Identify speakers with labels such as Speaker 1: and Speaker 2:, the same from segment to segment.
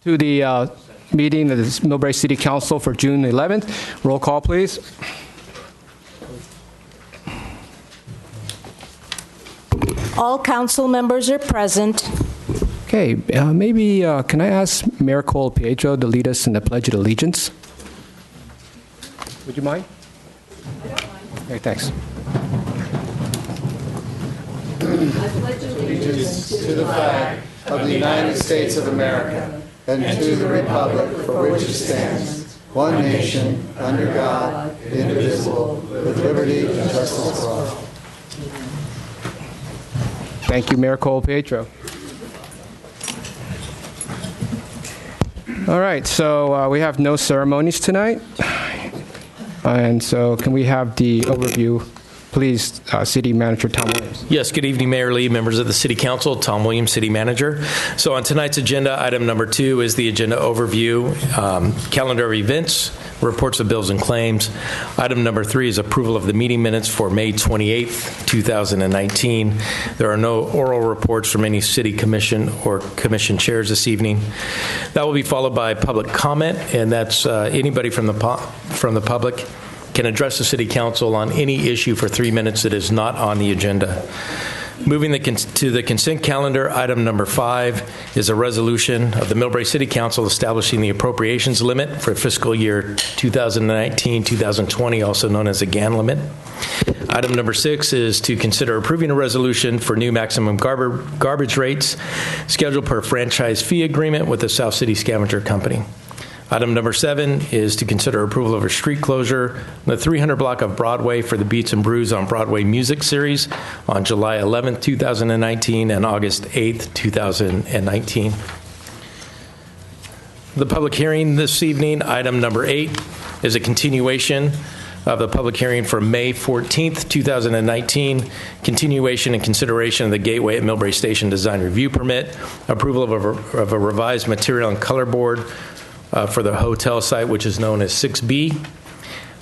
Speaker 1: To the meeting of the Millbrae City Council for June 11th. Roll call, please.
Speaker 2: All council members are present.
Speaker 1: Okay, maybe can I ask Mayor Cole Pietro to lead us in the Pledge of Allegiance? Would you mind?
Speaker 3: I don't mind.
Speaker 1: Okay, thanks.
Speaker 3: I pledge allegiance
Speaker 4: to the flag of the United States of America and to the republic for which it stands, one nation, under God, indivisible, with liberty and justice for all.
Speaker 1: Thank you, Mayor Cole Pietro. All right, so we have no ceremonies tonight. And so can we have the overview, please, City Manager Tom Williams?
Speaker 5: Yes, good evening, Mayor Lee, members of the City Council. Tom Williams, City Manager. So on tonight's agenda, item number 2 is the agenda overview, calendar of events, reports of bills and claims. Item number 3 is approval of the meeting minutes for May 28th, 2019. There are no oral reports from any city commission or commission chairs this evening. That will be followed by public comment, and that's anybody from the public can address the City Council on any issue for 3 minutes that is not on the agenda. Moving to the consent calendar, item number 5 is a resolution of the Millbrae City Council establishing the appropriations limit for fiscal year 2019-2020, also known as a GAN limit. Item number 6 is to consider approving a resolution for new maximum garbage rates scheduled per franchise fee agreement with the South City Scavenger Company. Item number 7 is to consider approval of a street closure on the 300 block of Broadway for the Beats and Brews on Broadway music series on July 11th, 2019 and August 8th, 2019. The public hearing this evening, item number 8, is a continuation of the public hearing for May 14th, 2019, continuation and consideration of the Gateway at Millbrae Station Design Review Permit, approval of a revised material and color board for the hotel site, which is known as 6B,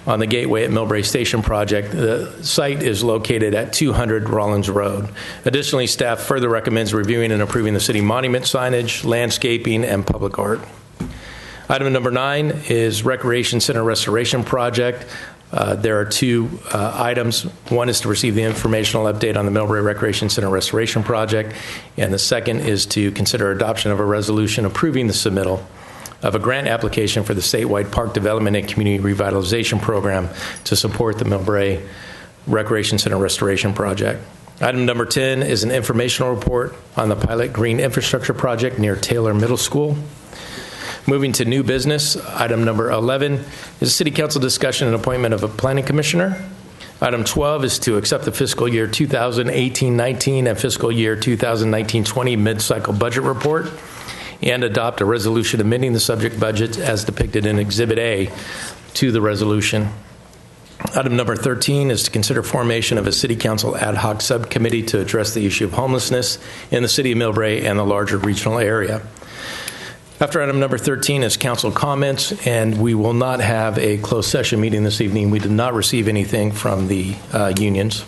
Speaker 5: on the Gateway at Millbrae Station project. The site is located at 200 Rollins Road. Additionally, staff further recommends reviewing and approving the city monument signage, landscaping, and public art. Item number 9 is Recreation Center Restoration Project. There are 2 items. One is to receive the informational update on the Millbrae Recreation Center Restoration Project, and the second is to consider adoption of a resolution approving the submittal of a grant application for the statewide park development and community revitalization program to support the Millbrae Recreation Center Restoration Project. Item number 10 is an informational report on the pilot green infrastructure project near Taylor Middle School. Moving to new business, item number 11 is City Council discussion and appointment of a planning commissioner. Item 12 is to accept the fiscal year 2018-19 and fiscal year 2019-20 mid-cycle budget report and adopt a resolution amending the subject budget as depicted in Exhibit A to the resolution. Item number 13 is to consider formation of a City Council ad hoc subcommittee to address the issue of homelessness in the City of Millbrae and the larger regional area. After item number 13 is council comments, and we will not have a closed session meeting this evening. We did not receive anything from the unions.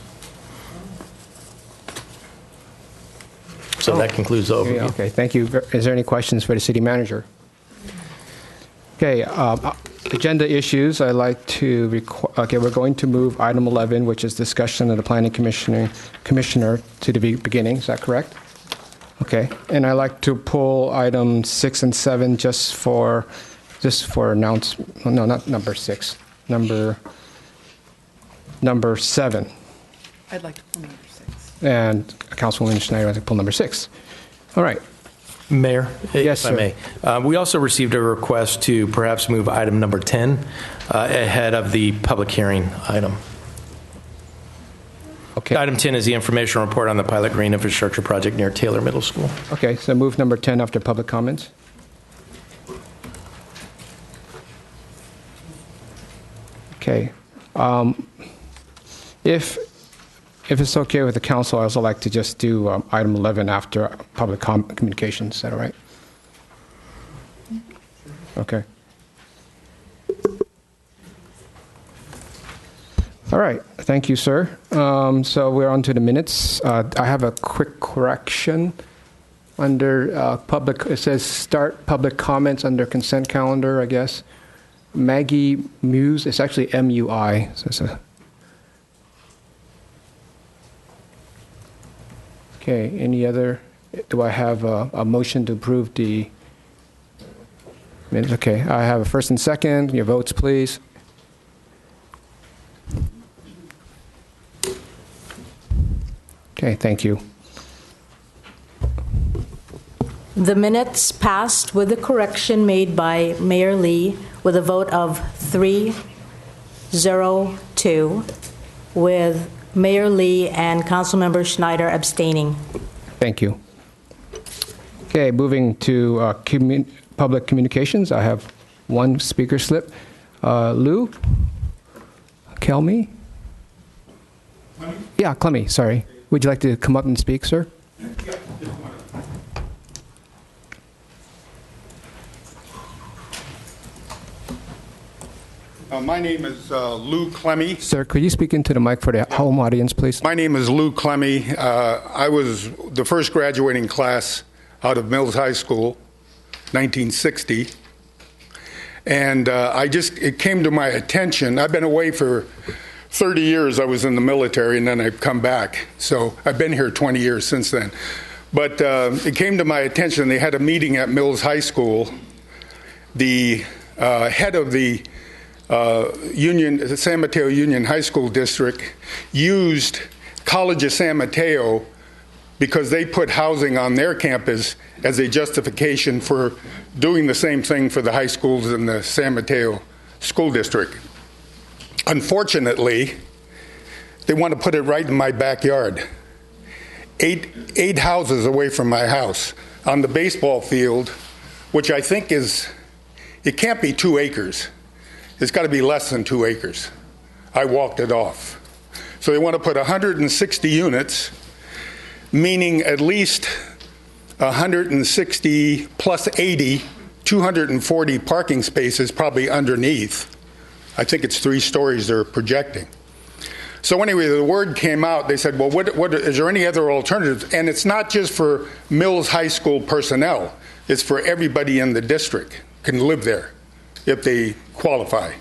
Speaker 5: So that concludes the overview.
Speaker 1: Okay, thank you. Is there any questions for the city manager? Okay, agenda issues. I'd like to, we're going to move item 11, which is discussion of the planning commissioner to the beginning. Is that correct? Okay, and I'd like to pull item 6 and 7 just for announcement. No, not number 6. Number 7.
Speaker 3: I'd like to pull number 6.
Speaker 1: And Councilwoman Schneider would like to pull number 6. All right.
Speaker 5: Mayor,
Speaker 1: yes,
Speaker 5: if I may. We also received a request to perhaps move item number 10 ahead of the public hearing item.
Speaker 1: Okay.
Speaker 5: Item 10 is the information report on the pilot green infrastructure project near Taylor Middle School.
Speaker 1: Okay, so move number 10 after public comments. Okay. If it's okay with the council, I also like to just do item 11 after public communications. Is that all right? Okay. All right. Thank you, sir. So we're on to the minutes. I have a quick correction under public, it says start public comments under consent calendar, I guess. Maggie Muse, it's actually M-U-I. So it's okay, any other, do I have a motion to approve the minutes? Okay, I have a first and second. Your votes, please. Okay, thank you.
Speaker 2: The minutes passed with the correction made by Mayor Lee with a vote of 3-0-2, with Mayor Lee and Councilmember Schneider abstaining.
Speaker 1: Thank you. Okay, moving to public communications. I have one speaker slip. Lou? Kelmy? Yeah, Clemmy, sorry. Would you like to come up and speak, sir?
Speaker 6: My name is Lou Clemmy.
Speaker 1: Sir, could you speak into the mic for the home audience, please?
Speaker 6: My name is Lou Clemmy. I was the first graduating class out of Mills High School, 1960. And it came to my attention. I've been away for 30 years. I was in the military, and then I've come back. So I've been here 20 years since then. But it came to my attention, they had a meeting at Mills High School. The head of the San Mateo Union High School District used College of San Mateo because they put housing on their campus as a justification for doing the same thing for the high schools in the San Mateo School District. Unfortunately, they want to put it right in my backyard. Eight houses away from my house on the baseball field, which I think it can't be 2 acres. It's got to be less than 2 acres. I walked it off. So they want to put 160 units, meaning at least 160 plus 80, 240 parking spaces probably underneath. I think it's 3 stories they're projecting. So anyway, the word came out. They said, well, what is there any other alternatives? And it's not just for Mills High School personnel. It's for everybody in the district can live there if they qualify.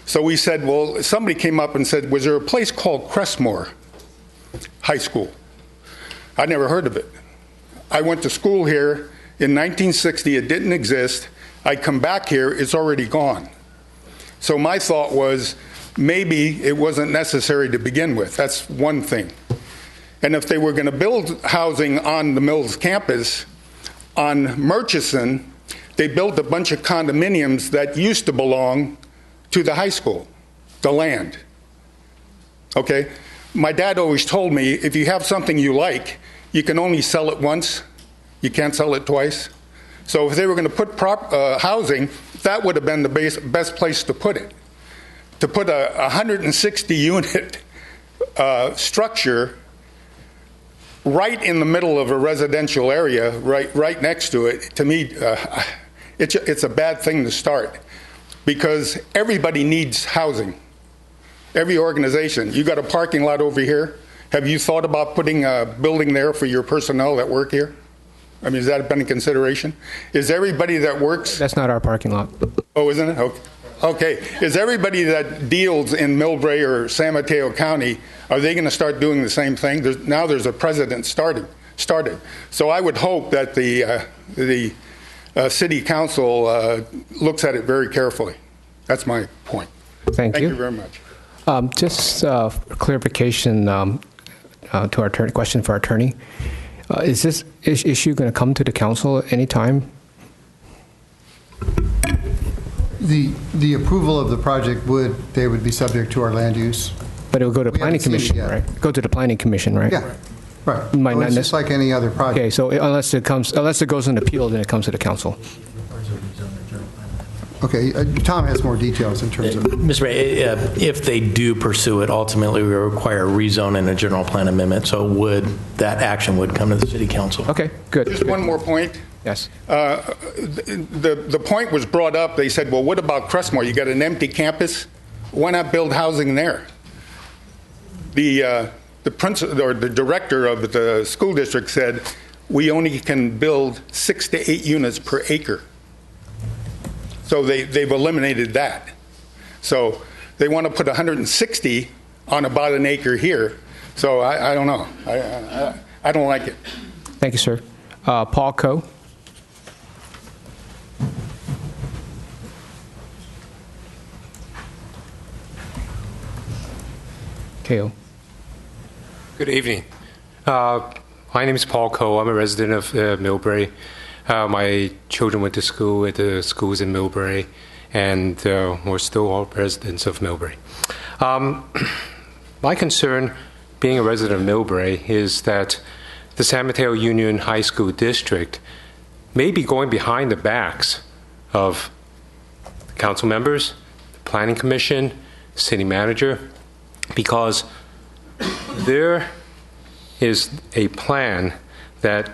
Speaker 6: So we said, well, somebody came up and said, was there a place called Crestmore High School? I never heard of it. I went to school here in 1960. It didn't exist. I come back here, it's already gone. So my thought was maybe it wasn't necessary to begin with. That's one thing. And if they were going to build housing on the Mills campus, on Murchison, they built a bunch of condominiums that used to belong to the high school, the land. Okay? My dad always told me, if you have something you like, you can only sell it once. You can't sell it twice. So if they were going to put housing, that would have been the best place to put it. To put a 160-unit structure right in the middle of a residential area, right next to it, to me, it's a bad thing to start, because everybody needs housing. Every organization. You got a parking lot over here. Have you thought about putting a building there for your personnel that work here? I mean, has that been a consideration? Is everybody that works...
Speaker 1: That's not our parking lot.
Speaker 6: Oh, isn't it? Okay. Is everybody that deals in Millbrae or San Mateo County, are they going to start doing the same thing? Now there's a precedent started. So I would hope that the city council looks at it very carefully. That's my point.
Speaker 1: Thank you.
Speaker 6: Thank you very much.
Speaker 1: Just clarification to our attorney, question for our attorney. Is this issue going to come to the council at any time?
Speaker 4: The approval of the project would be subject to our land use.
Speaker 1: But it will go to
Speaker 4: We
Speaker 1: planning
Speaker 4: haven't seen it
Speaker 1: commission,
Speaker 4: yet.
Speaker 1: right? Go to the planning commission, right?
Speaker 4: Yeah, right.
Speaker 1: Might
Speaker 4: Well,
Speaker 1: not
Speaker 4: it's just like any other project.
Speaker 1: Okay, so unless it goes in appeal, then it comes to the council.
Speaker 4: Okay, Tom has more details in terms of...
Speaker 5: Mr. Ray, if they do pursue it, ultimately we require a rezone and a general plan amendment. So that action would come to the city council.
Speaker 1: Okay, good.
Speaker 6: Just one more point.
Speaker 1: Yes.
Speaker 6: The point was brought up. They said, well, what about Crestmore? You got an empty campus. Why not build housing there? The principal or the director of the school district said, we only can build 6 to 8 units per acre. So they've eliminated that. So they want to put 160 on about an acre here. So I don't know. I don't like it.
Speaker 1: Thank you, sir. Paul Coe. Kale.
Speaker 7: Good evening. My name is Paul Coe. I'm a resident of Millbrae. My children went to school at the schools in Millbrae, and we're still all residents of Millbrae. My concern, being a resident of Millbrae, is that the San Mateo Union High School District may be going behind the backs of council members, the Planning Commission, city manager, because there is a plan that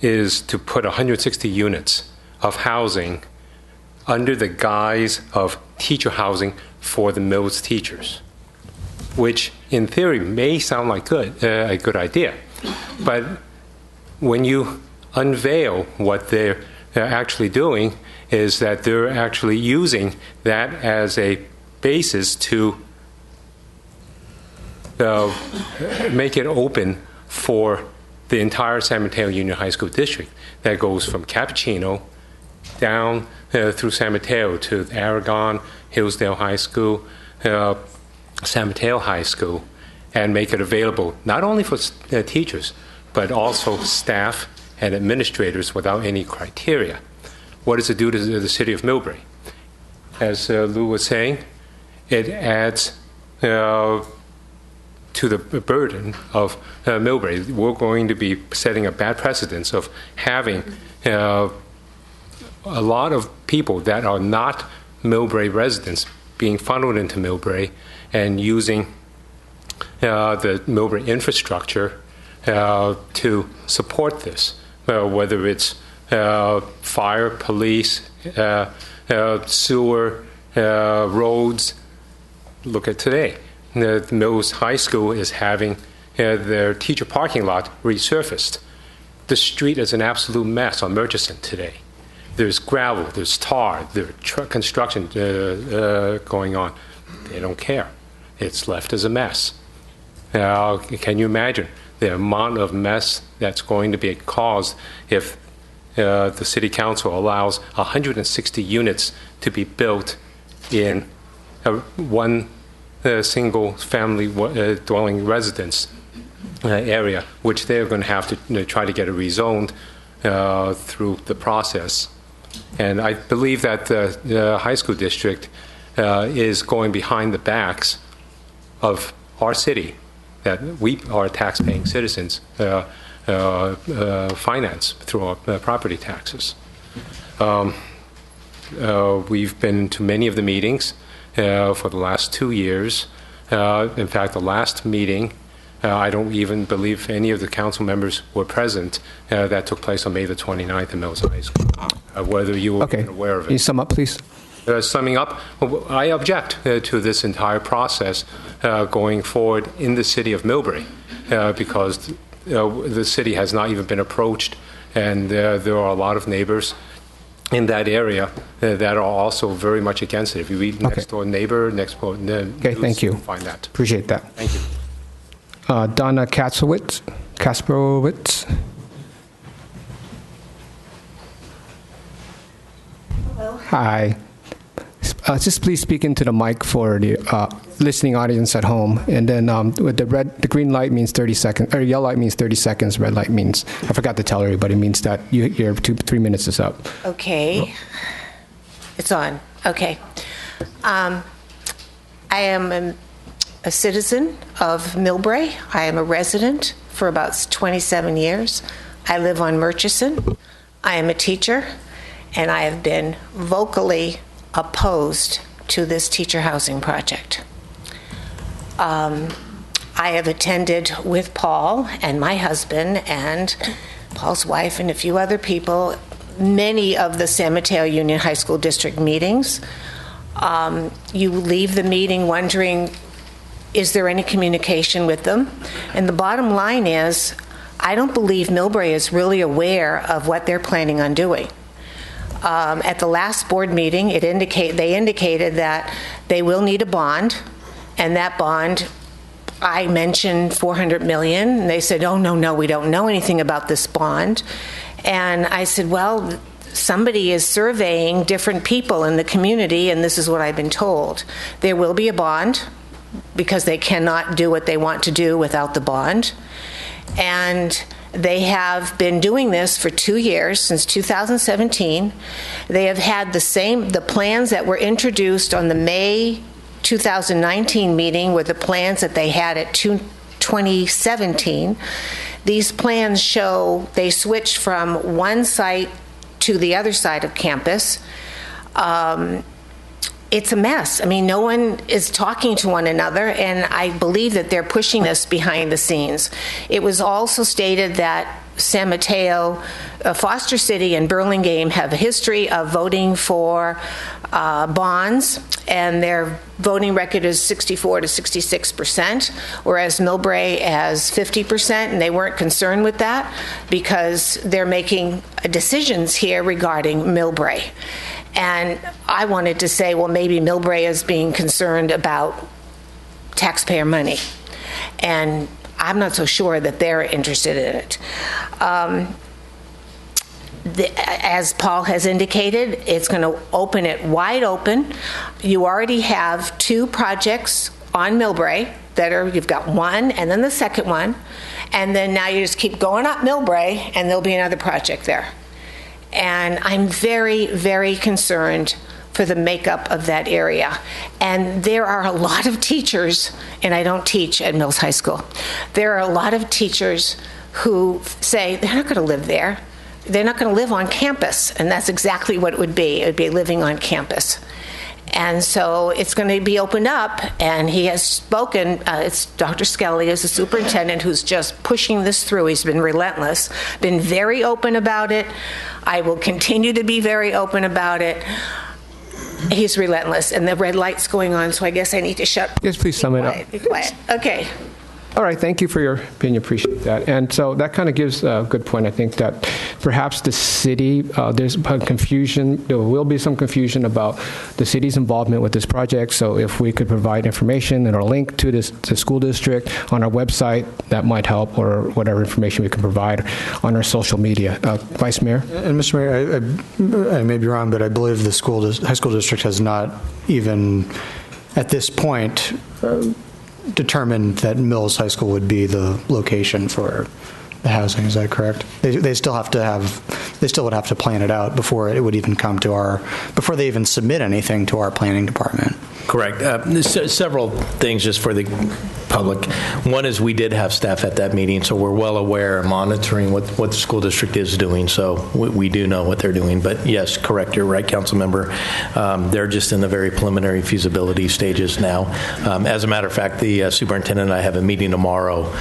Speaker 7: is to put 160 units of housing under the guise of teacher housing for the Mills teachers, which in theory may sound like a good idea. But when you unveil what they're actually doing, is that they're actually using that as a basis to make it open for the entire San Mateo Union High School District that goes from Cappuccino down through San Mateo to Aragon, Hillsdale High School, San Mateo High School, and make it available not only for teachers, but also staff and administrators without any criteria. What does it do to the city of Millbrae? As Lou was saying, it adds to the burden of Millbrae. We're going to be setting a bad precedence of having a lot of people that are not Millbrae residents being funneled into Millbrae and using the Millbrae infrastructure to support this, whether it's fire, police, sewer, roads. Look at today. The Mills High School is having their teacher parking lot resurfaced. The street is an absolute mess on Murchison today. There's gravel, there's tar, there's construction going on. They don't care. It's left as a mess. Can you imagine the amount of mess that's going to be caused if the City Council allows 160 units to be built in one single family dwelling residence area, which they're going to have to try to get it rezoned through the process. And I believe that the high school district is going behind the backs of our city, that we are tax-paying citizens finance through our property taxes. We've been to many of the meetings for the last 2 years. In fact, the last meeting, I don't even believe any of the council members were present. That took place on May the 29th in Mills High School. Whether you were aware of it.
Speaker 1: Can you sum up, please?
Speaker 7: Summing up, I object to this entire process going forward in the city of Millbrae because the city has not even been approached, and there are a lot of neighbors in that area that are also very much against it. If you read next door neighbor, next door news,
Speaker 1: thank you.
Speaker 7: you'll find that.
Speaker 1: Appreciate that.
Speaker 7: Thank you.
Speaker 1: Donna Kasprowitz. Hello. Hi. Just please speak into the mic for the listening audience at home. And then with the green light means 30 seconds, or yellow light means 30 seconds, red light means, I forgot to tell everybody, means that your 3 minutes is up.
Speaker 8: Okay. It's on. Okay. I am a citizen of Millbrae. I am a resident for about 27 years. I live on Murchison. I am a teacher, and I have been vocally opposed to this teacher housing project. I have attended with Paul and my husband and Paul's wife and a few other people many of the San Mateo Union High School District meetings. You leave the meeting wondering, is there any communication with them? And the bottom line is, I don't believe Millbrae is really aware of what they're planning on doing. At the last board meeting, they indicated that they will need a bond, and that bond, I mentioned $400 million, and they said, oh, no, we don't know anything about this bond. And I said, well, somebody is surveying different people in the community, and this is what I've been told. There will be a bond, because they cannot do what they want to do without the bond. And they have been doing this for 2 years, since 2017. They have had the plans that were introduced on the May 2019 meeting were the plans that they had at 2017. These plans show they switched from one site to the other side of campus. It's a mess. I mean, no one is talking to one another, and I believe that they're pushing this behind the scenes. It was also stated that San Mateo, Foster City, and Burlingame have a history of voting for bonds, and their voting record is 64 to 66%, whereas Millbrae has 50%, and they weren't concerned with that because they're making decisions here regarding Millbrae. And I wanted to say, well, maybe Millbrae is being concerned about taxpayer money. And I'm not so sure that they're interested in it. As Paul has indicated, it's going to open it wide open. You already have 2 projects on Millbrae you've got one and then the second one. And then now you just keep going up Millbrae and there'll be another project there. And I'm very, very concerned for the makeup of that area. And there are a lot of teachers, and I don't teach at Mills High School, there are a lot of teachers who say they're not going to live there. They're not going to live on campus, and that's exactly what it would be. It would be living on campus. And so it's going to be opened up, and he has spoken. It's Dr. Skelly is the superintendent who's just pushing this through. He's been relentless, been very open about it. I will continue to be very open about it. He's relentless, and the red light's going on, so I guess I need to shut.
Speaker 1: Yes, please sum it up.
Speaker 8: Be quiet. Okay.
Speaker 1: All right, thank you for your opinion. Appreciate that. And so that kind of gives a good point. I think that perhaps the city, there's confusion. There will be some confusion about the city's involvement with this project. So if we could provide information and a link to the school district on our website, that might help, or whatever information we can provide on our social media. Vice Mayor?
Speaker 9: And Mr. Mayor, I may be wrong, but I believe the high school district has not even, at this point, determined that Mills High School would be the location for the housing. Is that correct? They still would have to plan it out before it would even come to before they even submit anything to our planning department.
Speaker 5: Correct. Several things just for the public. One is we did have staff at that meeting, so we're well aware and monitoring what the school district is doing, so we do know what they're doing. But yes, correct, you're right, council member. They're just in the very preliminary feasibility stages now. As a matter of fact, the superintendent and I have a meeting tomorrow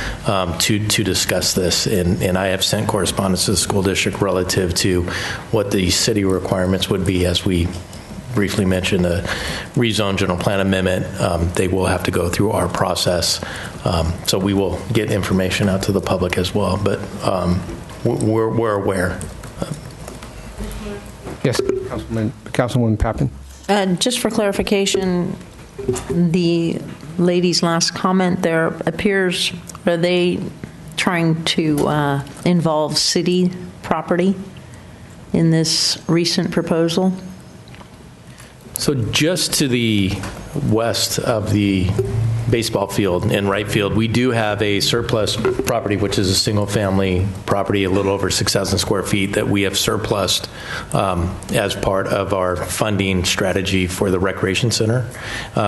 Speaker 5: to discuss this, and I have sent correspondence to the school district relative to what the city requirements would be. As we briefly mentioned, the rezone general plan amendment, they will have to go through our process. So we will get information out to the public as well, but we're aware.
Speaker 1: Yes, Councilwoman Pappen.
Speaker 10: Just for clarification, the lady's last comment there appears, are they trying to involve city property in this recent proposal?
Speaker 5: So just to the west of the baseball field in right field, we do have a surplus property, which is a single-family property, a little over 6,000 square feet, that we have surplused as part of our funding strategy for the recreation center.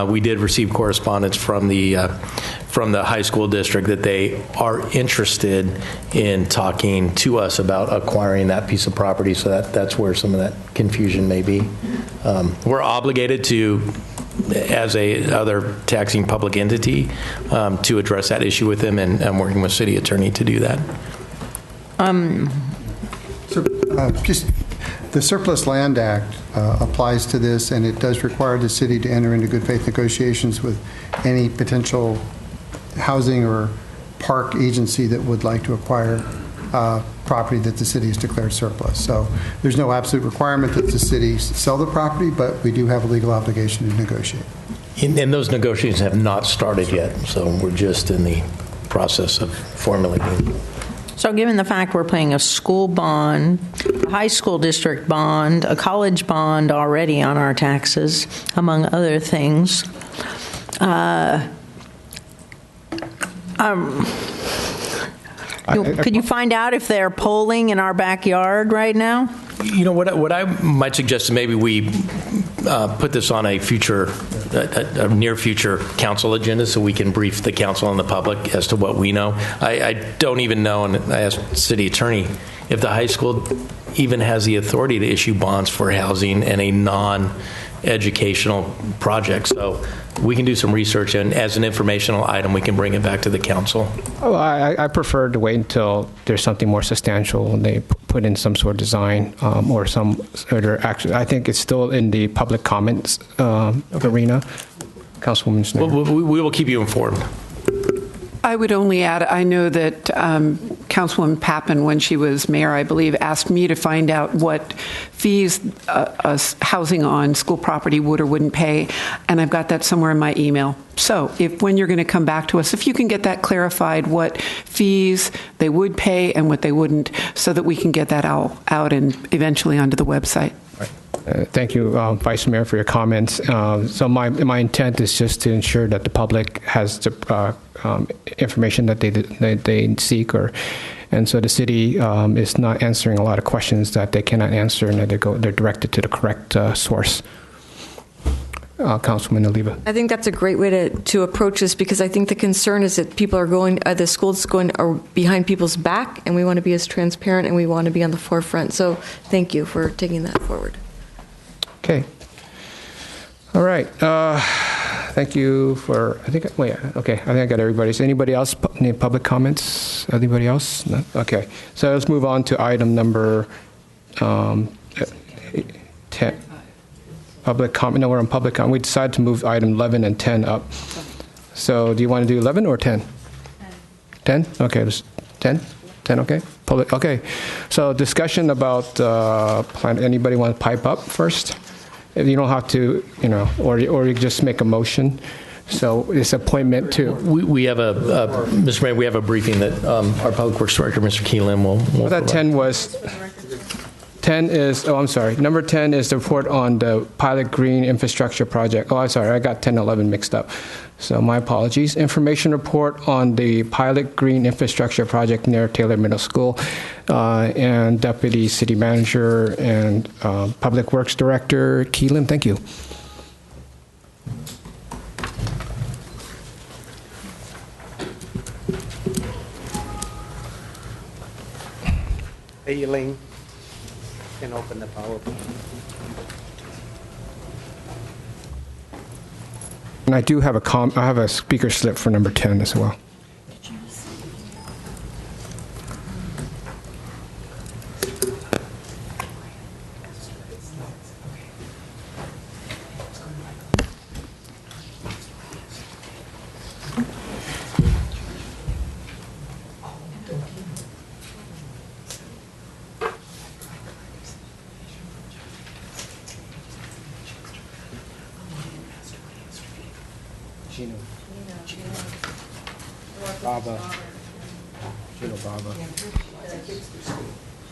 Speaker 5: We did receive correspondence from the high school district that they are interested in talking to us about acquiring that piece of property, so that's where some of that confusion may be. We're obligated to, as a other taxing public entity, to address that issue with them, and I'm working with city attorney to do that.
Speaker 4: So, just the Surplus Land Act applies to this, and it does require the city to enter into good faith negotiations with any potential housing or park agency that would like to acquire property that the city has declared surplus. So there's no absolute requirement that the city sell the property, but we do have a legal obligation to negotiate.
Speaker 5: And those negotiations have not started yet, so we're just in the process of formulating.
Speaker 10: So given the fact we're paying a school bond, a high school district bond, a college bond already on our taxes, among other things, could you find out if they're polling in our backyard right now?
Speaker 5: You know, what I might suggest is maybe we put this on a future, a near future council agenda so we can brief the council and the public as to what we know. I don't even know, and I asked the city attorney, if the high school even has the authority to issue bonds for housing and a non-educational project. So we can do some research, and as an informational item, we can bring it back to the council.
Speaker 1: Oh, I prefer to wait until there's something more substantial and they put in some sort of design or some other action. I think it's still in the public comments arena. Councilwoman Snyder.
Speaker 5: Well, we will keep you informed.
Speaker 3: I would only add, I know that Councilwoman Pappen, when she was mayor, I believe, asked me to find out what fees housing on school property would or wouldn't pay, and I've got that somewhere in my email. So when you're going to come back to us, if you can get that clarified, what fees they would pay and what they wouldn't, so that we can get that out and eventually onto the website.
Speaker 1: Thank you, Vice Mayor, for your comments. So my intent is just to ensure that the public has the information that they seek, and so the city is not answering a lot of questions that they cannot answer, and that they're directed to the correct source. Councilman Oliva.
Speaker 11: I think that's a great way to approach this, because I think the concern is that people are the schools are behind people's back, and we want to be as transparent and we want to be on the forefront. So thank you for taking that forward.
Speaker 1: Okay. All right. Thank you for, I think I got everybody. Is anybody else, any public comments? Anybody else? No? Okay. So let's move on to item number 10. Public comment. No, we're on public comment. We decided to move item 11 and 10 up. So do you want to do 11 or 10? 10? Okay. 10? 10, okay. Public, okay. So discussion about plan. Anybody want to pipe up first? If you don't have to, or you just make a motion. So it's appointment to.
Speaker 5: We have Mr. Mayor, we have a briefing that our Public Works Director, Mr. Keelan, will
Speaker 1: that 10 was. 10 is, I'm sorry, number 10 is the report on the pilot green infrastructure project. I'm sorry, I got 10 and 11 mixed up. So my apologies. Information report on the pilot green infrastructure project near Taylor Middle School, and Deputy City Manager and Public Works Director Keelan. Thank you.
Speaker 12: Hey, Elaine. Can open the PowerPoint.
Speaker 1: And I do have I have a speaker slip for number 10 as well.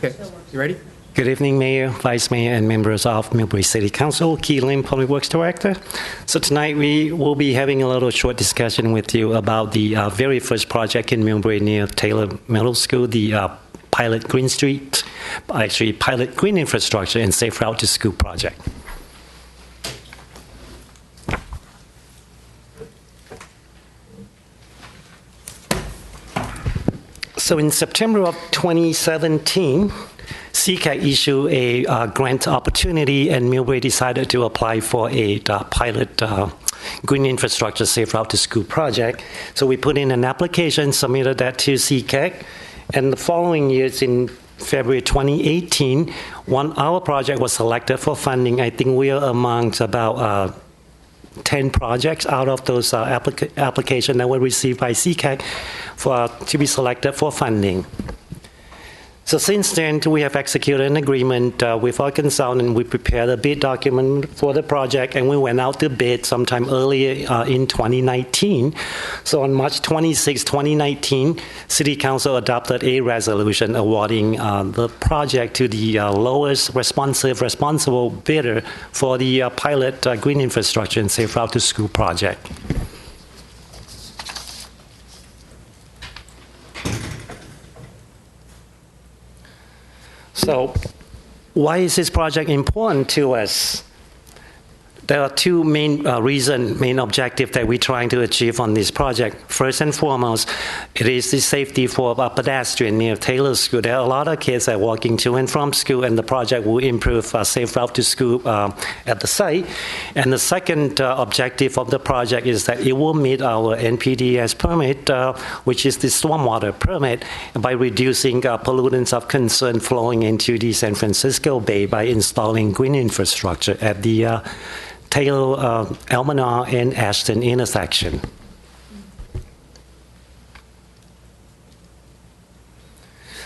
Speaker 1: Okay, you ready?
Speaker 12: Good evening, Mayor, Vice Mayor, and members of Millbrae City Council. Keelan, Public Works Director. So tonight we will be having a little short discussion with you about the very first project in Millbrae near Taylor Middle School, the Pilot Green Street, actually Pilot Green Infrastructure and Safe Route to School project. So in September of 2017, CCAG issued a grant opportunity, and Millbrae decided to apply for a pilot green infrastructure safe route to school project. So we put in an application, submitted that to CCAG, and the following years in February 2018, our project was selected for funding. I think we are amongst about 10 projects out of those applications that were received by CCAG to be selected for funding. So since then, we have executed an agreement with our consultant. We prepared a bid document for the project, and we went out to bid sometime earlier in 2019. So on March 26, 2019, City Council adopted a resolution awarding the project to the lowest responsible bidder for the pilot green infrastructure and safe route to school project. So why is this project important to us? There are two main main objectives that we're trying to achieve on this project. First and foremost, it is the safety for pedestrians near Taylor School. There are a lot of kids that are walking to and from school, and the project will improve safe route to school at the site. And the second objective of the project is that it will meet our NPDES permit, which is the stormwater permit, by reducing pollutants of concern flowing into the San Francisco Bay by installing green infrastructure at the Taylor, Elmina, and Ashton intersection.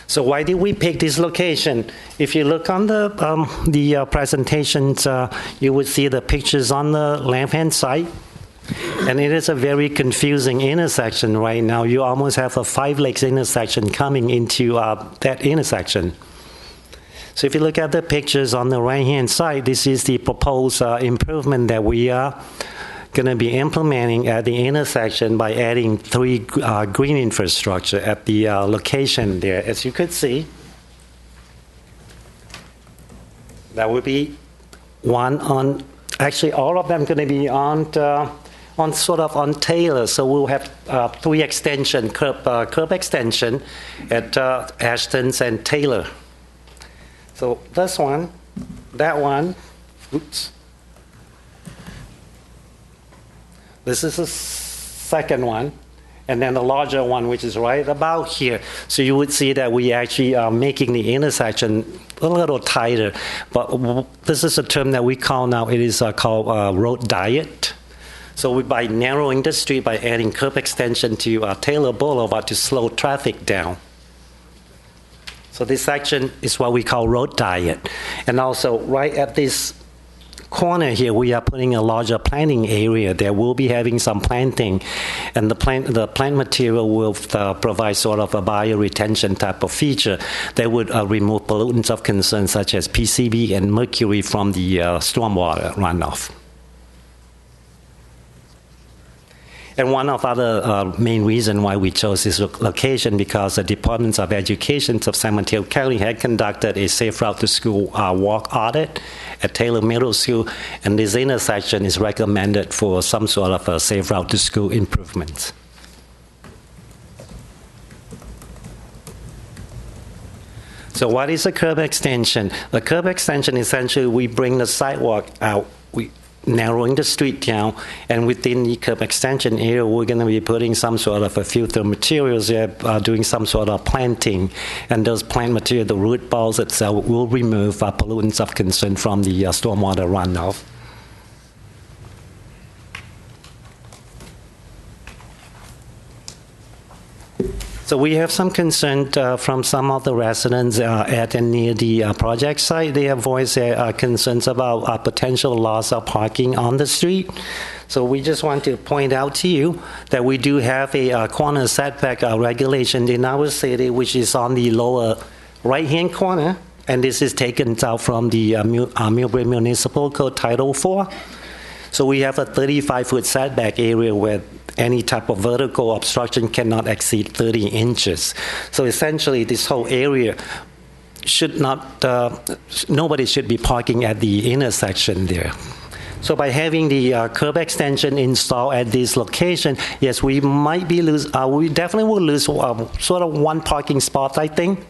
Speaker 12: So why did we pick this location? If you look on the presentations, you would see the pictures on the left-hand side. And it is a very confusing intersection right now. You almost have a five-legs intersection coming into that intersection. So if you look at the pictures on the right-hand side, this is the proposed improvement that we are going to be implementing at the intersection by adding 3 green infrastructure at the location there. As you could see, that would be one on, actually all of them going to be on Taylor. So we'll have 3 extension, curb extension at Ashton's and Taylor. So this one, that one, oops. This is the second one, and then the larger one, which is right about here. So you would see that we actually are making the intersection a little tighter. But this is a term that we call now, it is called road diet. So by narrowing the street, by adding curb extension to Taylor Boulevard to slow traffic down. So this section is what we call road diet. And also right at this corner here, we are putting a larger planting area. There will be having some planting, and the plant material will provide sort of a bioretention type of feature that would remove pollutants of concern such as PCB and mercury from the stormwater runoff. And one of other main reasons why we chose this location, because the Department of Education of San Mateo County had conducted a safe route to school walk audit at Taylor Middle School, and this intersection is recommended for some sort of a safe route to school improvements. So what is a curb extension? The curb extension, essentially, we bring the sidewalk out. Narrowing the street down, and within the curb extension area, we're going to be putting some sort of a filter materials there, doing some sort of planting, and those plant material, the root balls itself, will remove pollutants of concern from the stormwater runoff. So we have some concern from some of the residents at and near the project site. They have voiced their concerns about potential loss of parking on the street. So we just want to point out to you that we do have a corner setback regulation in our city, which is on the lower right-hand corner, and this is taken out from the Millbrae Municipal Code Title 4. So we have a 35-foot setback area where any type of vertical obstruction cannot exceed 30 inches. So essentially, this whole area should not, nobody should be parking at the intersection there. So by having the curb extension installed at this location, yes, we might be we definitely will lose sort of one parking spot, I think.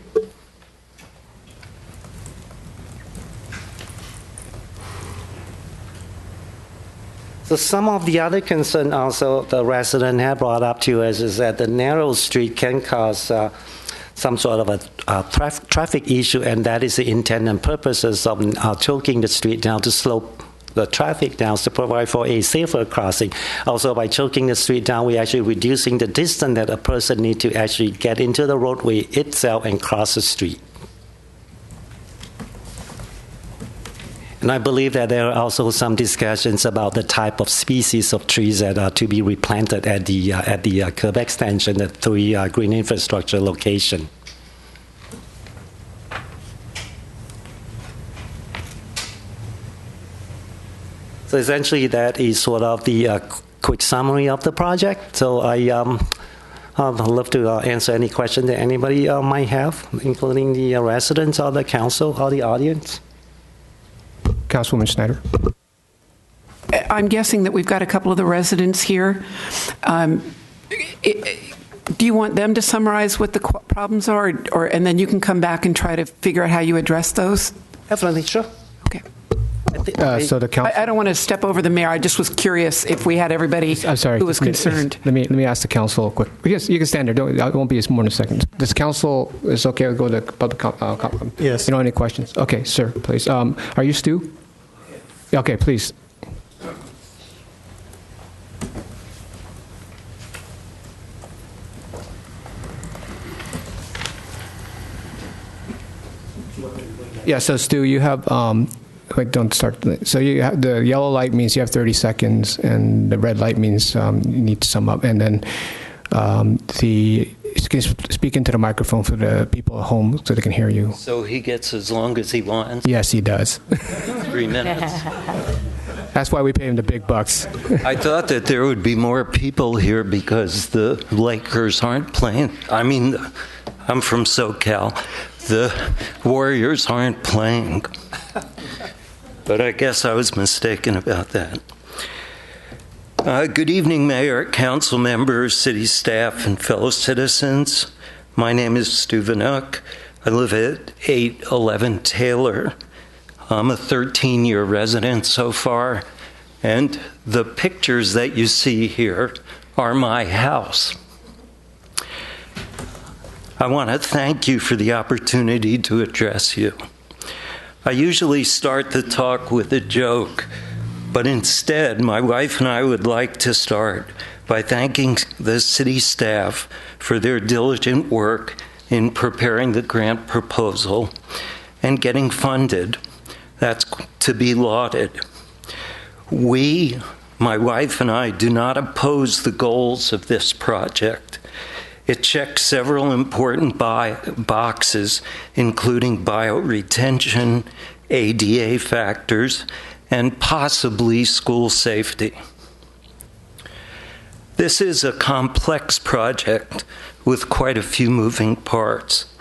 Speaker 12: So some of the other concern also the resident have brought up to us is that the narrow street can cause some sort of a traffic issue, and that is the intent and purposes of choking the street down to slow the traffic down to provide for a safer crossing. Also, by choking the street down, we're actually reducing the distance that a person needs to actually get into the roadway itself and cross the street. And I believe that there are also some discussions about the type of species of trees that are to be replanted at the curb extension, the 3 green infrastructure location. So essentially, that is sort of the quick summary of the project. So I'd love to answer any question that anybody might have, including the residents or the council or the audience.
Speaker 1: Councilwoman Schneider.
Speaker 3: I'm guessing that we've got a couple of the residents here. Do you want them to summarize what the problems are, and then you can come back and try to figure out how you address those?
Speaker 12: Definitely, sure.
Speaker 3: Okay.
Speaker 1: So the council.
Speaker 3: I don't want to step over the mayor. I just was curious if we had everybody
Speaker 1: I'm sorry,
Speaker 3: who was concerned.
Speaker 1: Let me ask the council quick. Yes, you can stand there. It won't be more than a second. This council is okay. We'll go to public.
Speaker 9: Yes.
Speaker 1: You know, any questions? Okay, sir, please. Are you Stu? Yeah, okay, please. Yeah. So Stu, you have. Wait, don't start. So you have, the yellow light means you have 30 seconds, and the red light means you need to sum up. And then speak into the microphone for the people at home so they can hear you.
Speaker 13: So he gets as long as he wants?
Speaker 1: Yes, he does.
Speaker 13: 3 minutes.
Speaker 1: That's why we pay him the big bucks.
Speaker 13: I thought that there would be more people here because the Lakers aren't playing. I mean, I'm from SoCal. The Warriors aren't playing. But I guess I was mistaken about that. Good evening, Mayor, Council members, city staff, and fellow citizens. My name is Stu Vanook. I live at 811 Taylor. I'm a 13-year resident so far, and the pictures that you see here are my house. I want to thank you for the opportunity to address you. I usually start the talk with a joke, but instead, my wife and I would like to start by thanking the city staff for their diligent work in preparing the grant proposal and getting funded. That's to be lauded. We, my wife and I, do not oppose the goals of this project. It checks several important boxes, including bioretention, ADA factors, and possibly school safety. This is a complex project with quite a few moving parts.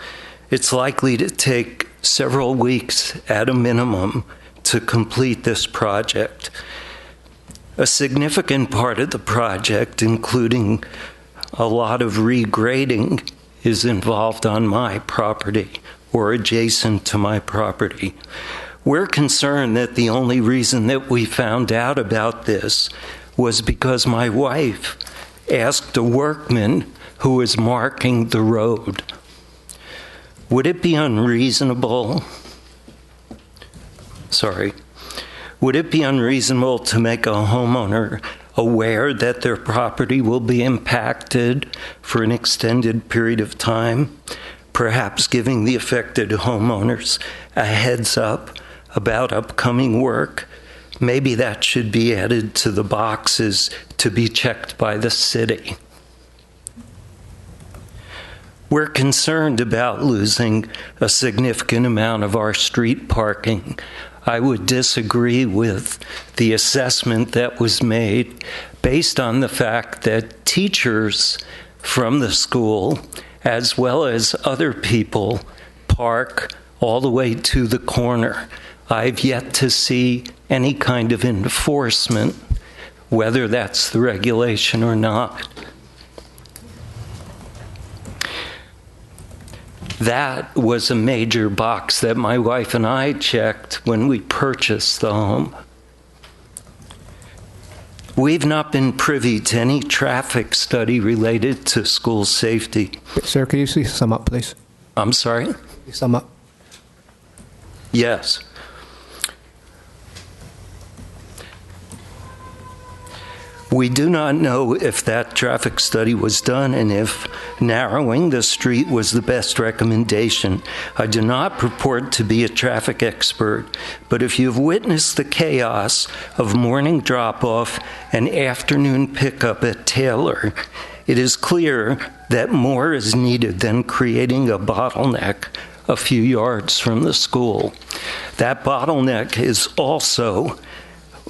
Speaker 13: It's likely to take several weeks at a minimum to complete this project. A significant part of the project, including a lot of regrading, is involved on my property or adjacent to my property. We're concerned that the only reason that we found out about this was because my wife asked a workman who was marking the road. Would it be unreasonable to make a homeowner aware that their property will be impacted for an extended period of time, perhaps giving the affected homeowners a heads up about upcoming work? Maybe that should be added to the boxes to be checked by the city. We're concerned about losing a significant amount of our street parking. I would disagree with the assessment that was made based on the fact that teachers from the school, as well as other people, park all the way to the corner. I've yet to see any kind of enforcement, whether that's the regulation or not. That was a major box that my wife and I checked when we purchased the home. We've not been privy to any traffic study related to school safety.
Speaker 1: Sir, can you please sum up, please?
Speaker 13: I'm sorry?
Speaker 1: Sum up.
Speaker 13: Yes. We do not know if that traffic study was done and if narrowing the street was the best recommendation. I do not purport to be a traffic expert, but if you've witnessed the chaos of morning drop-off and afternoon pickup at Taylor, it is clear that more is needed than creating a bottleneck a few yards from the school. That bottleneck is also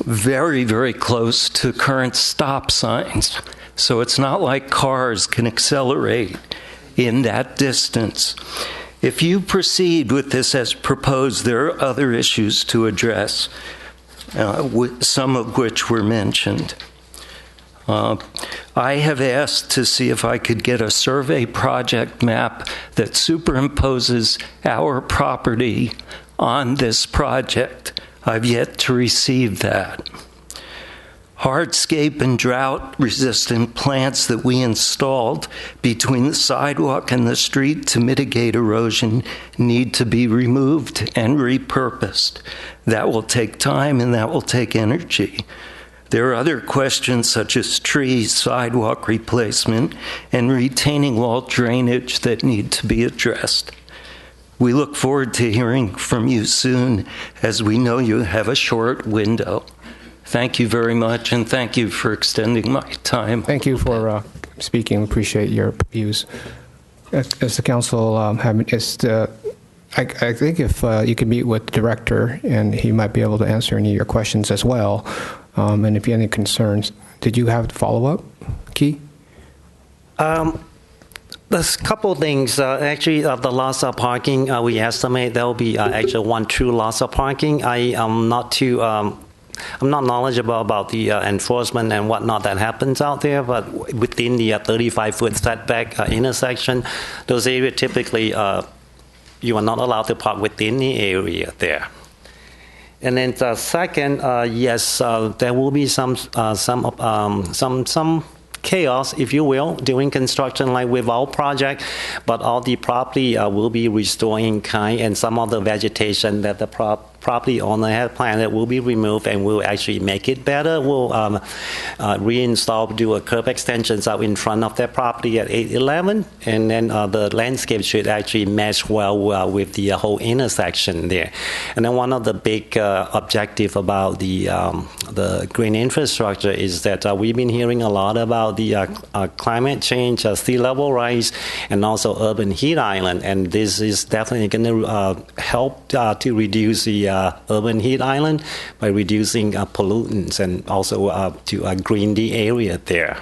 Speaker 13: very, very close to current stop signs. So it's not like cars can accelerate in that distance. If you proceed with this as proposed, there are other issues to address, some of which were mentioned. I have asked to see if I could get a survey project map that superimposes our property on this project. I've yet to receive that. Hardscape and drought-resistant plants that we installed between the sidewalk and the street to mitigate erosion need to be removed and repurposed. That will take time and that will take energy. There are other questions such as trees, sidewalk replacement, and retaining wall drainage that need to be addressed. We look forward to hearing from you soon, as we know you have a short window. Thank you very much, and thank you for extending my time.
Speaker 1: Thank you for speaking. We appreciate your views. As the council, I think if you could meet with the director, and he might be able to answer any of your questions as well. And if you have any concerns, did you have follow-up, Key?
Speaker 12: There's a couple of things. Actually, the lots of parking, we estimate there will be actually one true loss of parking. I'm not knowledgeable about the enforcement and whatnot that happens out there, but within the 35-foot setback intersection, those areas typically you are not allowed to park within the area there. And then the second, yes, there will be some chaos, if you will, during construction, like with our project, but all the property will be restored in kind, and some of the vegetation that the property owner had planted will be removed, and we'll actually make it better. We'll reinstall, do a curb extensions out in front of their property at 811, and then the landscape should actually mesh well with the whole intersection there. And then one of the big objective about the green infrastructure is that we've been hearing a lot about the climate change, sea level rise, and also urban heat island, and this is definitely going to help to reduce the urban heat island by reducing pollutants and also to green the area there.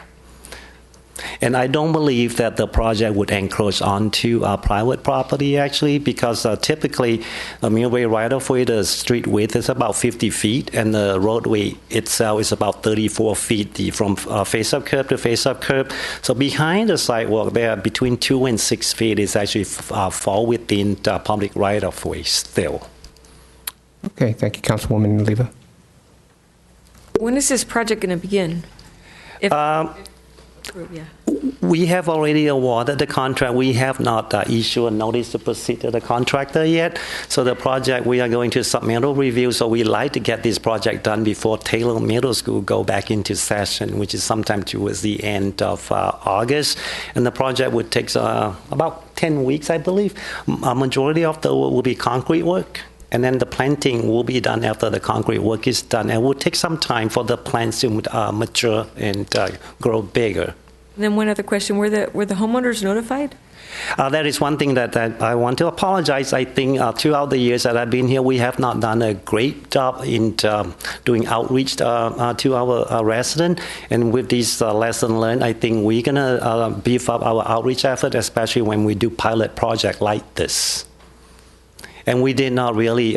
Speaker 12: And I don't believe that the project would encroach onto private property, actually, because typically the Millbrae right-of-way, the street width is about 50 feet, and the roadway itself is about 34 feet from face-up curb to face-up curb. So behind the sidewalk there, between 2 and 6 feet is actually fall within the public right-of-way still.
Speaker 1: Okay, thank you, Councilwoman Leva.
Speaker 11: When is this project going to begin?
Speaker 12: We have already awarded the contract. We have not issued a notice to proceed to the contractor yet. So the project, we are going to submit a review. So we like to get this project done before Taylor Middle School go back into session, which is sometime towards the end of August. And the project would take about 10 weeks, I believe. A majority of the work will be concrete work. And then the planting will be done after the concrete work is done. And it will take some time for the plants to mature and grow bigger.
Speaker 11: And then one other question, were the homeowners notified?
Speaker 12: That is one thing that I want to apologize. I think throughout the years that I've been here, we have not done a great job in doing outreach to our residents. And with this lesson learned, I think we're going to beef up our outreach effort, especially when we do pilot project like this. And we did not really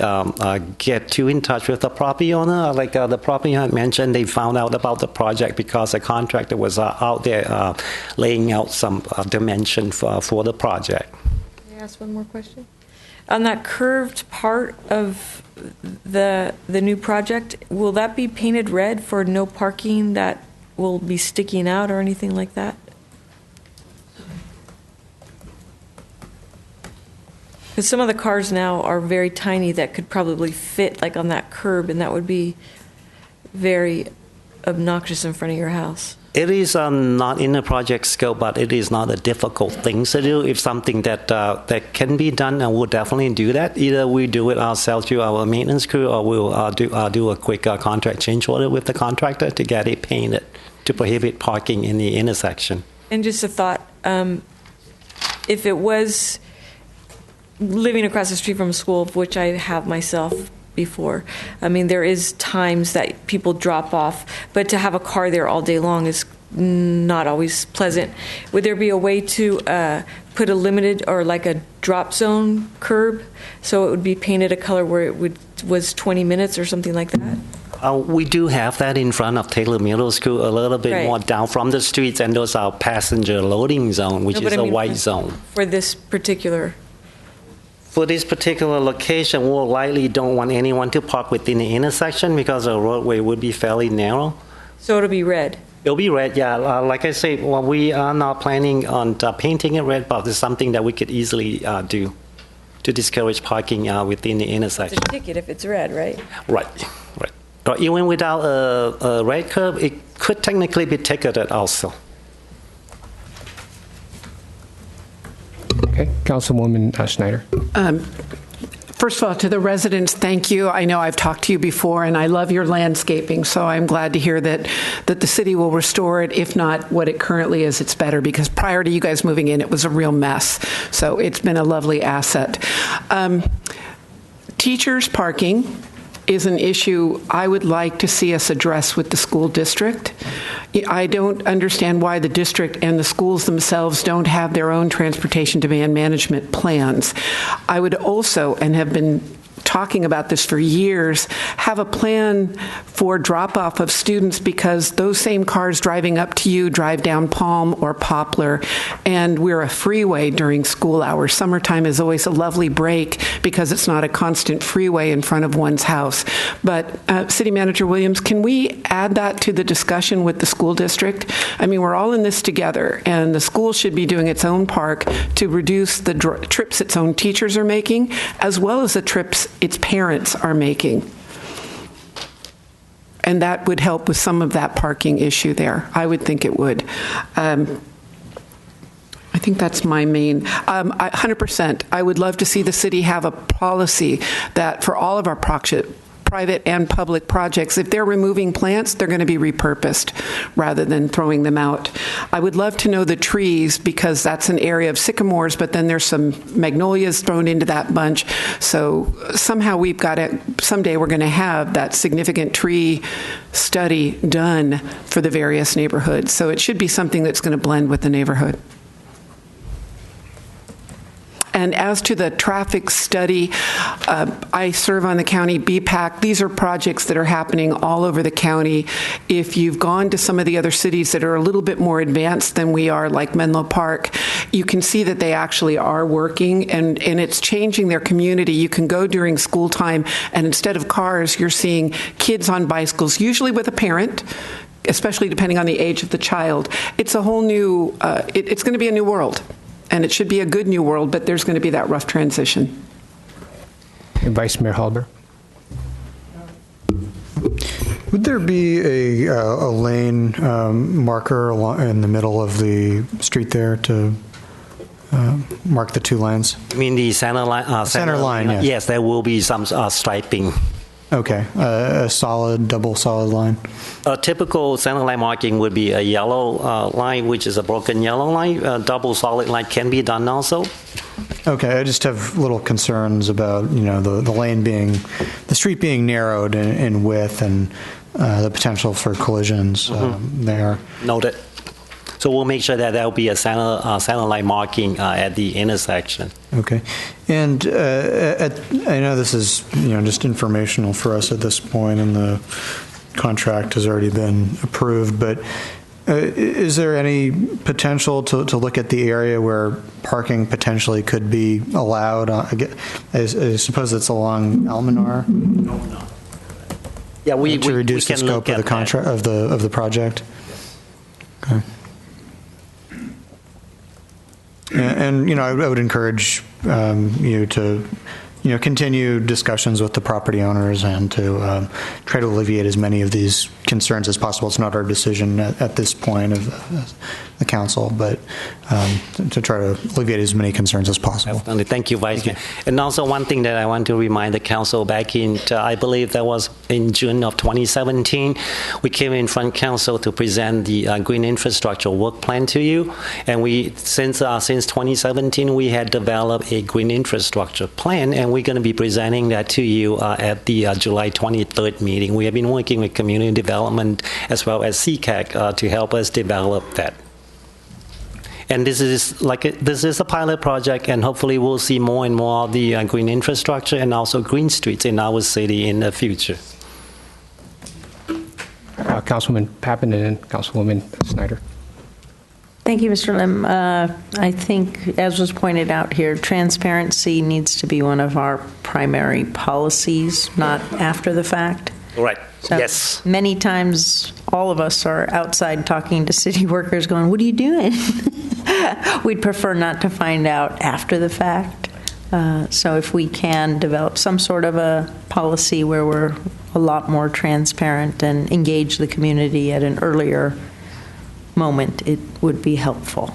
Speaker 12: get too in touch with the property owner. Like the property I mentioned, they found out about the project because the contractor was out there laying out some dimension for the project.
Speaker 11: Can I ask one more question? On that curved part of the new project, will that be painted red for no parking that will be sticking out or anything like that? Because some of the cars now are very tiny that could probably fit like on that curb, and that would be very obnoxious in front of your house.
Speaker 12: It is not in the project scope, but it is not a difficult thing to do. If something that that can be done, and we'll definitely do that. Either we do it ourselves through our maintenance crew, or we'll do a quick contract change order with the contractor to get it painted to prohibit parking in the intersection.
Speaker 11: And just a thought, if it was living across the street from a school, which I have myself before, I mean, there is times that people drop off, but to have a car there all day long is not always pleasant. Would there be a way to put a limited or like a drop zone curb so it would be painted a color where it was 20 minutes or something like that?
Speaker 12: We do have that in front of Taylor Middle School, a little bit
Speaker 11: Right.
Speaker 12: more down from the streets, and those are passenger loading zone, which
Speaker 11: No, but
Speaker 12: is
Speaker 11: I
Speaker 12: a
Speaker 11: mean
Speaker 12: white zone.
Speaker 11: For this particular,
Speaker 12: For this particular location, we'll likely don't want anyone to park within the intersection because the roadway would be fairly narrow.
Speaker 11: so it'll be red.
Speaker 12: It'll be red, yeah. Like I said, well, we are not planning on painting it red, but it's something that we could easily do to discourage parking within the
Speaker 11: It's a
Speaker 12: intersection.
Speaker 11: ticket if it's red, right?
Speaker 12: Right, right. Or even without a red curb, it could technically be ticketed also.
Speaker 1: Okay, Councilwoman Schneider.
Speaker 3: First of all, to the residents, thank you. I know I've talked to you before, and I love your landscaping, so I'm glad to hear that the city will restore it. If not what it currently is, it's better, because prior to you guys moving in, it was a real mess. So it's been a lovely asset. Teachers parking is an issue I would like to see us address with the school district. I don't understand why the district and the schools themselves don't have their own transportation demand management plans. I would also, and have been talking about this for years, have a plan for drop-off of students, because those same cars driving up to you drive down Palm or Poplar, and we're a freeway during school hours. Summertime is always a lovely break because it's not a constant freeway in front of one's house. But City Manager Williams, can we add that to the discussion with the school district? I mean, we're all in this together, and the school should be doing its own park to reduce the trips its own teachers are making, as well as the trips its parents are making. And that would help with some of that parking issue there. I would think it would. I think that's my main. 100%. I would love to see the city have a policy that for all of our private and public projects, if they're removing plants, they're going to be repurposed rather than throwing them out. I would love to know the trees, because that's an area of sycamores, but then there's some magnolias thrown into that bunch. So somehow we've got to, someday we're going to have that significant tree study done for the various neighborhoods. So it should be something that's going to blend with the neighborhood. And as to the traffic study, I serve on the county BPAC. These are projects that are happening all over the county. If you've gone to some of the other cities that are a little bit more advanced than we are, like Menlo Park, you can see that they actually are working, and it's changing their community. You can go during school time, and instead of cars, you're seeing kids on bicycles, usually with a parent, especially depending on the age of the child. It's a whole new, it's going to be a new world. And it should be a good new world, but there's going to be that rough transition.
Speaker 1: Vice Mayor Halber.
Speaker 9: Would there be a lane marker in the middle of the street there to mark the two lanes?
Speaker 12: I mean, the center line?
Speaker 9: Center line, yes.
Speaker 12: Yes, there will be some striping.
Speaker 9: Okay, a double solid line.
Speaker 12: A typical center line marking would be a yellow line, which is a broken yellow line. A double solid line can be done also.
Speaker 9: Okay, I just have little concerns about, the street being narrowed in width, and the potential for collisions there.
Speaker 12: Noted. So we'll make sure that there will be a center line marking at the intersection.
Speaker 9: Okay, and I know this is just informational for us at this point, and the contract has already been approved. But is there any potential to look at the area where parking potentially could be allowed? I suppose it's along Almanar.
Speaker 12: No. Yeah, we
Speaker 9: to reduce
Speaker 12: we
Speaker 9: the
Speaker 12: can
Speaker 9: scope of the contract of the project. Okay. And I would encourage you to continue discussions with the property owners, and to try to alleviate as many of these concerns as possible. It's not our decision at this point of the council, but to try to alleviate as many concerns as possible.
Speaker 12: Thank you, Vice Mayor. And also one thing that I want to remind the council, back in, I believe that was in June of 2017, we came in front council to present the green infrastructure work plan to you. And since 2017, we had developed a green infrastructure plan, and we're going to be presenting that to you at the July 23rd meeting. We have been working with community development as well as CCAC to help us develop that. And this is a pilot project, and hopefully we'll see more and more of the green infrastructure and also green streets in our city in the future.
Speaker 1: Councilwoman Pappen and then Councilwoman Snyder.
Speaker 10: Thank you, Mr. Lim. I think, as was pointed out here, transparency needs to be one of our primary policies, not after the fact.
Speaker 12: Right.
Speaker 10: So
Speaker 12: yes.
Speaker 10: Many times, all of us are outside talking to city workers going, what are you doing? We'd prefer not to find out after the fact. So if we can develop some sort of a policy where we're a lot more transparent and engage the community at an earlier moment, it would be helpful.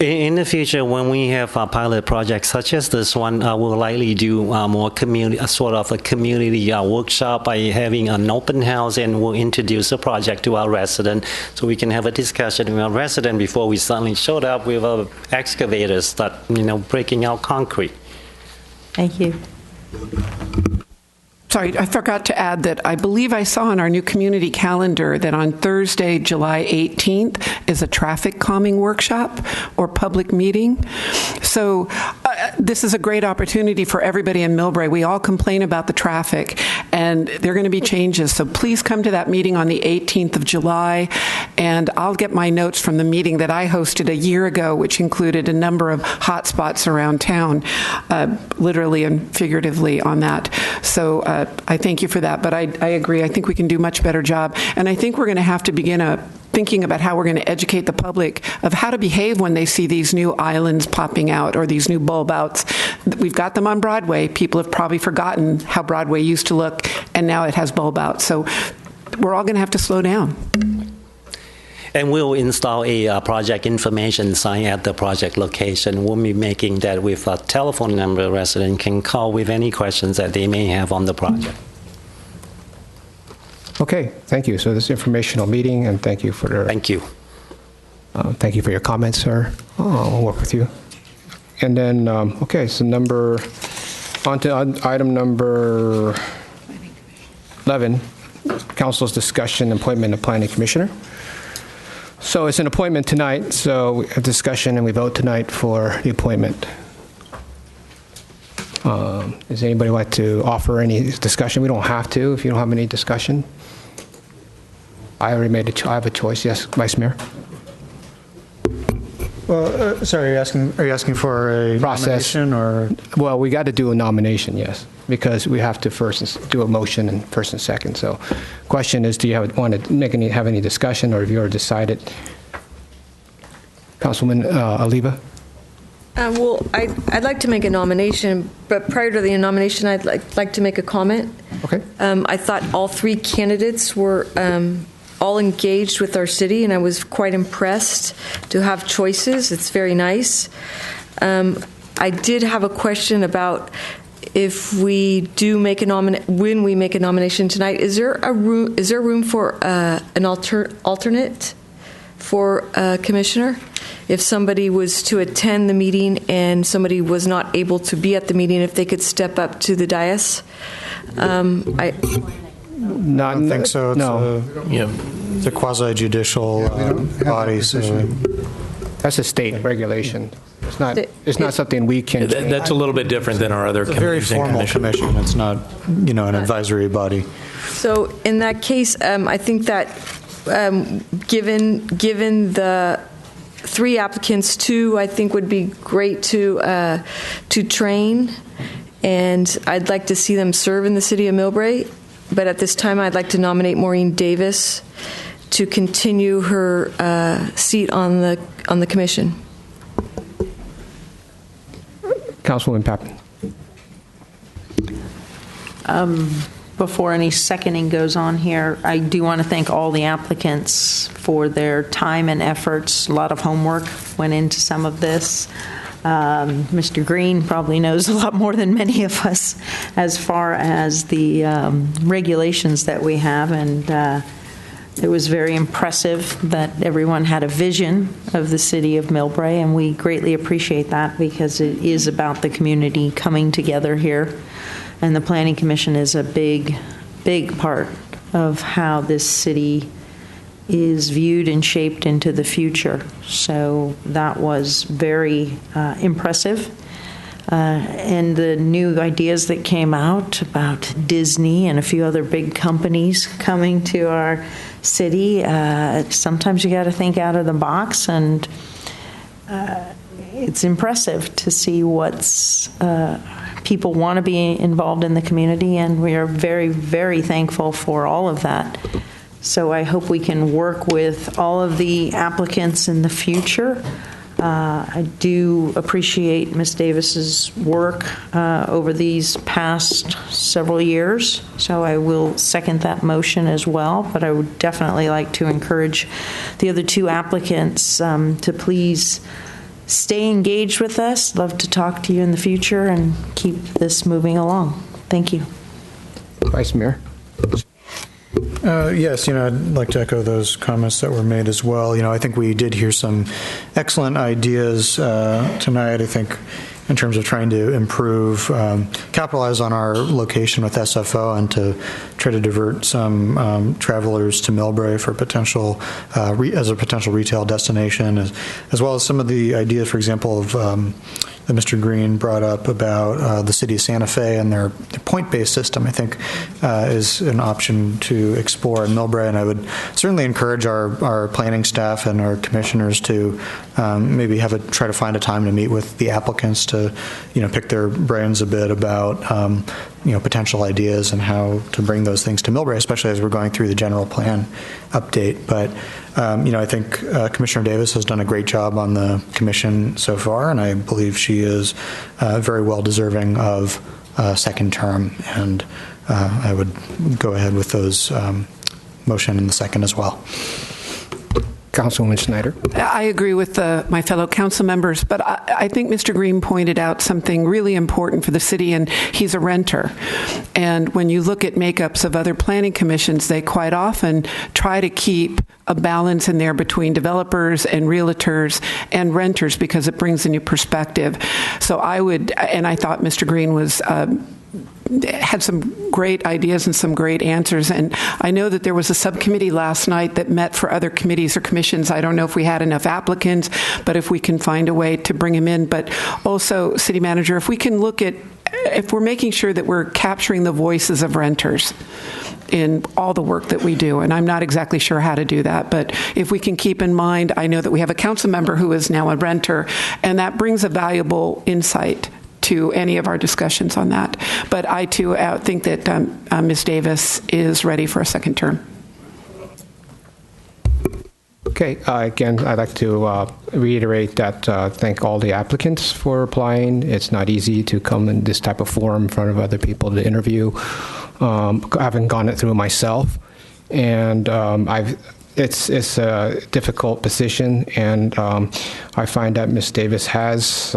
Speaker 12: In the future, when we have pilot projects such as this one, we'll likely do more community, sort of a community workshop by having an open house, and we'll introduce the project to our resident so we can have a discussion with our resident before we suddenly showed up with excavators that, breaking out concrete.
Speaker 10: Thank you.
Speaker 3: Sorry, I forgot to add that I believe I saw on our new community calendar that on Thursday, July 18th, is a traffic calming workshop or public meeting. So this is a great opportunity for everybody in Millbrae. We all complain about the traffic, and there are going to be changes. So please come to that meeting on the 18th of July, and I'll get my notes from the meeting that I hosted a year ago, which included a number of hot spots around town, literally and figuratively on that. So I thank you for that, but I agree. I think we can do a much better job, and I think we're going to have to begin thinking about how we're going to educate the public of how to behave when they see these new islands popping out or these new bulb outs. We've got them on Broadway. People have probably forgotten how Broadway used to look, and now it has bulb outs. So we're all going to have to slow down.
Speaker 12: And we'll install a project information sign at the project location. We'll be making that with a telephone number resident can call with any questions that they may have on the project.
Speaker 1: Okay, thank you. So this informational meeting, and thank you for
Speaker 12: Thank you.
Speaker 1: Thank you for your comments, sir. I'll work with you. And then, okay, so on to item number 11, council's discussion, appointment of planning commissioner. So it's an appointment tonight, so we have discussion and we vote tonight for the appointment. Does anybody like to offer any discussion? We don't have to if you don't have any discussion. I already made I have a choice. Yes, Vice Mayor.
Speaker 9: Well, sorry, are you asking for a
Speaker 1: Process.
Speaker 9: nomination or?
Speaker 1: Well, we got to do a nomination, yes, because we have to first do a motion and first and second. So, question is, do you want to have any discussion, or have you already decided? Councilwoman Aliva?
Speaker 11: Well, I'd like to make a nomination, but prior to the nomination, I'd like to make a comment.
Speaker 1: Okay.
Speaker 11: I thought all three candidates were all engaged with our city, and I was quite impressed to have choices. It's very nice. I did have a question about if we do make when we make a nomination tonight. Is there room for an alternate for a commissioner? If somebody was to attend the meeting and somebody was not able to be at the meeting, if they could step up to the dais?
Speaker 9: I don't think so. It's a quasi-judicial body. So
Speaker 1: that's a state regulation. It's not something we can.
Speaker 5: That's a little bit different than our other committees.
Speaker 9: It's a very formal commission. It's not, an advisory body.
Speaker 11: So in that case, I think that given the three applicants, two I think would be great to train, and I'd like to see them serve in the city of Millbrae. But at this time, I'd like to nominate Maureen Davis to continue her seat on the commission.
Speaker 1: Councilwoman Pappen.
Speaker 10: before any seconding goes on here, I do want to thank all the applicants for their time and efforts. A lot of homework went into some of this. Mr. Green probably knows a lot more than many of us as far as the regulations that we have, and it was very impressive that everyone had a vision of the city of Millbrae, and we greatly appreciate that because it is about the community coming together here, and the Planning Commission is a big, big part of how this city is viewed and shaped into the future. So that was very impressive. And the new ideas that came out about Disney and a few other big companies coming to our city, sometimes you got to think out of the box, and it's impressive to see what's people want to be involved in the community, and we are very, very thankful for all of that. So I hope we can work with all of the applicants in the future. I do appreciate Ms. Davis's work over these past several years, so I will second that motion as well, but I would definitely like to encourage the other two applicants to please stay engaged with us. Love to talk to you in the future and keep this moving along. Thank you.
Speaker 1: Vice Mayor.
Speaker 9: Yes, I'd like to echo those comments that were made as well. I think we did hear some excellent ideas tonight, I think, in terms of trying to improve, capitalize on our location with SFO and to try to divert some travelers to Millbrae for potential, as a potential retail destination, as well as some of the ideas, for example, of that Mr. Green brought up about the city of Santa Fe and their point-based system, I think, is an option to explore in Millbrae. And I would certainly encourage our planning staff and our commissioners to maybe try to find a time to meet with the applicants to, pick their brains a bit about, potential ideas and how to bring those things to Millbrae, especially as we're going through the general plan update. But, I think Commissioner Davis has done a great job on the commission so far, and I believe she is very well deserving of a second term. And I would go ahead with those motion in the second as well.
Speaker 1: Councilwoman Schneider.
Speaker 3: I agree with my fellow council members, but I think Mr. Green pointed out something really important for the city, and he's a renter. And when you look at makeups of other planning commissions, they quite often try to keep a balance in there between developers and realtors and renters because it brings a new perspective. So I thought Mr. Green had some great ideas and some great answers. And I know that there was a subcommittee last night that met for other committees or commissions. I don't know if we had enough applicants, but if we can find a way to bring them in. But also, City Manager, if we can look at, if we're making sure that we're capturing the voices of renters in all the work that we do, and I'm not exactly sure how to do that, but if we can keep in mind, I know that we have a council member who is now a renter, and that brings a valuable insight to any of our discussions on that. But I, too, think that Ms. Davis is ready for a second term.
Speaker 1: Okay. Again, I'd like to reiterate that thank all the applicants for applying. It's not easy to come in this type of forum in front of other people to interview. I haven't gone it through myself, and it's a difficult position, and I find that Ms. Davis has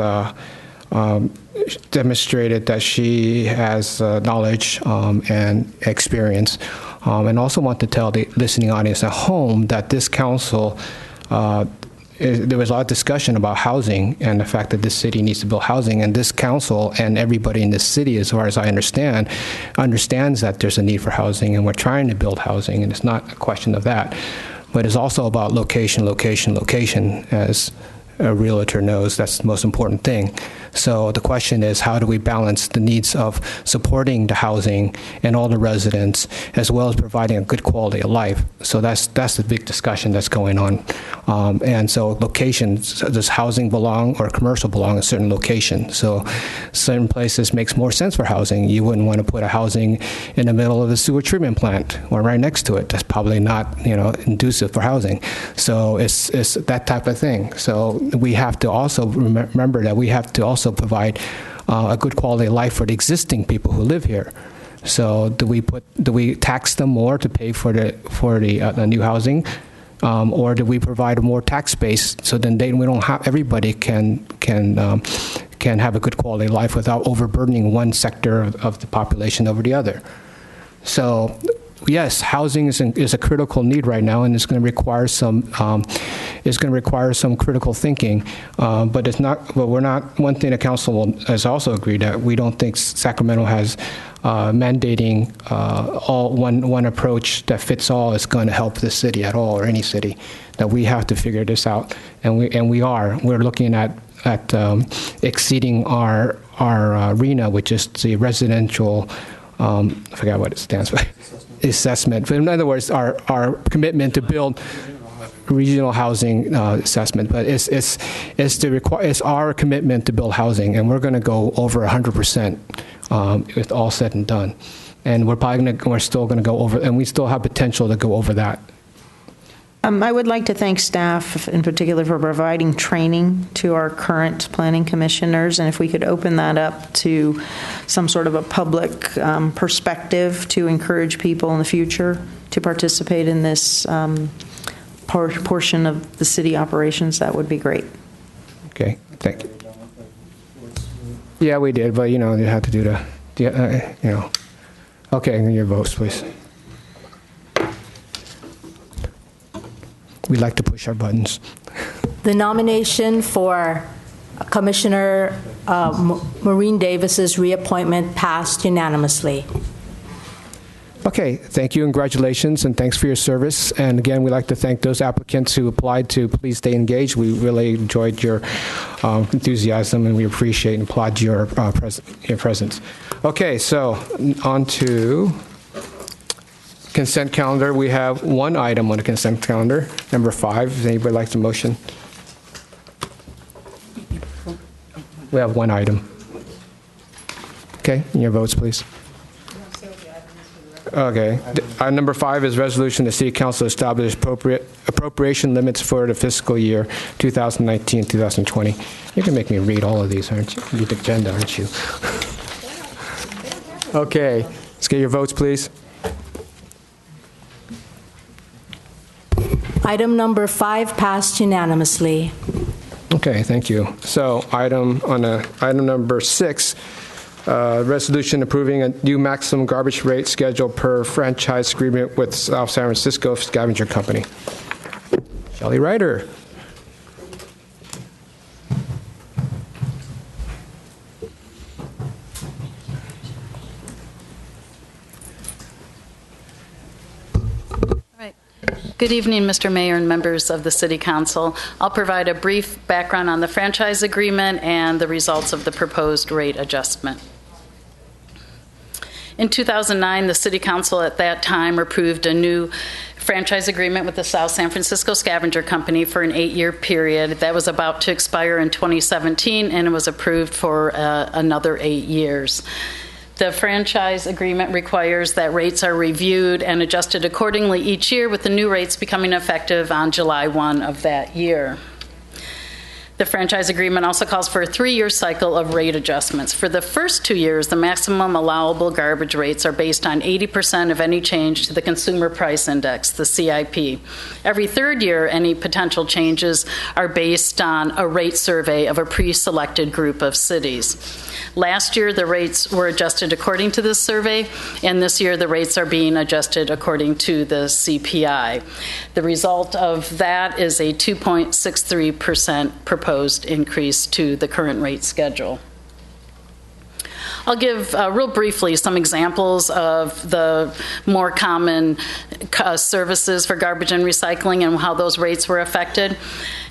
Speaker 1: demonstrated that she has knowledge and experience. And also want to tell the listening audience at home that this council, there was a lot of discussion about housing and the fact that this city needs to build housing. And this council and everybody in this city, as far as I understand, understands that there's a need for housing, and we're trying to build housing, and it's not a question of that. But it's also about location, location, location, as a realtor knows. That's the most important thing. So the question is, how do we balance the needs of supporting the housing and all the residents, as well as providing a good quality of life? So that's the big discussion that's going on. And so locations, does housing belong or commercial belong in a certain location? So certain places makes more sense for housing. You wouldn't want to put a housing in the middle of a sewer treatment plant or right next to it. That's probably not, conducive for housing. So it's that type of thing. So we have to also remember that we have to also provide a good quality of life for the existing people who live here. So do we tax them more to pay for the new housing, or do we provide more tax base so then we don't have everybody can have a good quality of life without overburdening one sector of the population over the other? So yes, housing is a critical need right now, and it's going to require some critical thinking. But it's not. But we're not. One thing the council has also agreed that we don't think Sacramento has mandating all one approach that fits all is going to help the city at all, or any city. That we have to figure this out, and we're looking at exceeding our RENA, which is the residential. I forgot what it stands for. Assessment. But in other words, our commitment to build regional housing assessment. But it's our commitment to build housing, and we're going to go over 100% with all said and done. And we're still going to go over, and we still have potential to go over that.
Speaker 10: I would like to thank staff in particular for providing training to our current planning commissioners, and if we could open that up to some sort of a public perspective to encourage people in the future to participate in this portion of the city operations, that would be great.
Speaker 1: Okay, thank you. Yeah, we did, but you have to do Okay, your votes, please. We like to push our buttons.
Speaker 2: The nomination for Commissioner Maureen Davis's reappointment passed unanimously.
Speaker 1: Okay, thank you, and congratulations, and thanks for your service. And again, we'd like to thank those applicants who applied to please stay engaged. We really enjoyed your enthusiasm, and we appreciate and applaud your presence. Okay, so on to consent calendar. We have one item on the consent calendar, number 5. Does anybody like the motion? We have one item. Okay, and your votes, please. Okay. Item number 5 is resolution the City Council establish appropriation limits for the fiscal year 2019-2020. You can make me read all of these, aren't you? Read the agenda, aren't you? Okay. Let's get your votes, please.
Speaker 2: Item number 5 passed unanimously.
Speaker 1: Okay, thank you. So item number 6, resolution approving a new maximum garbage rate schedule per franchise agreement with South San Francisco Scavenger Company. Shelley Ryder.
Speaker 14: Good evening, Mr. Mayor and members of the City Council. I'll provide a brief background on the franchise agreement and the results of the proposed rate adjustment. In 2009, the City Council at that time approved a new franchise agreement with the South San Francisco Scavenger Company for an 8-year period that was about to expire in 2017, and it was approved for another 8 years. The franchise agreement requires that rates are reviewed and adjusted accordingly each year, with the new rates becoming effective on July 1 of that year. The franchise agreement also calls for a 3-year cycle of rate adjustments. For the first 2 years, the maximum allowable garbage rates are based on 80% of any change to the Consumer Price Index, the CIP. Every third year, any potential changes are based on a rate survey of a pre-selected group of cities. Last year, the rates were adjusted according to this survey, and this year the rates are being adjusted according to the CPI. The result of that is a 2.63% proposed increase to the current rate schedule. I'll give real briefly some examples of the more common services for garbage and recycling and how those rates were affected.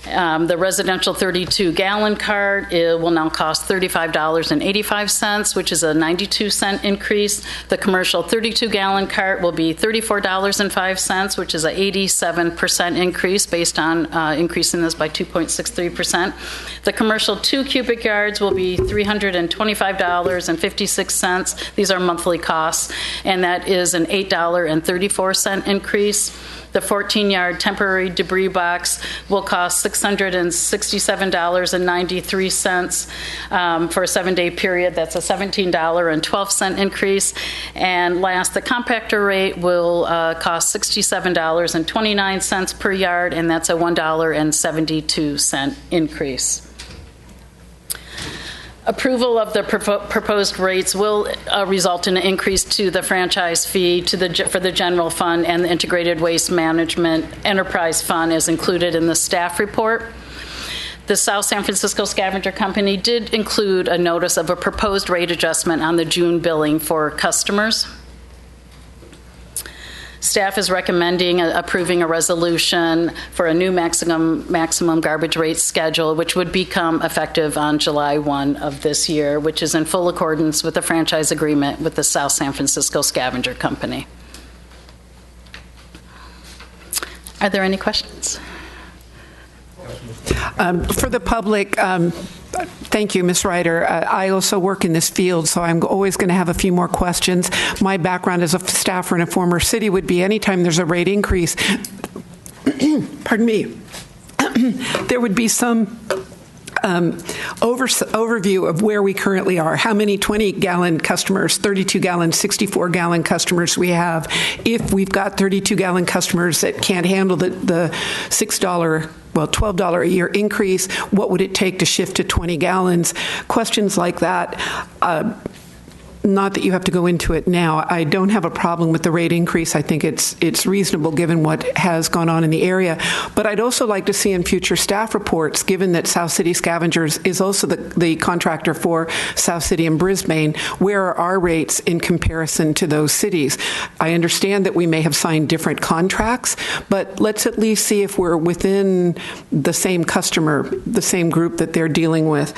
Speaker 14: The residential 32-gallon cart will now cost $35.85, which is a 92-cent increase. The commercial 32-gallon cart will be $34.05, which is an 87% increase based on increasing this by 2.63%. The commercial 2 cubic yards will be $325.56. These are monthly costs, and that is an $8.34 increase. The 14-yard temporary debris box will cost $667.93 for a 7-day period. That's a $17.12 increase. And last, the compactor rate will cost $67.29 per yard, and that's a $1.72 increase. Approval of the proposed rates will result in an increase to the franchise fee for the general fund and the integrated waste management enterprise fund as included in the staff report. The South San Francisco Scavenger Company did include a notice of a proposed rate adjustment on the June billing for customers. Staff is recommending approving a resolution for a new maximum garbage rate schedule, which would become effective on July 1 of this year, which is in full accordance with the franchise agreement with the South San Francisco Scavenger Company. Are there any questions?
Speaker 3: For the public, thank you, Ms. Ryder. I also work in this field, so I'm always going to have a few more questions. My background as a staffer in a former city would be anytime there's a rate increase, pardon me, there would be some overview of where we currently are, how many 20-gallon customers, 32-gallon, 64-gallon customers we have. If we've got 32-gallon customers that can't handle the $6, well, $12 a year increase, what would it take to shift to 20 gallons? Questions like that. Not that you have to go into it now. I don't have a problem with the rate increase. I think it's reasonable given what has gone on in the area. But I'd also like to see in future staff reports, given that South City Scavengers is also the contractor for South City and Brisbane, where are our rates in comparison to those cities? I understand that we may have signed different contracts, but let's at least see if we're within the same customer, the same group that they're dealing with.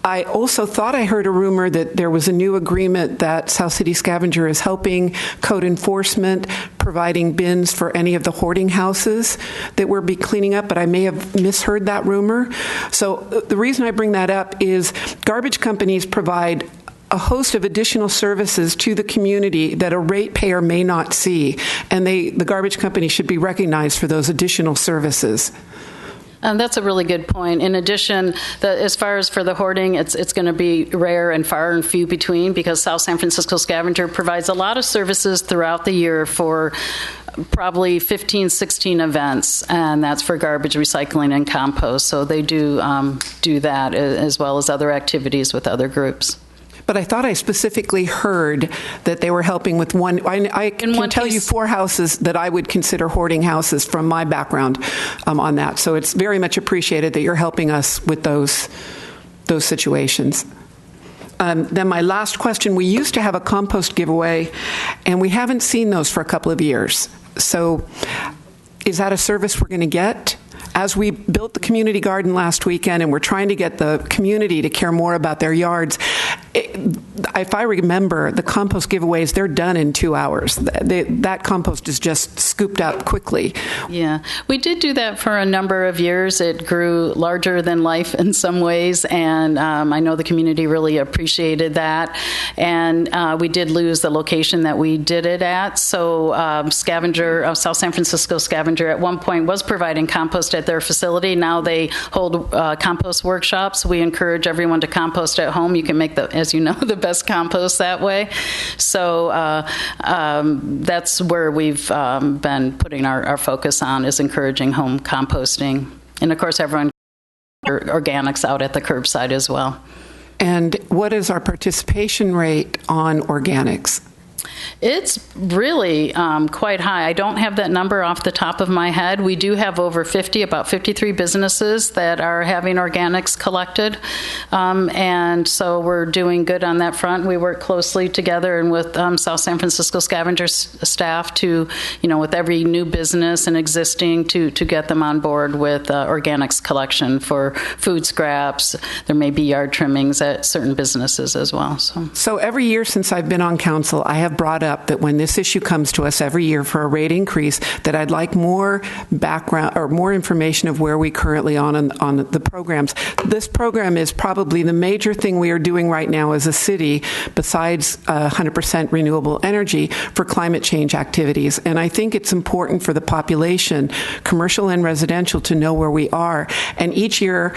Speaker 3: I also thought I heard a rumor that there was a new agreement that South City Scavenger is helping code enforcement, providing bins for any of the hoarding houses that we'll be cleaning up, but I may have misheard that rumor. So the reason I bring that up is garbage companies provide a host of additional services to the community that a ratepayer may not see, and the garbage company should be recognized for those additional services.
Speaker 14: That's a really good point. In addition, as far as for the hoarding, it's going to be rare and far and few between because South San Francisco Scavenger provides a lot of services throughout the year for probably 15, 16 events, and that's for garbage, recycling, and compost. So they do that as well as other activities with other groups.
Speaker 3: But I thought I specifically heard that they were helping with one. I can tell you 4 houses that I would consider hoarding houses from my background on that. So it's very much appreciated that you're helping us with those situations. Then my last question, we used to have a compost giveaway, and we haven't seen those for a couple of years. So is that a service we're going to get? As we built the community garden last weekend and we're trying to get the community to care more about their yards, if I remember, the compost giveaways, they're done in 2 hours. That compost is just scooped up quickly.
Speaker 14: Yeah, we did do that for a number of years. It grew larger than life in some ways, and I know the community really appreciated that. And we did lose the location that we did it at. So South San Francisco Scavenger at one point was providing compost at their facility. Now they hold compost workshops. We encourage everyone to compost at home. You can make, as you know, the best compost that way. So that's where we've been putting our focus on, is encouraging home composting. And of course, everyone organics out at the curbside as well.
Speaker 3: And what is our participation rate on organics?
Speaker 14: It's really quite high. I don't have that number off the top of my head. We do have over about 53 businesses that are having organics collected. And so we're doing good on that front. We work closely together and with South San Francisco Scavenger staff to, with every new business and existing to get them on board with organics collection for food scraps. There may be yard trimmings at certain businesses as well. So
Speaker 3: every year since I've been on council, I have brought up up that when this issue comes to us every year for a rate increase, that I'd like more background or more information of where we currently on the programs. This program is probably the major thing we are doing right now as a city, besides 100% renewable energy, for climate change activities. And I think it's important for the population, commercial and residential, to know where we are. And each year,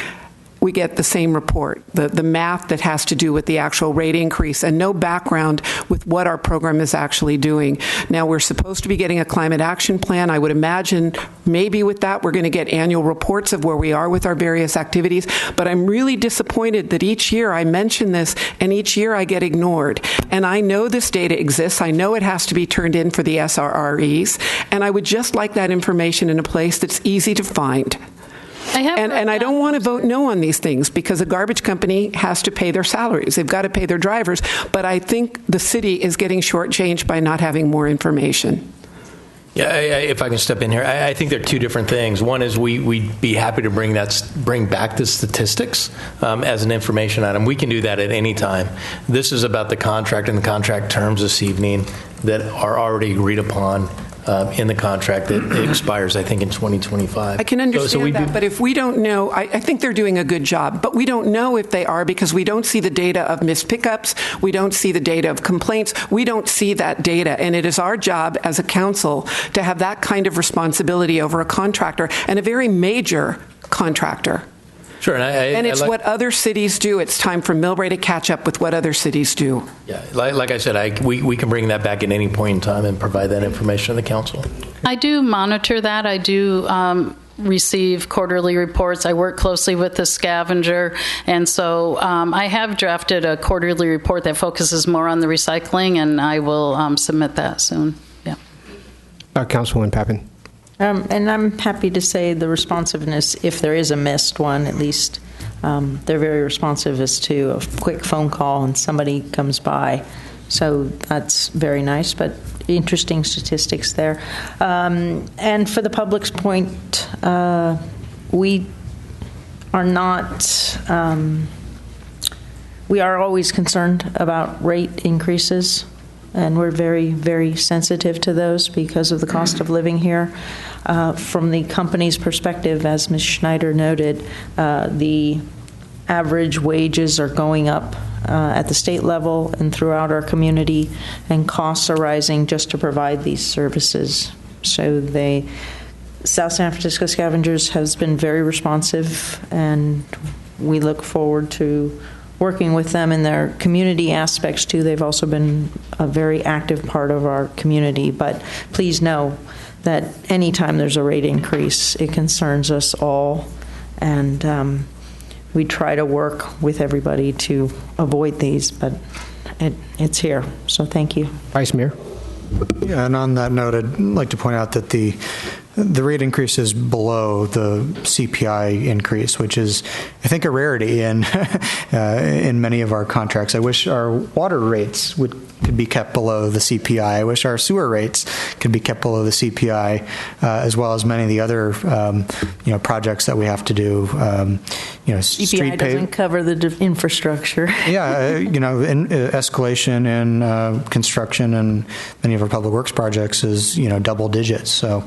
Speaker 3: we get the same report, the math that has to do with the actual rate increase, and no background with what our program is actually doing. Now, we're supposed to be getting a climate action plan. I would imagine maybe with that we're going to get annual reports of where we are with our various activities, but I'm really disappointed that each year I mention this and each year I get ignored. And I know this data exists. I know it has to be turned in for the SRREs, and I would just like that information in a place that's easy to find. And I don't want to vote no on these things because a garbage company has to pay their salaries. They've got to pay their drivers. But I think the city is getting shortchanged by not having more information.
Speaker 5: Yeah, if I can step in here, I think there are two different things. One is we'd be happy to bring back the statistics as an information item. We can do that at any time. This is about the contract and the contract terms this evening that are already agreed upon in the contract that expires, I think, in 2025.
Speaker 3: I can understand that, but if we don't know, I think they're doing a good job, but we don't know if they are because we don't see the data of missed pickups, we don't see the data of complaints, we don't see that data, and it is our job as a council to have that kind of responsibility over a contractor, and a very major contractor.
Speaker 5: Sure, and
Speaker 3: it's what other cities do. It's time for Millbrae to catch up with what other cities do.
Speaker 5: Yeah, like I said, we can bring that back at any point in time and provide that information to the council.
Speaker 14: I do monitor that. I do receive quarterly reports. I work closely with the scavenger, and so I have drafted a quarterly report that focuses more on the recycling, and I will submit that soon. Yeah.
Speaker 1: Councilwoman Pappen.
Speaker 10: And I'm happy to say the responsiveness, if there is a missed one, at least they're very responsive as to a quick phone call and somebody comes by. So that's very nice, but interesting statistics there. And for the public's point, we are not, we are always concerned about rate increases. And we're very, very sensitive to those because of the cost of living here. From the company's perspective, as Ms. Schneider noted, the average wages are going up at the state level and throughout our community, and costs are rising just to provide these services. So South San Francisco Scavengers has been very responsive, and we look forward to working with them in their community aspects too. They've also been a very active part of our community. But please know that anytime there's a rate increase, it concerns us all, and we try to work with everybody to avoid these, but it's here. So thank you.
Speaker 1: Vice Mayor.
Speaker 9: Yeah, and on that note, I'd like to point out that the rate increase is below the CPI increase, which is, I think, a rarity in many of our contracts. I wish our water rates could be kept below the CPI. I wish our sewer rates could be kept below the CPI, as well as many of the other projects that we have to do.
Speaker 10: CPI doesn't cover the infrastructure.
Speaker 9: Yeah, escalation in construction and many of our public works projects is double digits. So.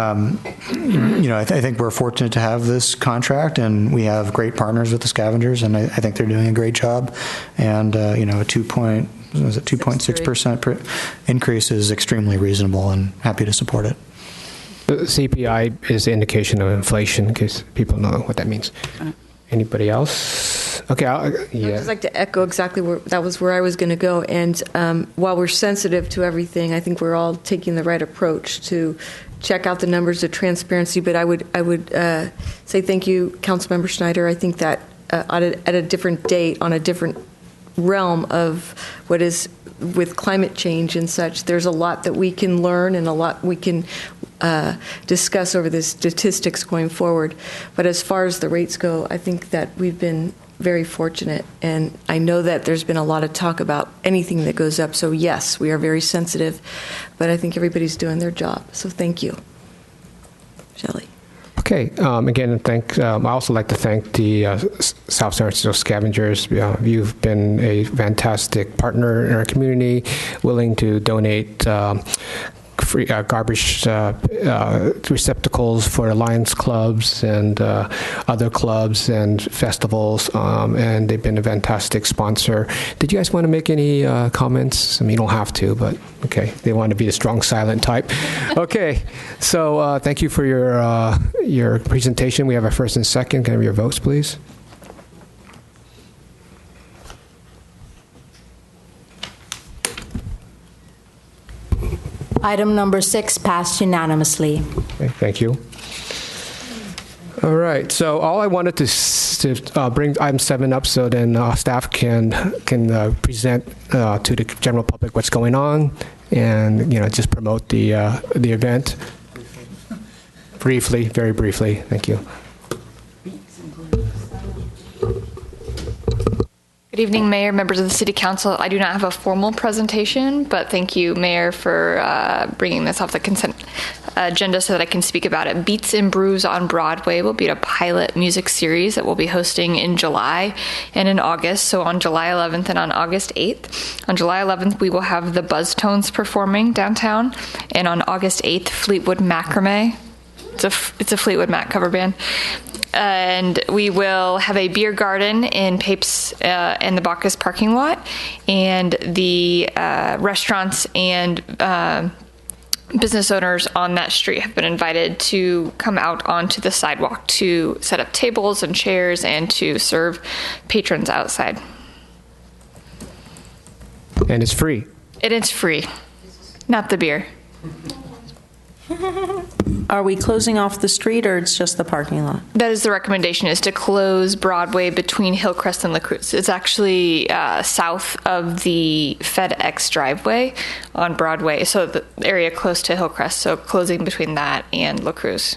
Speaker 9: I think we're fortunate to have this contract, and we have great partners with the scavengers, and I think they're doing a great job. And a 2.6% increase is extremely reasonable, and happy to support it.
Speaker 1: The CPI is the indication of inflation, in case people know what that means. Anybody else? Okay,
Speaker 11: I'd just like to echo exactly where I was going to go. And while we're sensitive to everything, I think we're all taking the right approach to check out the numbers of transparency. But I would say thank you, Councilmember Schneider. I think that at a different date, on a different realm of what is with climate change and such, there's a lot that we can learn and a lot we can discuss over the statistics going forward. But as far as the rates go, I think that we've been very fortunate, and I know that there's been a lot of talk about anything that goes up. So yes, we are very sensitive, but I think everybody's doing their job. So thank you. Shelley.
Speaker 1: Okay. Again, I also like to thank the South San Francisco Scavengers. You've been a fantastic partner in our community, willing to donate free garbage receptacles for the Lions clubs and other clubs and festivals, and they've been a fantastic sponsor. Did you guys want to make any comments? I mean, you don't have to, but okay. They want to be the strong, silent type. Okay, so thank you for your presentation. We have a first and second. Can I have your votes, please?
Speaker 2: Item number 6 passed unanimously.
Speaker 1: Okay, thank you. All right. So all I wanted to bring item 7 up, so then staff can present to the general public what's going on, and just promote the event briefly, very briefly. Thank you.
Speaker 15: Good evening, Mayor, members of the City Council. I do not have a formal presentation, but thank you, Mayor, for bringing this off the consent agenda so that I can speak about it. Beats and Brews on Broadway will be a pilot music series that we'll be hosting in July and in August. So on July 11th and on August 8th. On July 11th, we will have the Buzztones performing downtown, and on August 8th, Fleetwood Macrame. It's a Fleetwood Mac cover band. And we will have a beer garden in Papes in the Bacchus parking lot, and the restaurants and business owners on that street have been invited to come out onto the sidewalk to set up tables and chairs and to serve patrons outside.
Speaker 1: And it's free.
Speaker 15: It is free, not the beer.
Speaker 10: Are we closing off the street, or it's just the parking lot?
Speaker 15: That is the recommendation, is to close Broadway between Hillcrest and La Cruz. It's actually south of the FedEx driveway on Broadway, so the area close to Hillcrest, so closing between that and La Cruz.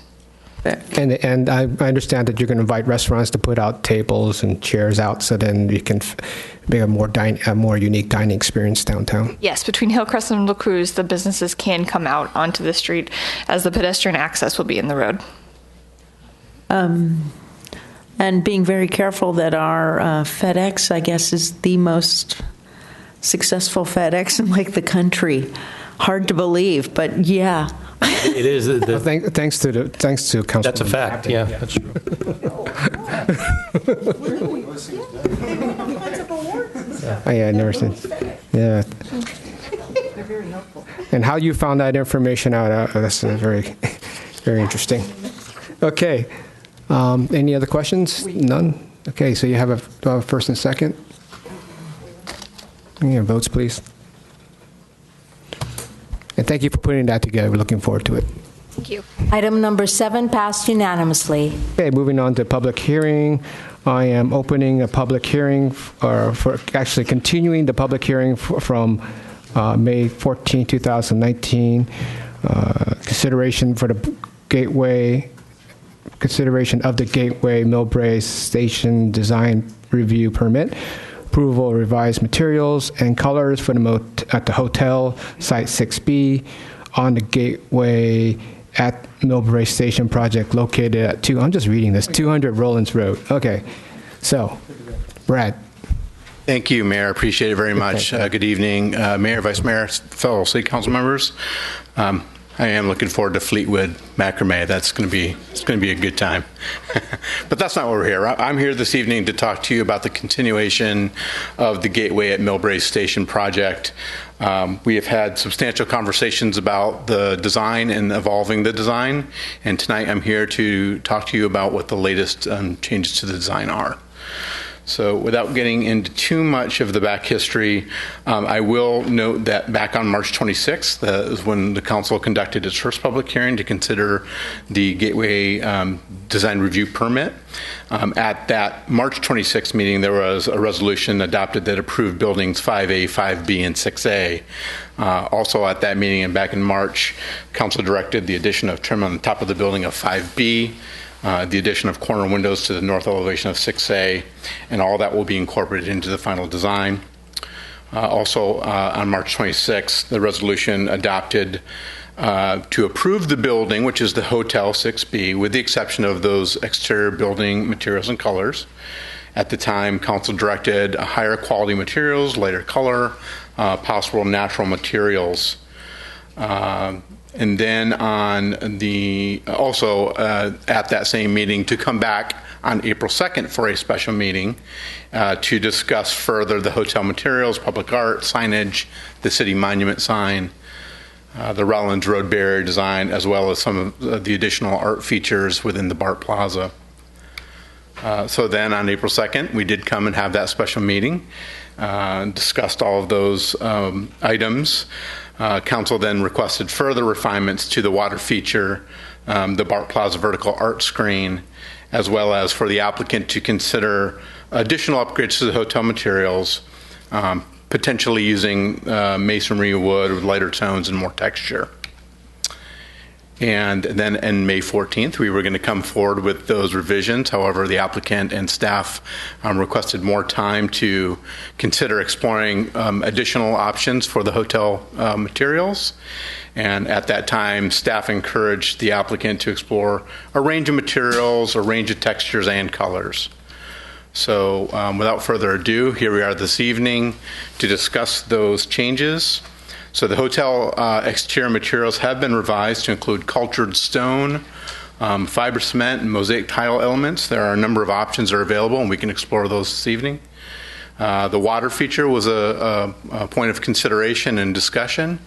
Speaker 1: And I understand that you're going to invite restaurants to put out tables and chairs out, so then you can make a more unique dining experience downtown.
Speaker 15: Yes, between Hillcrest and La Cruz, the businesses can come out onto the street, as the pedestrian access will be in the road.
Speaker 10: And being very careful that our FedEx, I guess, is the most successful FedEx in the country. Hard to believe, but yeah.
Speaker 5: It is.
Speaker 1: Thanks to Councilman.
Speaker 5: That's a fact. Yeah, that's true.
Speaker 1: I never seen. Yeah.
Speaker 16: They're very helpful.
Speaker 1: And how you found that information out? That's very, very interesting. Okay. Any other questions? None. Okay. So you have a first and second. Your votes, please. And thank you for putting that together. We're looking forward to it.
Speaker 15: Thank you.
Speaker 2: Item number 7 passed unanimously.
Speaker 1: Okay, moving on to public hearing. I am opening a public hearing, for actually continuing the public hearing from May 14, 2019. Consideration of the Gateway Millbrae Station Design Review Permit. Approval of revised materials and colors for at the hotel, Site 6B, on the Gateway at Millbrae Station project located at I'm just reading this, 200 Rollins Road. Okay, so, Brad.
Speaker 17: Thank you, Mayor. Appreciate it very much. Good evening, Mayor, Vice Mayor, fellow City Council members. I am looking forward to Fleetwood Macrame. It's going to be a good time. But that's not why we're here. I'm here this evening to talk to you about the continuation of the Gateway at Millbrae Station project. We have had substantial conversations about the design and evolving the design, and tonight I'm here to talk to you about what the latest changes to the design are. So without getting into too much of the back history, I will note that back on March 26th is when the council conducted its first public hearing to consider the Gateway Design Review Permit. At that March 26th meeting, there was a resolution adopted that approved buildings 5A, 5B, and 6A. Also at that meeting and back in March, council directed the addition of trim on the top of the building of 5B, the addition of corner windows to the north elevation of 6A, and all that will be incorporated into the final design. Also, on March 26th, the resolution adopted to approve the building, which is the Hotel 6B, with the exception of those exterior building materials and colors. At the time, council directed higher quality materials, lighter color, possible natural materials. And then also at that same meeting, to come back on April 2nd for a special meeting to discuss further the hotel materials, public art, signage, the city monument sign, the Rollins Road barrier design, as well as some of the additional art features within the BART Plaza. So then on April 2nd, we did come and have that special meeting, discussed all of those items. Council then requested further refinements to the water feature, the BART Plaza vertical art screen, as well as for the applicant to consider additional upgrades to the hotel materials, potentially using masonry wood with lighter tones and more texture. And then on May 14th, we were going to come forward with those revisions. However, the applicant and staff requested more time to consider exploring additional options for the hotel materials. And at that time, staff encouraged the applicant to explore a range of materials, a range of textures and colors. So without further ado, here we are this evening to discuss those changes. So the hotel exterior materials have been revised to include cultured stone, fiber cement, and mosaic tile elements. There are a number of options that are available, and we can explore those this evening. The water feature was a point of consideration and discussion,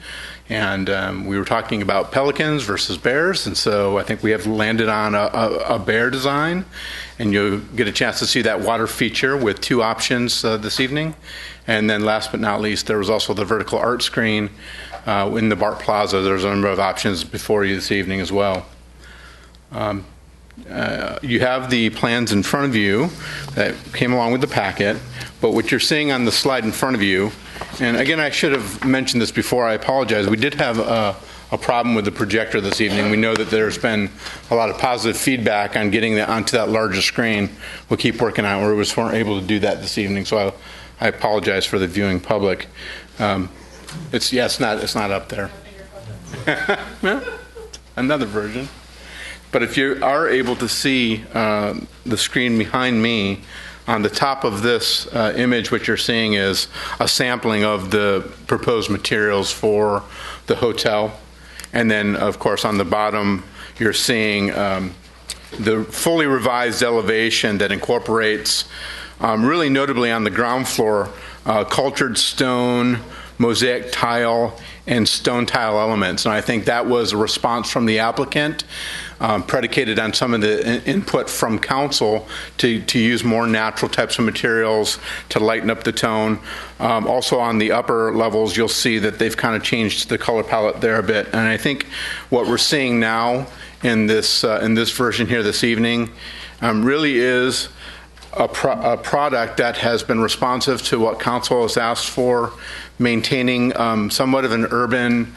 Speaker 17: and we were talking about pelicans versus bears, and so I think we have landed on a bear design, and you'll get a chance to see that water feature with two options this evening. And then last but not least, there was also the vertical art screen in the BART Plaza. There's a number of options before you this evening as well. You have the plans in front of you that came along with the packet, but what you're seeing on the slide in front of you, and again, I should have mentioned this before, I apologize. We did have a problem with the projector this evening. We know that there's been a lot of positive feedback on getting that onto that larger screen. We'll keep working on it. We just weren't able to do that this evening, so I apologize for the viewing public. It's not up there. Another version. But if you are able to see the screen behind me, on the top of this image, what you're seeing is a sampling of the proposed materials for the hotel. And then, of course, on the bottom, you're seeing the fully revised elevation that incorporates, really notably on the ground floor, cultured stone, mosaic tile, and stone tile elements. And I think that was a response from the applicant, predicated on some of the input from council to use more natural types of materials to lighten up the tone. Also on the upper levels, you'll see that they've kind of changed the color palette there a bit. And I think what we're seeing now in this version here this evening really is a product that has been responsive to what council has asked for, maintaining somewhat of an urban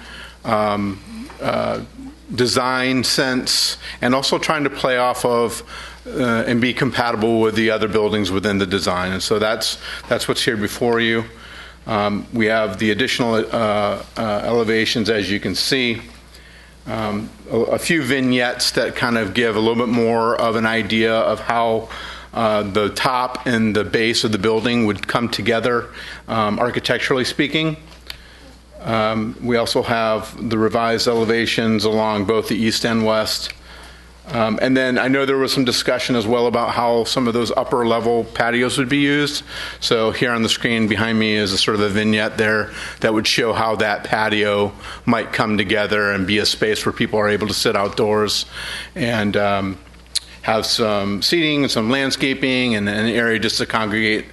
Speaker 17: design sense, and also trying to play off of and be compatible with the other buildings within the design. And so that's what's here before you. We have the additional elevations, as you can see. A few vignettes that kind of give a little bit more of an idea of how the top and the base of the building would come together, architecturally speaking. We also have the revised elevations along both the east and west. And then I know there was some discussion as well about how some of those upper level patios would be used. So here on the screen behind me is a sort of a vignette there that would show how that patio might come together and be a space where people are able to sit outdoors and have some seating and some landscaping and an area just to congregate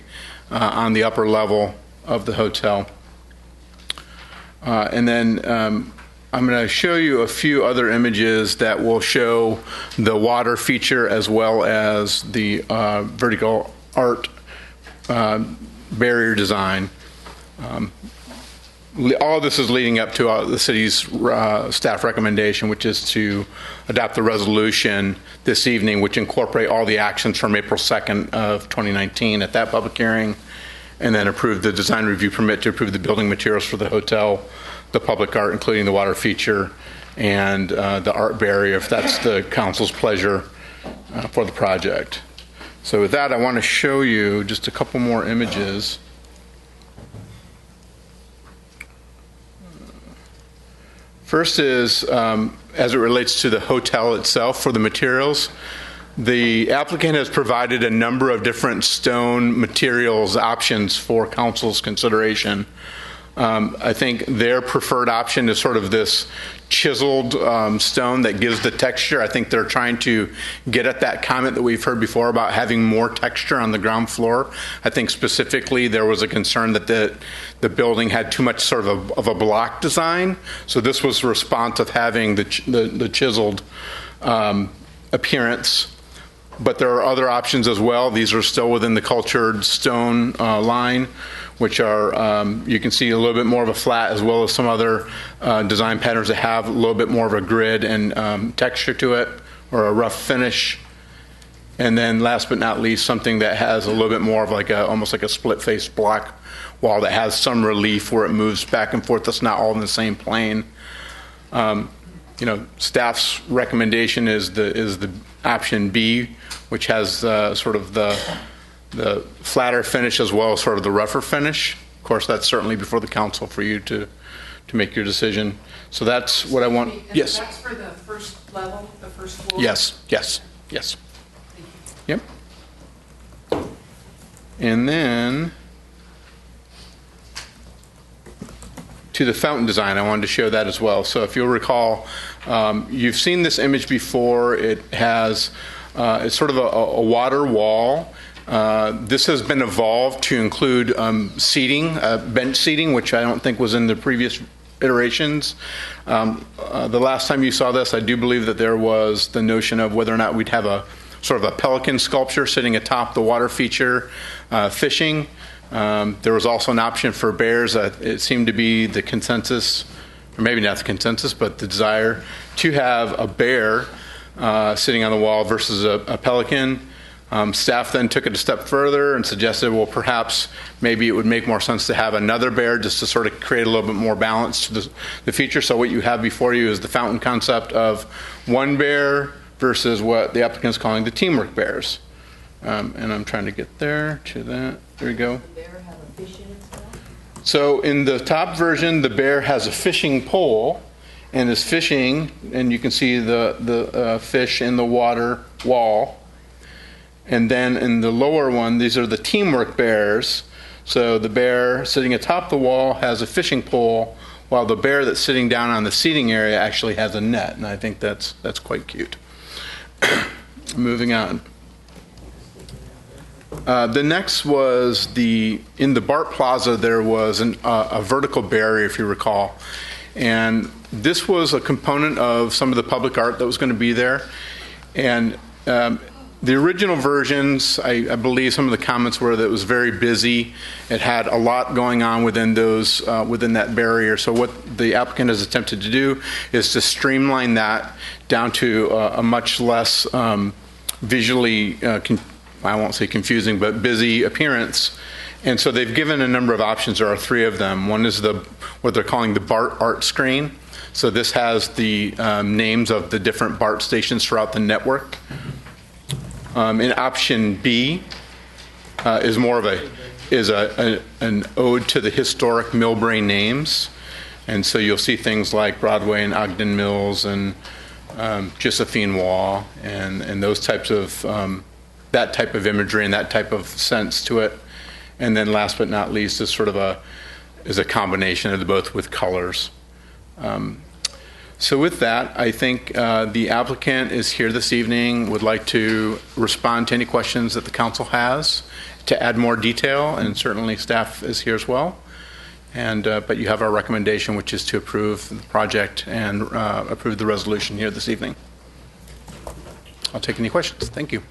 Speaker 17: on the upper level of the hotel. And then I'm going to show you a few other images that will show the water feature as well as the vertical art barrier design. All of this is leading up to the city's staff recommendation, which is to adopt the resolution this evening, which incorporate all the actions from April 2nd of 2019 at that public hearing, and then approve the design review permit to approve the building materials for the hotel, the public art, including the water feature, and the art barrier, if that's the council's pleasure for the project. So with that, I want to show you just a couple more images. First is, as it relates to the hotel itself for the materials, the applicant has provided a number of different stone materials options for council's consideration. I think their preferred option is sort of this chiseled stone that gives the texture. I think they're trying to get at that comment that we've heard before about having more texture on the ground floor. I think specifically there was a concern that the building had too much sort of a block design. So this was a response of having the chiseled appearance. But there are other options as well. These are still within the cultured stone line, which are, you can see a little bit more of a flat, as well as some other design patterns that have a little bit more of a grid and texture to it, or a rough finish. And then last but not least, something that has a little bit more of like almost like a split-faced block wall that has some relief where it moves back and forth. That's not all in the same plane. Staff's recommendation is the option B, which has sort of the flatter finish as well as sort of the rougher finish. Of course, that's certainly before the council for you to make your decision. So that's what I want. Yes.
Speaker 3: That's for the first level, the first floor?
Speaker 17: Yes. Yep. And then to the fountain design, I wanted to show that as well. So if you'll recall, you've seen this image before. It has, it's sort of a water wall. This has been evolved to include seating, bench seating, which I don't think was in the previous iterations. The last time you saw this, I do believe that there was the notion of whether or not we'd have a sort of a pelican sculpture sitting atop the water feature, fishing. There was also an option for bears. It seemed to be the consensus, or maybe not the consensus, but the desire to have a bear sitting on the wall versus a pelican. Staff then took it a step further and suggested, well, perhaps maybe it would make more sense to have another bear just to sort of create a little bit more balance to the feature. So what you have before you is the fountain concept of one bear versus what the applicant's calling the teamwork bears. And I'm trying to get there to that. There we go. So in the top version, the bear has a fishing pole and is fishing, and you can see the fish in the water wall. And then in the lower one, these are the teamwork bears. So the bear sitting atop the wall has a fishing pole, while the bear that's sitting down on the seating area actually has a net, and I think that's quite cute. Moving on. The next was in the BART Plaza, there was a vertical barrier, if you recall. And this was a component of some of the public art that was going to be there. And the original versions, I believe some of the comments were that it was very busy. It had a lot going on within that barrier. So what the applicant has attempted to do is to streamline that down to a much less visually, I won't say confusing, but busy appearance. And so they've given a number of options. There are three of them. One is what they're calling the BART art screen. So this has the names of the different BART stations throughout the network. In option B is more of an ode to the historic Millbrae names. And so you'll see things like Broadway and Ogden Mills and Josephine Wall and those types of that type of imagery and that type of sense to it. And then last but not least is sort of a combination of the both with colors. So with that, I think the applicant is here this evening, would like to respond to any questions that the council has to add more detail, and certainly staff is here as well. And but you have our recommendation, which is to approve the project and approve the resolution here this evening. I'll take any questions. Thank you.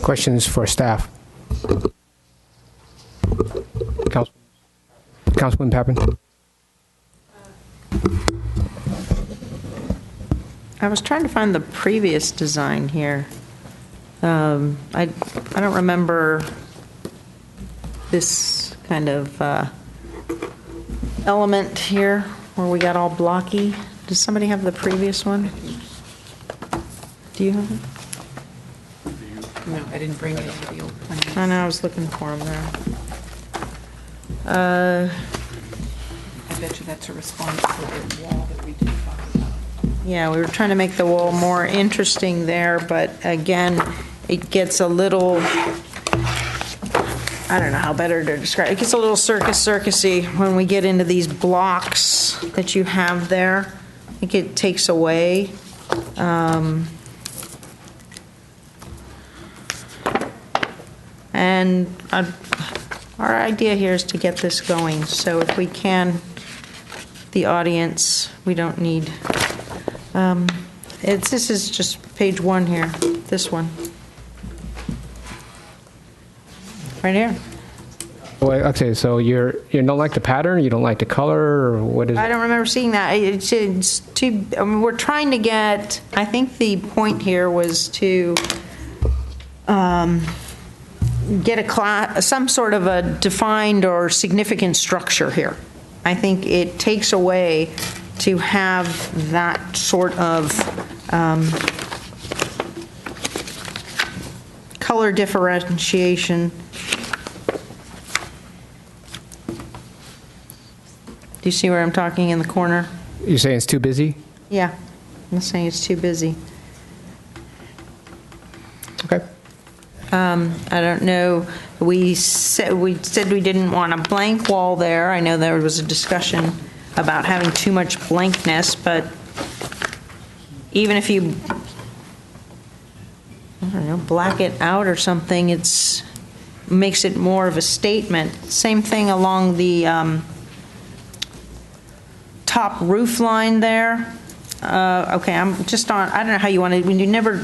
Speaker 1: Questions for staff? Councilman Pappen?
Speaker 10: I was trying to find the previous design here. I don't remember this kind of element here where we got all blocky. Does somebody have the previous one? Do you have it?
Speaker 3: No, I didn't bring any of the old plans.
Speaker 10: I know, I was looking for them there.
Speaker 3: I bet you that's a response to the wall that we did talk about.
Speaker 10: Yeah, we were trying to make the wall more interesting there, but again, it gets a little, I don't know how better to describe it. It gets a little circusy when we get into these blocks that you have there. I think it takes away. And our idea here is to get this going. So if we can, the audience, we don't need, this is just page 1 here, this one. Right here.
Speaker 1: Well, okay, so you don't like the pattern, you don't like the color, or what is it?
Speaker 10: I don't remember seeing that. It's too, I mean, we're trying to get, I think the point here was to get some sort of a defined or significant structure here. I think it takes away to have that sort of color differentiation. Do you see where I'm talking in the corner?
Speaker 1: You're saying it's too busy?
Speaker 10: Yeah, I'm saying it's too busy.
Speaker 1: Okay.
Speaker 10: I don't know. We said we didn't want a blank wall there. I know there was a discussion about having too much blankness, but even if you, I don't know, black it out or something, makes it more of a statement. Same thing along the top roof line there. Okay, I'm just on, I don't know how you want to, when you never,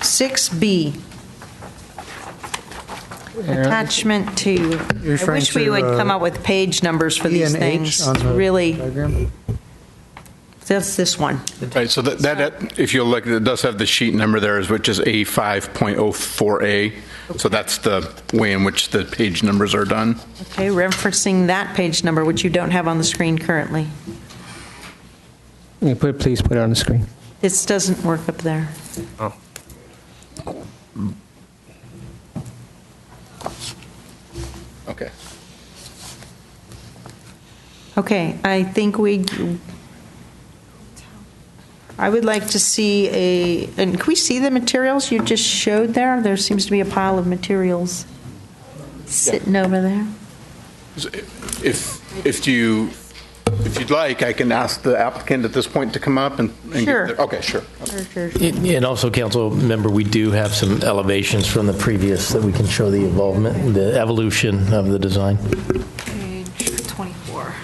Speaker 10: 6B. Attachment to, I wish we would come up with page numbers for these things. Really, that's this one.
Speaker 17: Right, so that if you'll look, it does have the sheet number there, which is A5.04A. So that's the way in which the page numbers are done.
Speaker 10: Okay, referencing that page number, which you don't have on the screen currently.
Speaker 1: Please put it on the screen.
Speaker 10: This doesn't work up there.
Speaker 1: Oh.
Speaker 17: Okay.
Speaker 10: Okay, I think I would like to see and can we see the materials you just showed there? There seems to be a pile of materials sitting over there.
Speaker 17: If you'd like, I can ask the applicant at this point to come up and
Speaker 10: Sure.
Speaker 17: Okay, sure.
Speaker 10: Sure.
Speaker 5: And also, council member, we do have some elevations from the previous that we can show the involvement, the evolution of the design.
Speaker 3: Page 24.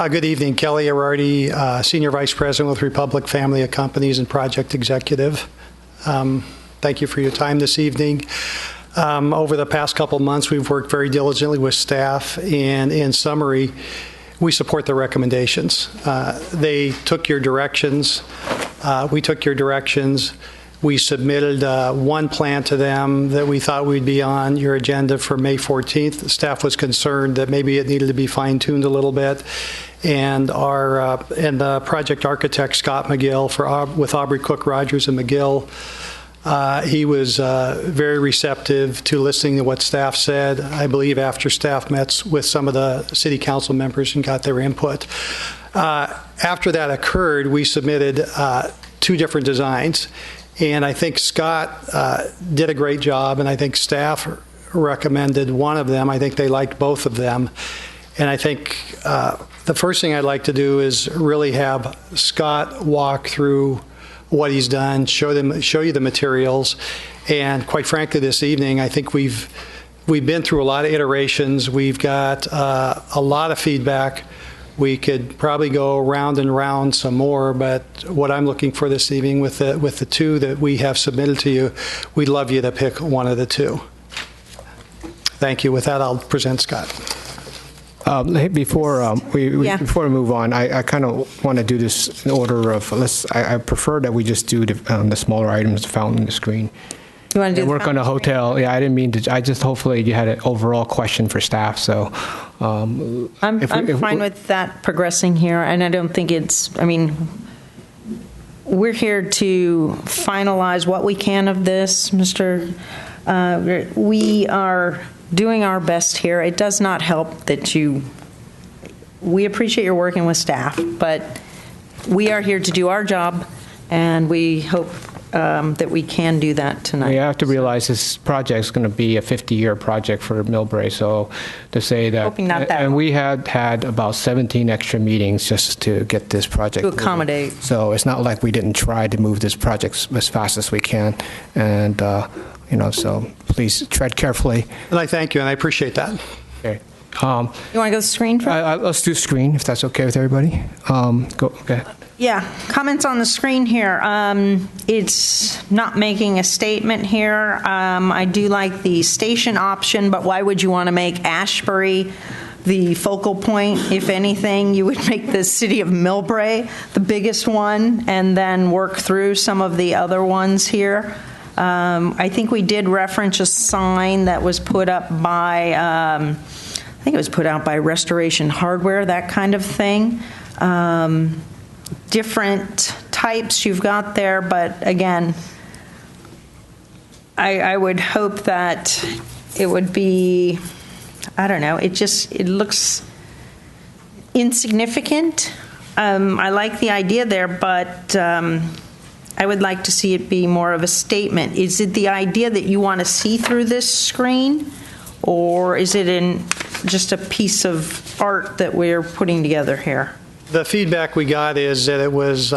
Speaker 18: Good evening, Kelly Arardi, Senior Vice President with Republic Family of Companies and Project Executive. Thank you for your time this evening. Over the past couple months, we've worked very diligently with staff, and in summary, we support the recommendations. They took your directions. We took your directions. We submitted one plan to them that we thought would be on your agenda for May 14th. The staff was concerned that maybe it needed to be fine-tuned a little bit. And the project architect, Scott McGill, with Aubrey Cook Rogers and McGill, he was very receptive to listening to what staff said. I believe after staff met with some of the city council members and got their input. After that occurred, we submitted 2 different designs. And I think Scott did a great job, and I think staff recommended one of them. I think they liked both of them. And I think the first thing I'd like to do is really have Scott walk through what he's done, show you the materials, and quite frankly, this evening, I think we've been through a lot of iterations. We've got a lot of feedback. We could probably go round and round some more, but what I'm looking for this evening with the 2 that we have submitted to you, we'd love you to pick one of the 2. Thank you. With that, I'll present Scott.
Speaker 1: Before we move on, I kind of want to do this in order of I prefer that we just do the smaller items found on the screen.
Speaker 10: You want to do the
Speaker 1: work on a hotel. Yeah, I didn't mean to. I just hopefully you had an overall question for staff. So
Speaker 10: I'm fine with that progressing here, and I don't think it's. I mean, we're here to finalize what we can of this, Mr. We are doing our best here. It does not help that we appreciate your working with staff, but we are here to do our job, and we hope that we can do that tonight.
Speaker 1: You have to realize this project is going to be a 50-year project for Millbrae. So to say that,
Speaker 10: hoping not that
Speaker 1: and
Speaker 10: long.
Speaker 1: we had about 17 extra meetings just to get this project
Speaker 10: To accommodate.
Speaker 1: moving. So it's not like we didn't try to move this project as fast as we can, and so please tread carefully.
Speaker 18: And I thank you, and I appreciate that.
Speaker 1: Okay.
Speaker 10: You want to go screen first?
Speaker 1: Let's do screen if that's okay with everybody. Go ahead.
Speaker 10: Yeah, comments on the screen here. It's not making a statement here. I do like the station option, but why would you want to make Ashbury the focal point? If anything, you would make the city of Millbrae the biggest one and then work through some of the other ones here. I think we did reference a sign that was put up by, I think it was put out by Restoration Hardware, that kind of thing. Different types you've got there, but again, I would hope that it would be, I don't know, it looks insignificant. I like the idea there, but I would like to see it be more of a statement. Is it the idea that you want to see through this screen, or is it just a piece of art that we're putting together here?
Speaker 18: The feedback we got is that it was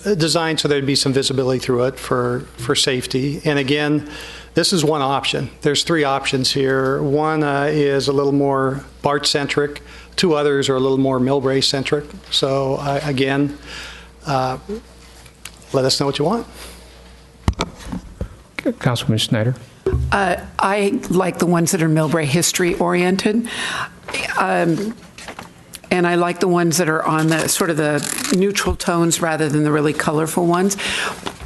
Speaker 18: designed so there'd be some visibility through it for safety. And again, this is one option. There's three options here. One is a little more BART-centric. Two others are a little more Millbrae-centric. So again, let us know what you want.
Speaker 1: Councilman Schneider.
Speaker 3: I like the ones that are Millbrae history-oriented. And I like the ones that are on the sort of the neutral tones rather than the really colorful ones.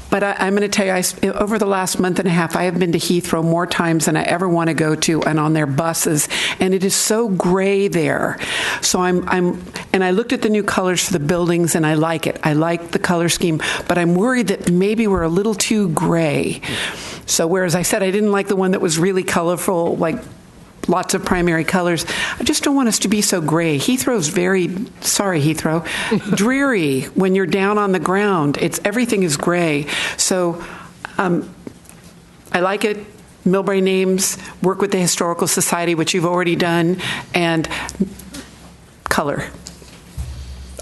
Speaker 3: But I'm going to tell you, over the last month and a half, I have been to Heathrow more times than I ever want to go to, and on their buses, and it is so gray there. So and I looked at the new colors for the buildings, and I like it. I like the color scheme, but I'm worried that maybe we're a little too gray. So whereas I said I didn't like the one that was really colorful, like lots of primary colors, I just don't want us to be so gray. Heathrow's sorry Heathrow, dreary when you're down on the ground. Everything is gray. So I like it. Millbrae names, work with the Historical Society, which you've already done, and color.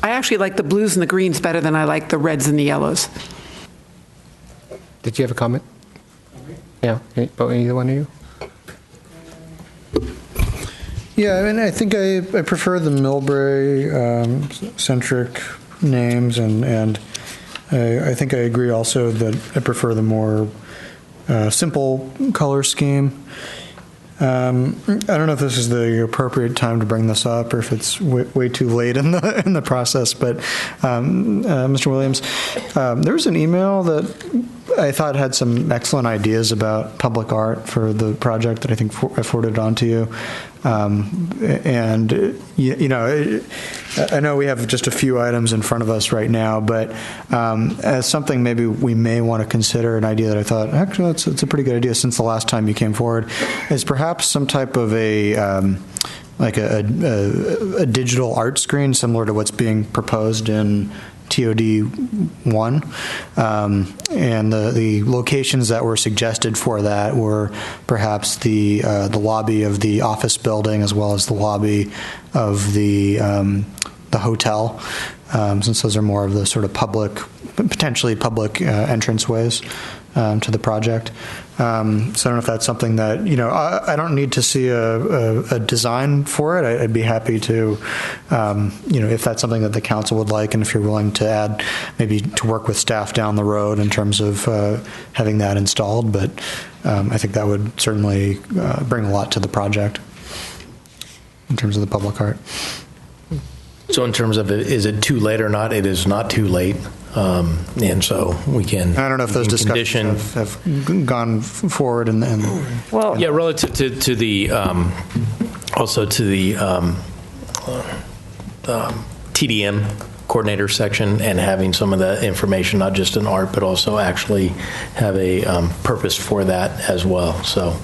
Speaker 3: I actually like the blues and the greens better than I like the reds and the yellows.
Speaker 1: Did you have a comment? Yeah, about either one of you?
Speaker 9: Yeah, I mean, I think I prefer the Millbrae-centric names, and I think I agree also that I prefer the more simple color scheme. I don't know if this is the appropriate time to bring this up or if it's way too late in the process, but Mr. Williams, there was an email that I thought had some excellent ideas about public art for the project that I think I forwarded on to you. And, I know we have just a few items in front of us right now, but as something maybe we may want to consider, an idea that I thought, actually, it's a pretty good idea since the last time you came forward, is perhaps some type of a digital art screen similar to what's being proposed in TOD 1, and the locations that were suggested for that were perhaps the lobby of the office building as well as the lobby of the hotel, since those are more of the sort of potentially public entranceways to the project. So I don't know if that's something that, I don't need to see a design for it. I'd be happy to, if that's something that the council would like, and if you're willing to add, maybe to work with staff down the road in terms of having that installed. But I think that would certainly bring a lot to the project in terms of the public art.
Speaker 5: So in terms of is it too late or not, it is not too late. And so we can.
Speaker 9: I don't know if those discussions have gone forward and
Speaker 5: well, yeah, relative to the also to the TDM coordinator section and having some of the information, not just in art, but also actually have a purpose for that as well. So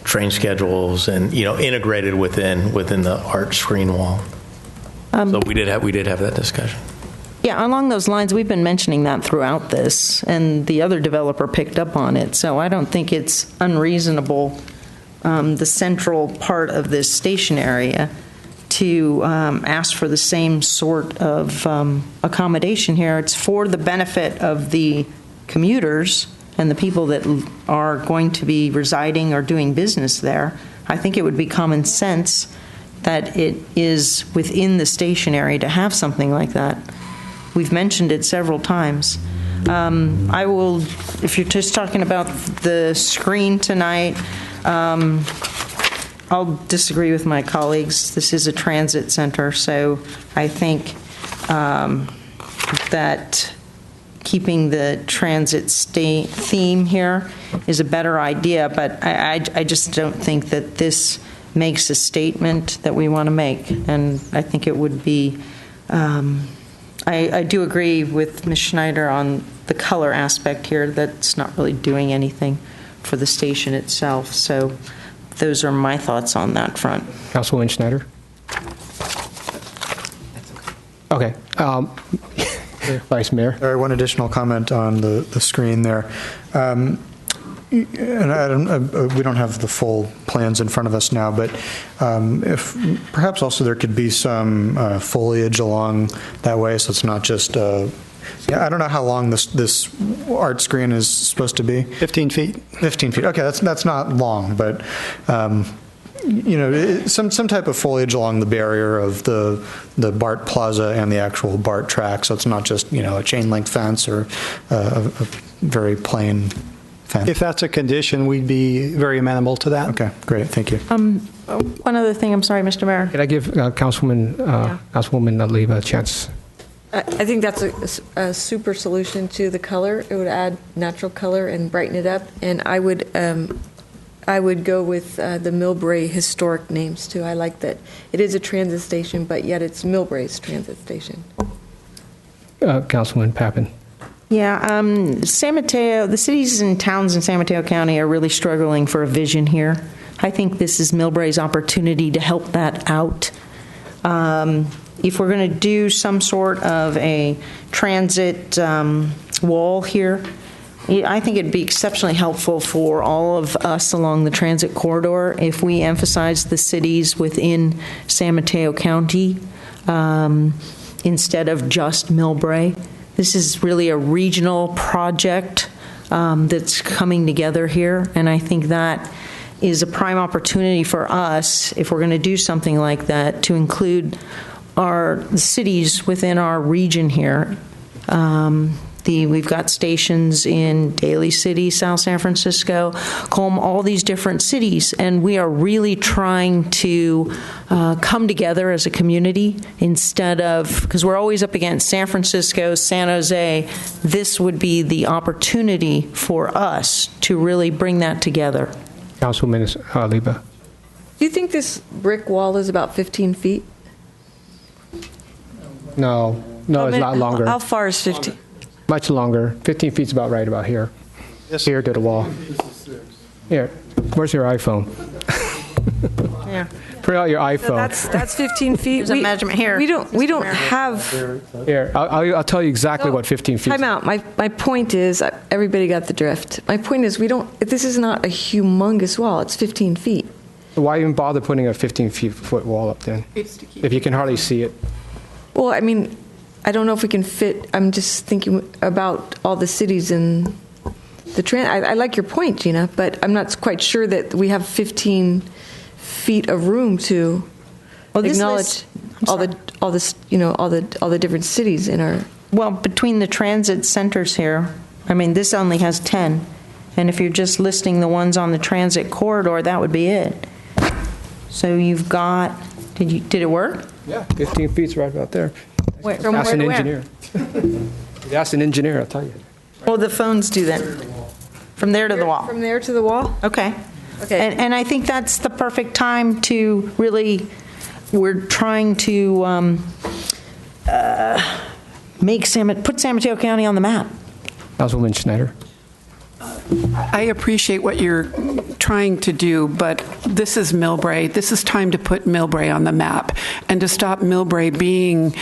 Speaker 5: train schedules and integrated within the art screen wall. So we did have that discussion.
Speaker 10: Yeah, along those lines, we've been mentioning that throughout this, and the other developer picked up on it. So I don't think it's unreasonable, the central part of this station area, to ask for the same sort of accommodation here. It's for the benefit of the commuters and the people that are going to be residing or doing business there. I think it would be common sense that it is within the station area to have something like that. We've mentioned it several times. I will, if you're just talking about the screen tonight, I'll disagree with my colleagues. This is a transit center, so I think that keeping the transit theme here is a better idea, but I just don't think that this makes a statement that we want to make, and I think it would be, I do agree with Ms. Schneider on the color aspect here. That's not really doing anything for the station itself, so those are my thoughts on that front.
Speaker 1: Councilwoman Schneider? Okay. Vice Mayor?
Speaker 9: One additional comment on the screen there. And we don't have the full plans in front of us now, but if perhaps also there could be some foliage along that way, so it's not just I don't know how long this art screen is supposed to be.
Speaker 18: 15 feet.
Speaker 9: 15 feet. Okay, that's not long, but some type of foliage along the barrier of the BART Plaza and the actual BART track, so it's not just a chain link fence or a very plain fence.
Speaker 18: If that's a condition, we'd be very amenable to that.
Speaker 9: Okay, great, thank you.
Speaker 10: One other thing, I'm sorry, Mr. Mayor.
Speaker 1: Could I give Councilwoman Leva a chance?
Speaker 11: I think that's a super solution to the color. It would add natural color and brighten it up. And I would go with the Millbrae historic names too. I like that it is a transit station, but yet it's Millbrae's transit station.
Speaker 1: Councilwoman Pappen.
Speaker 10: Yeah, San Mateo, the cities and towns in San Mateo County are really struggling for a vision here. I think this is Millbrae's opportunity to help that out. If we're going to do some sort of a transit wall here, I think it'd be exceptionally helpful for all of us along the transit corridor if we emphasize the cities within San Mateo County instead of just Millbrae. This is really a regional project that's coming together here, and I think that is a prime opportunity for us, if we're going to do something like that, to include the cities within our region here. We've got stations in Daly City, South San Francisco, Colm, all these different cities, and we are really trying to come together as a community instead of, because we're always up against San Francisco, San Jose. This would be the opportunity for us to really bring that together.
Speaker 1: Councilwoman Leva.
Speaker 11: Do you think this brick wall is about 15 feet?
Speaker 1: No, it's a lot longer.
Speaker 11: How far is 15?
Speaker 1: Much longer. 15 feet's about right about here.
Speaker 18: Yes.
Speaker 1: Here to the wall. Here. Where's your iPhone?
Speaker 10: Yeah.
Speaker 1: Put out your iPhone.
Speaker 11: So that's 15 feet.
Speaker 10: There's a measurement here.
Speaker 11: We don't have.
Speaker 1: Here, I'll tell you exactly what 15 feet.
Speaker 11: Time out. My point is, everybody got the drift. My point is, this is not a humongous wall. It's 15 feet.
Speaker 1: Why even bother putting a 15-foot wall up then? If you can hardly see it.
Speaker 11: Well, I mean, I don't know if we can fit. I'm just thinking about all the cities in the I like your point, Gina, but I'm not quite sure that we have 15 feet of room to acknowledge all the different cities in our.
Speaker 10: Well, between the transit centers here, I mean, this only has 10, and if you're just listing the ones on the transit corridor, that would be it. So you've got Did it work?
Speaker 1: Yeah, 15 feet's right about there.
Speaker 10: From
Speaker 1: Ask
Speaker 10: where
Speaker 1: an
Speaker 10: to where?
Speaker 1: engineer. Ask an engineer, I'll tell you.
Speaker 10: Well, the phones do that. From there to the wall.
Speaker 11: From there to the wall?
Speaker 10: Okay.
Speaker 11: Okay.
Speaker 10: And I think that's the perfect time to really, we're trying to put San Mateo County on the map.
Speaker 1: Councilwoman Schneider.
Speaker 3: I appreciate what you're trying to do, but this is Millbrae. This is time to put Millbrae on the map and to stop Millbrae being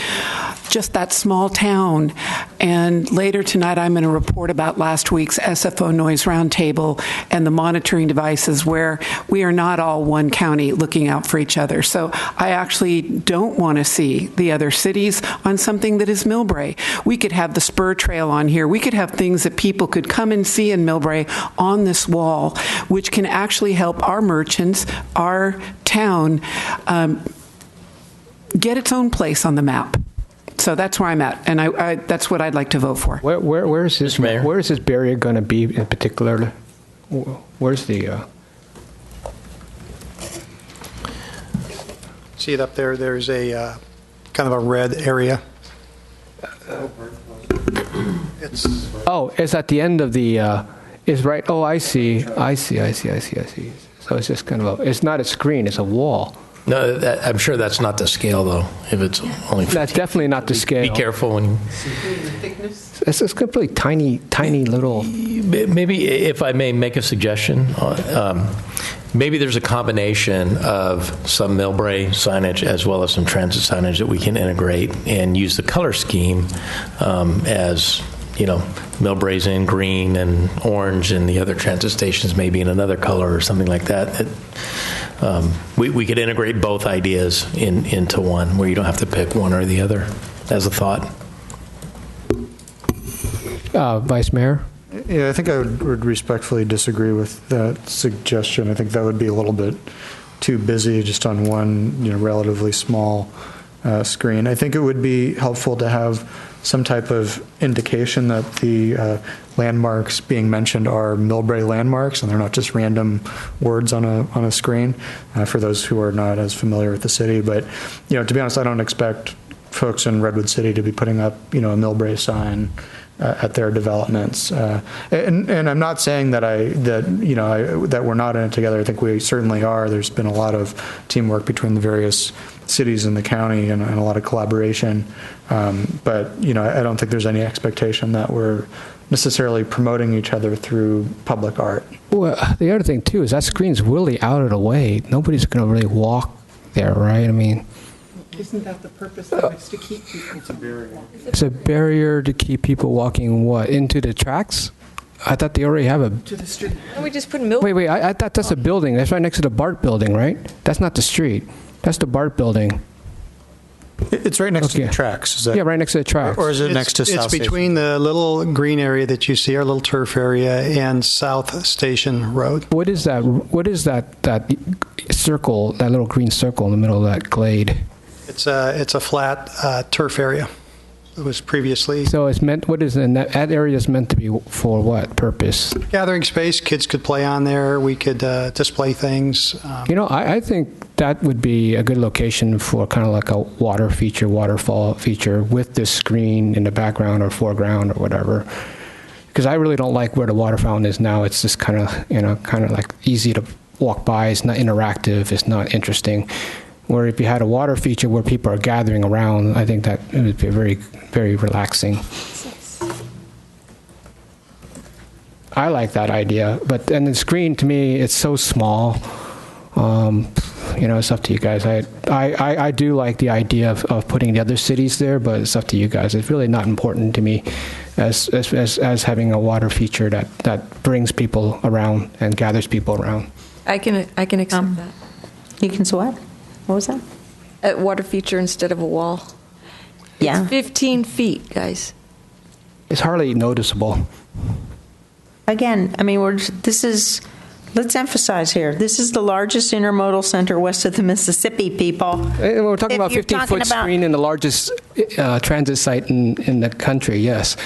Speaker 3: just that small town. And later tonight, I'm going to report about last week's SFO Noise Roundtable and the monitoring devices where we are not all one county looking out for each other. So I actually don't want to see the other cities on something that is Millbrae. We could have the spur trail on here. We could have things that people could come and see in Millbrae on this wall, which can actually help our merchants, our town, get its own place on the map. So that's where I'm at, and that's what I'd like to vote for.
Speaker 1: Where is this? Where is this barrier going to be in particular? Where's the?
Speaker 18: See it up there? There's a kind of a red area.
Speaker 1: It's at the end of the. Is right. Oh, I see. So it's just kind of it's not a screen. It's a wall.
Speaker 5: No, I'm sure that's not the scale, though. If it's only 15.
Speaker 1: That's definitely not the scale.
Speaker 5: Be careful when you.
Speaker 1: It's just completely tiny little.
Speaker 5: Maybe if I may make a suggestion, maybe there's a combination of some Millbrae signage as well as some transit signage that we can integrate and use the color scheme as. Millbrae's in green and orange, and the other transit stations maybe in another color or something like that. We could integrate both ideas into one, where you don't have to pick one or the other, as a thought.
Speaker 1: Vice Mayor?
Speaker 9: Yeah, I think I would respectfully disagree with that suggestion. I think that would be a little bit too busy just on one, relatively small screen. I think it would be helpful to have some type of indication that the landmarks being mentioned are Millbrae landmarks and they're not just random words on a screen for those who are not as familiar with the city. But, to be honest, I don't expect folks in Redwood City to be putting up, a Millbrae sign at their developments. And I'm not saying that that we're not in it together. I think we certainly are. There's been a lot of teamwork between the various cities in the county and a lot of collaboration. But, I don't think there's any expectation that we're necessarily promoting each other through public art.
Speaker 1: Well, the other thing, too, is that screen's really out of the way. Nobody's going to really walk there, right? I mean...
Speaker 3: Isn't that the purpose of it, to keep people? It's a barrier.
Speaker 1: It's a barrier to keep people walking, what, into the tracks? I thought they already have a...
Speaker 3: To the street.
Speaker 11: Can we just put Mill?
Speaker 1: Wait, I thought that's a building. That's right next to the BART building, right? That's not the street. That's the BART building.
Speaker 9: It's right next to the tracks. Is that,
Speaker 1: yeah, right next to the tracks.
Speaker 9: Or is it next to South
Speaker 18: Station? It's between the little green area that you see, our little turf area, and South Station Road.
Speaker 1: What is that? What is that circle, that little green circle in the middle of that glade?
Speaker 18: It's a flat turf area. It was previously.
Speaker 1: So it's meant. What is that area is meant to be for? What purpose?
Speaker 18: Gathering space. Kids could play on there. We could display things.
Speaker 1: I think that would be a good location for kind of like a waterfall feature with this screen in the background or foreground or whatever. Because I really don't like where the water fountain is now. It's just kind of like easy to walk by. It's not interactive. It's not interesting. Where if you had a water feature where people are gathering around, I think that it would be very, very relaxing. I like that idea, but then the screen to me, it's so small. It's up to you guys. I do like the idea of putting the other cities there, but it's up to you guys. It's really not important to me as having a water feature that brings people around and gathers people around.
Speaker 11: I can accept that.
Speaker 10: You can what? What was that?
Speaker 11: A water feature instead of a wall.
Speaker 10: Yeah.
Speaker 11: It's 15 feet, guys.
Speaker 1: It's hardly noticeable.
Speaker 10: Again, I mean, let's emphasize here. This is the largest intermodal center west of the Mississippi, people.
Speaker 1: We're talking about 15-foot screen in the largest transit site in the country, yes.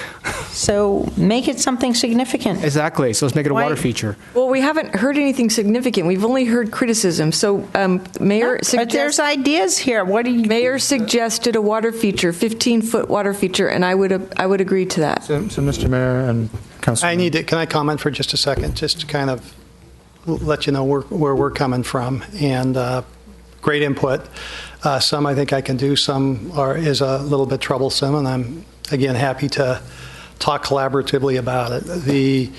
Speaker 10: So make it something significant.
Speaker 1: Exactly, so let's make it a
Speaker 10: Why-
Speaker 1: water feature.
Speaker 11: Well, we haven't heard anything significant. We've only heard criticism. So, Mayor
Speaker 10: But there's ideas here. What do you?
Speaker 11: Mayor suggested a water feature, 15-foot water feature, and I would agree to that.
Speaker 9: So Mr. Mayor and Councilman.
Speaker 18: Can I comment for just a second, just to kind of let you know where we're coming from, and great input. Some I think I can do, some is a little bit troublesome, and I'm, again, happy to talk collaboratively about it.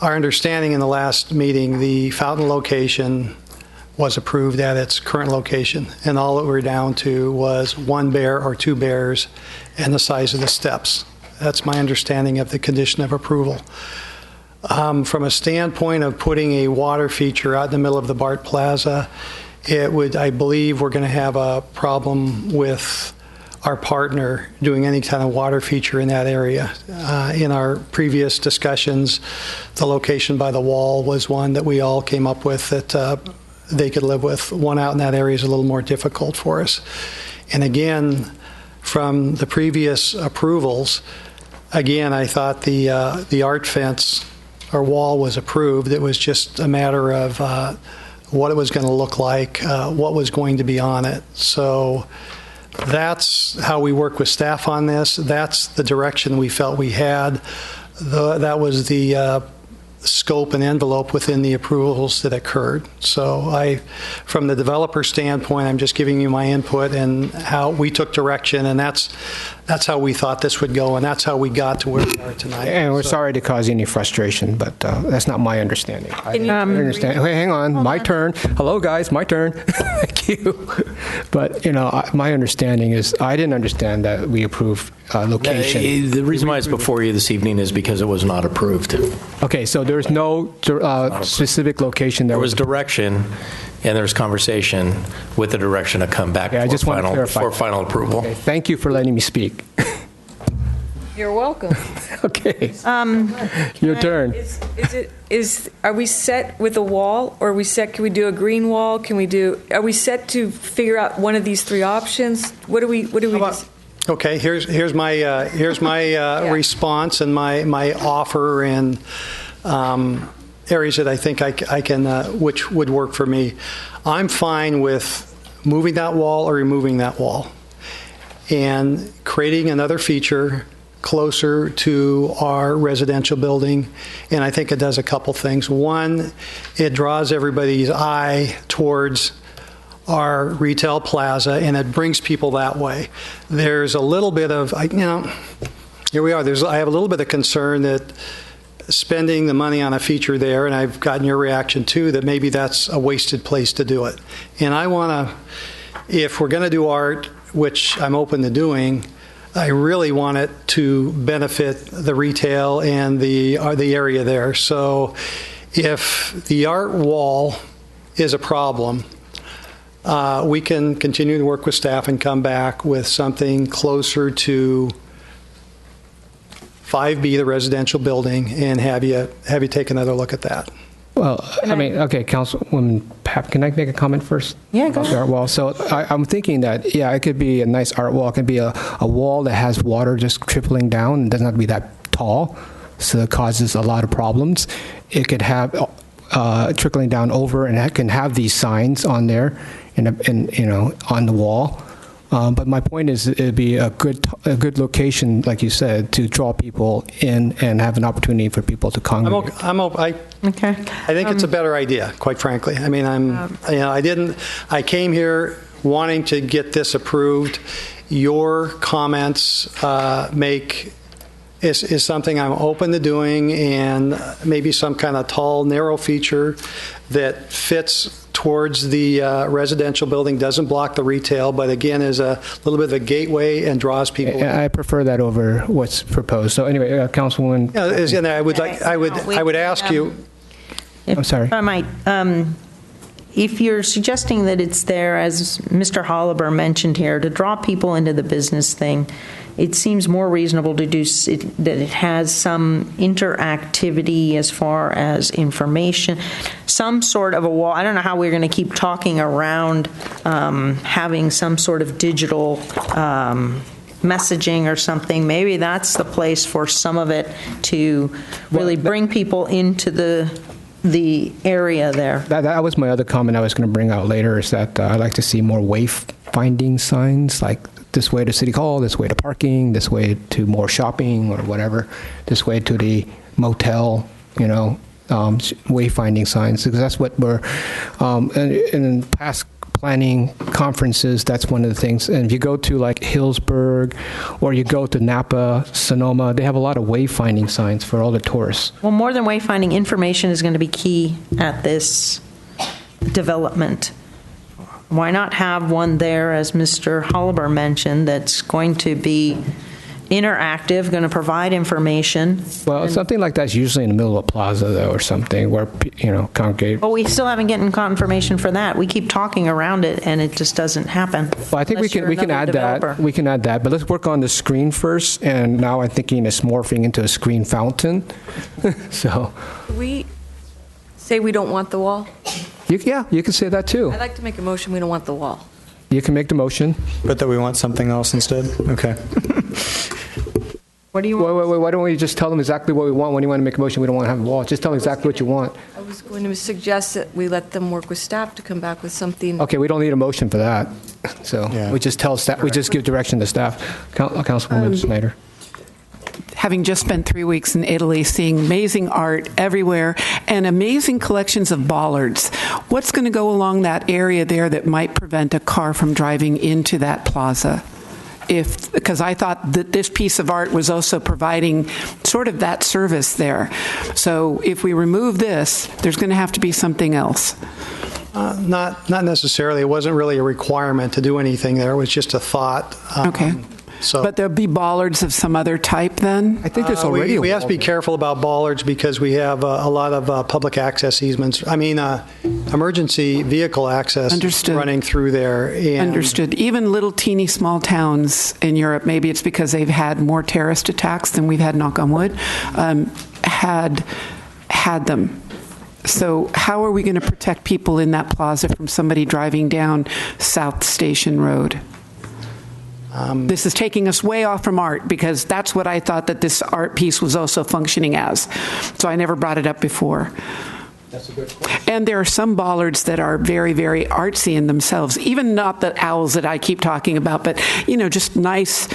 Speaker 18: Our understanding in the last meeting, the fountain location was approved at its current location, and all that we're down to was 1 bear or 2 bears and the size of the steps. That's my understanding of the condition of approval. From a standpoint of putting a water feature out in the middle of the BART Plaza, I believe we're going to have a problem with our partner doing any kind of water feature in that area. In our previous discussions, the location by the wall was one that we all came up with that they could live with. One out in that area is a little more difficult for us. And again, from the previous approvals, again, I thought the art fence or wall was approved. It was just a matter of what it was going to look like, what was going to be on it. So that's how we work with staff on this. That's the direction we felt we had. That was the scope and envelope within the approvals that occurred. So from the developer standpoint, I'm just giving you my input and how we took direction, and that's how we thought this would go, and that's how we got to where we are tonight.
Speaker 1: And we're sorry to cause any frustration, but that's not my understanding. I understand. Hey, hang on, my turn. Hello, guys, my turn. Thank you. But, my understanding is, I didn't understand that we approved location.
Speaker 5: The reason why it's before you this evening is because it was not approved.
Speaker 1: Okay, so there's no specific location there.
Speaker 5: There was direction, and there was conversation with the direction to come back
Speaker 1: I just want to clarify.
Speaker 5: for final approval.
Speaker 1: Okay, thank you for letting me speak.
Speaker 11: You're welcome.
Speaker 1: Okay. Your turn.
Speaker 11: Are we set with a wall, or are we set? Can we do a green wall? Are we set to figure out one of these 3 options? What do we?
Speaker 18: Okay, here's my response and my offer and areas that I think I can, which would work for me. I'm fine with moving that wall or removing that wall and creating another feature closer to our residential building. And I think it does a couple things. One, it draws everybody's eye towards our retail plaza, and it brings people that way. There's a little bit of, here we are. I have a little bit of concern that spending the money on a feature there, and I've gotten your reaction too, that maybe that's a wasted place to do it. And I want to, if we're going to do art, which I'm open to doing, I really want it to benefit the retail and the area there. So if the art wall is a problem, we can continue to work with staff and come back with something closer to 5B, the residential building, and have you take another look at that.
Speaker 1: Well, okay, Councilwoman Papp, can I make a comment first?
Speaker 10: Yeah, go
Speaker 1: about the art wall? So I'm thinking that, it could be a nice art wall. It could be a wall that has water just trickling down. It doesn't have to be that tall, so it causes a lot of problems. It could have trickling down over, and it can have these signs on there, on the wall. But my point is, it'd be a good location, like you said, to draw people in and have an opportunity for people to congregate.
Speaker 10: Okay.
Speaker 18: I think it's a better idea, quite frankly. I mean, I came here wanting to get this approved. Your comments is something I'm open to doing, and maybe some kind of tall, narrow feature that fits towards the residential building, doesn't block the retail, but again is a little bit of a gateway and draws people in.
Speaker 1: I prefer that over what's proposed. So anyway, Councilwoman.
Speaker 18: I would ask you.
Speaker 1: I'm sorry.
Speaker 10: If I might, if you're suggesting that it's there, as Mr. Holliber mentioned here, to draw people into the business thing, it seems more reasonable to do that it has some interactivity as far as information, some sort of a wall. I don't know how we're going to keep talking around having some sort of digital messaging or something, maybe that's the place for some of it to really bring people into the area there.
Speaker 1: That was my other comment I was going to bring out later, is that I'd like to see more wayfinding signs, like this way to City Hall, this way to parking, this way to more shopping or whatever, this way to the motel, wayfinding signs, because that's what we're, in past planning conferences, that's one of the things. And if you go to like Hillsburg or you go to Napa, Sonoma, they have a lot of wayfinding signs for all the tourists.
Speaker 10: Well, more than wayfinding, information is going to be key at this development. Why not have one there, as Mr. Holliber mentioned, that's going to be interactive, going to provide information?
Speaker 1: Well, something like that's usually in the middle of a plaza, though, or something where, congregate.
Speaker 10: But we still haven't gotten confirmation for that. We keep talking around it, and it just doesn't happen.
Speaker 1: Well, I think we can add that. We can add that, but let's work on the screen first. And now I'm thinking it's morphing into a screen fountain. So,
Speaker 11: We say we don't want the wall?
Speaker 1: you can say that too.
Speaker 11: I'd like to make a motion, we don't want the wall.
Speaker 1: You can make the motion.
Speaker 9: But that we want something else instead? Okay.
Speaker 10: What do you want?
Speaker 1: Wait, why don't we just tell them exactly what we want when you want to make a motion? We don't want to have a wall. Just tell them exactly what you want.
Speaker 11: I was going to suggest that we let them work with staff to come back with something.
Speaker 1: Okay, we don't need a motion for that. So we just tell staff, we just give direction to staff. Councilwoman Snyder.
Speaker 3: Having just spent 3 weeks in Italy, seeing amazing art everywhere and amazing collections of bollards, what's going to go along that area there that might prevent a car from driving into that plaza? Because I thought that this piece of art was also providing sort of that service there. So if we remove this, there's going to have to be something else.
Speaker 18: Not necessarily. It wasn't really a requirement to do anything there. It was just a thought.
Speaker 3: Okay.
Speaker 18: So,
Speaker 3: but there'll be bollards of some other type then?
Speaker 1: I think there's already
Speaker 18: we have to be careful about bollards because we have a lot of public access easements. Emergency vehicle access running through there. And
Speaker 3: Understood. Even little teeny small towns in Europe, maybe it's because they've had more terrorist attacks than we've had, knock on wood, had them. So how are we going to protect people in that plaza from somebody driving down South Station Road? This is taking us way off from art because that's what I thought that this art piece was also functioning as. So I never brought it up before.
Speaker 1: That's a good question.
Speaker 3: And there are some bollards that are very, very artsy in themselves, even not the owls that I keep talking about, but, just nice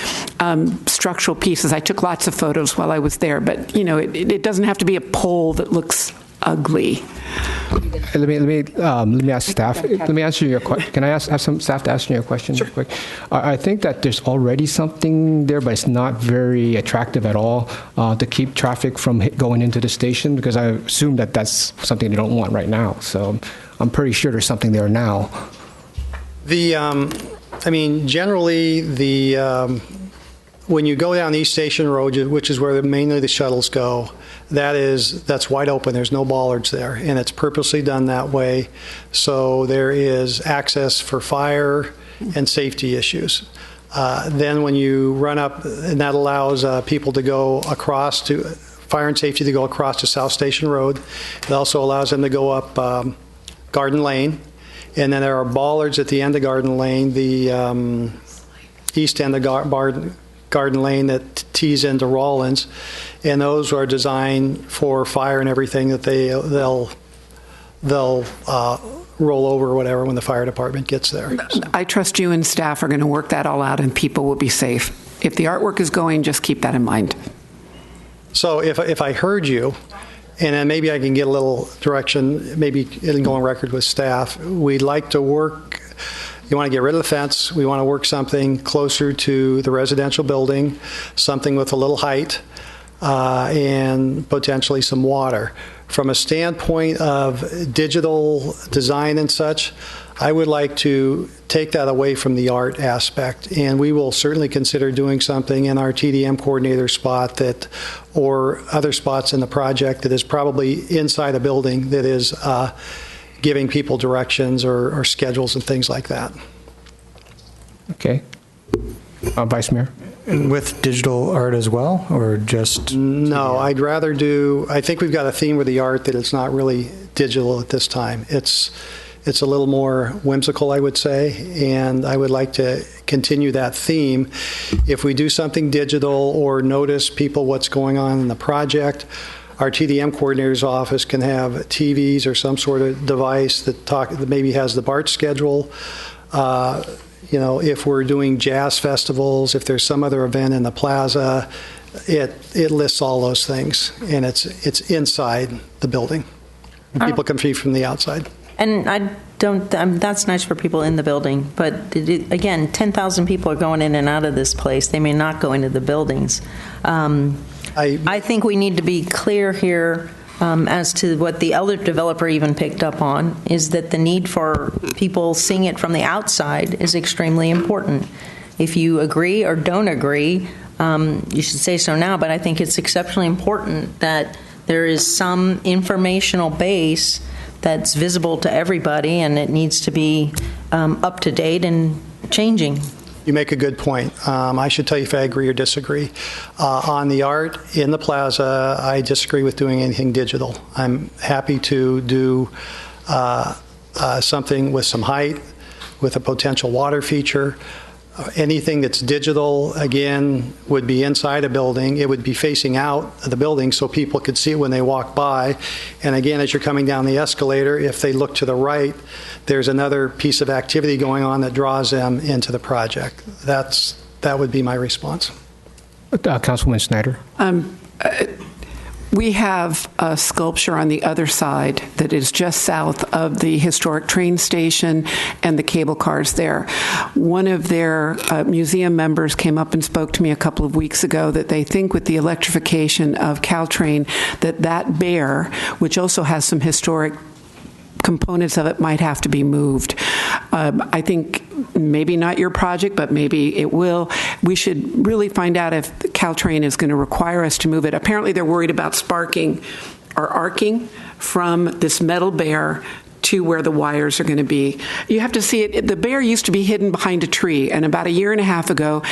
Speaker 3: structural pieces. I took lots of photos while I was there, but, it doesn't have to be a pole that looks ugly.
Speaker 1: Let me ask staff. Let me answer your question. Can I have some staff to answer your question real quick? I think that there's already something there, but it's not very attractive at all to keep traffic from going into the station, because I assume that that's something they don't want right now. So I'm pretty sure there's something there now.
Speaker 18: Generally, when you go down East Station Road, which is where mainly the shuttles go, that's wide open. There's no bollards there, and it's purposely done that way. So there is access for fire and safety issues. Then when you run up, and that allows people to go across to fire and safety to go across to South Station Road. It also allows them to go up Garden Lane. And then there are bollards at the end of Garden Lane, the east end of Garden Lane that tees into Rawlins, and those are designed for fire and everything that they'll roll over or whatever when the fire department gets there.
Speaker 3: I trust you and staff are going to work that all out and people will be safe. If the artwork is going, just keep that in mind.
Speaker 18: So if I heard you, and then maybe I can get a little direction, maybe it'll go on record with staff, we'd like to work. You want to get rid of the fence. We want to work something closer to the residential building, something with a little height, and potentially some water. From a standpoint of digital design and such, I would like to take that away from the art aspect, and we will certainly consider doing something in our TDM coordinator spot or other spots in the project that is probably inside a building that is giving people directions or schedules and things like that.
Speaker 1: Okay. Vice Mayor?
Speaker 9: And with digital art as well, or just?
Speaker 18: No, I'd rather I think we've got a theme with the art that it's not really digital at this time. It's It's a little more whimsical, I would say, and I would like to continue that theme. If we do something digital or notice people what's going on in the project, our TDM coordinator's office can have TVs or some sort of device that maybe has the BART schedule. If we're doing jazz festivals, if there's some other event in the plaza, it lists all those things, and it's inside the building. People can see from the outside.
Speaker 10: And that's nice for people in the building, but again, 10,000 people are going in and out of this place. They may not go into the buildings. I think we need to be clear here as to what the other developer even picked up on, is that the need for people seeing it from the outside is extremely important. If you agree or don't agree, you should say so now, but I think it's exceptionally important that there is some informational base that's visible to everybody, and it needs to be up to date and changing.
Speaker 18: You make a good point. I should tell you if I agree or disagree. On the art in the plaza, I disagree with doing anything digital. I'm happy to do something with some height, with a potential water feature. Anything that's digital, again, would be inside a building. It would be facing out of the building so people could see it when they walk by. And again, as you're coming down the escalator, if they look to the right, there's another piece of activity going on that draws them into the project. That would be my response.
Speaker 1: Councilwoman Snyder.
Speaker 3: We have a sculpture on the other side that is just south of the historic train station and the cable cars there. One of their museum members came up and spoke to me a couple of weeks ago that they think with the electrification of Caltrain that bear, which also has some historic components of it, might have to be moved. I think maybe not your project, but maybe it will. We should really find out if Caltrain is going to require us to move it. Apparently they're worried about sparking or arcing from this metal bear to where the wires are going to be. You have to see it. The bear used to be hidden behind a tree, and about a year and a half ago,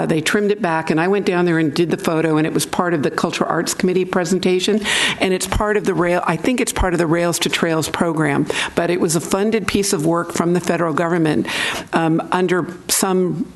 Speaker 3: they trimmed it back, and I went down there and did the photo, and it was part of the Cultural Arts Committee presentation, and it's part of the I think it's part of the Rails to Trails program, but it was a funded piece of work from the federal government under some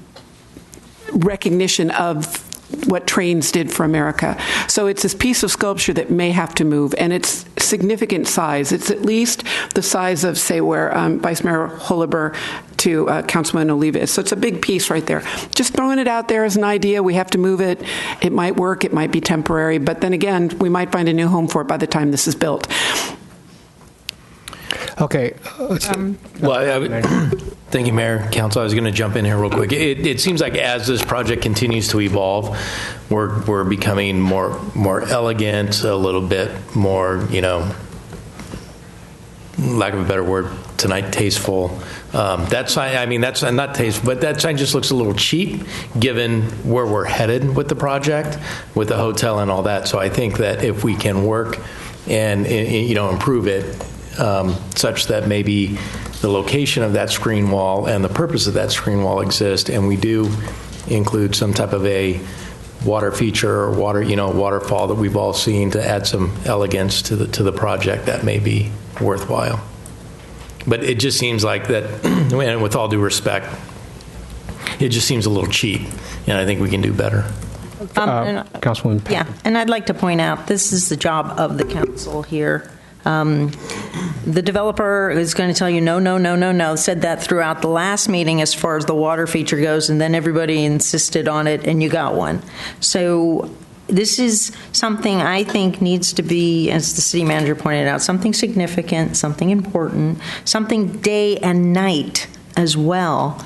Speaker 3: recognition of what trains did for America. So it's this piece of sculpture that may have to move, and it's significant size. It's at least the size of, say, where Vice Mayor Holober to Councilman Oliva is. So it's a big piece right there. Just throwing it out there as an idea. We have to move it. It might work. It might be temporary. But then again, we might find a new home for it by the time this is built.
Speaker 1: Okay.
Speaker 5: Thank you, Mayor, Council. I was going to jump in here real quick. It seems like as this project continues to evolve, we're becoming more elegant, a little bit more, lack of a better word tonight, tasteful. That sign, that's not tasteful, but that sign just looks a little cheap given where we're headed with the project, with the hotel and all that. So I think that if we can work and improve it such that maybe the location of that screen wall and the purpose of that screen wall exist, and we do include some type of a water feature or waterfall that we've all seen to add some elegance to the project, that may be worthwhile. But it just seems like that, and with all due respect, it just seems a little cheap, and I think we can do better.
Speaker 1: Councilwoman Patton.
Speaker 10: Yeah, and I'd like to point out, this is the job of the council here. The developer is going to tell you, no, said that throughout the last meeting as far as the water feature goes, and then everybody insisted on it, and you got one. So this is something I think needs to be, as the city manager pointed out, something significant, something important, something day and night as well,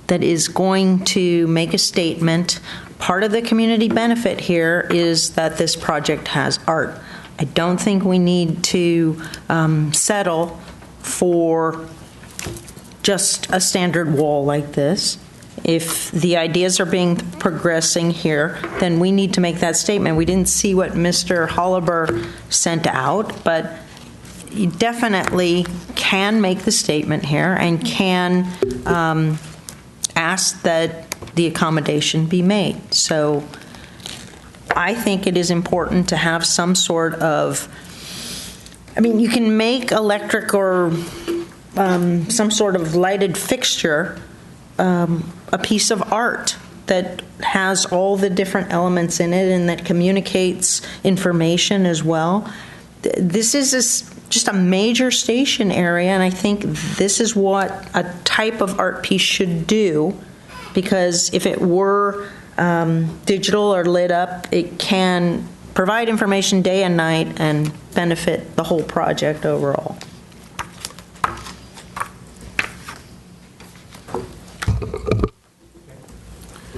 Speaker 10: that is going to make a statement. Part of the community benefit here is that this project has art. I don't think we need to settle for just a standard wall like this. If the ideas are being progressing here, then we need to make that statement. We didn't see what Mr. Holober sent out, but you definitely can make the statement here and can ask that the accommodation be made. So I think it is important to have some sort of, you can make electric or some sort of lighted fixture, a piece of art that has all the different elements in it and that communicates information as well. This is just a major station area, and I think this is what a type of art piece should do, because if it were digital or lit up, it can provide information day and night and benefit the whole project overall.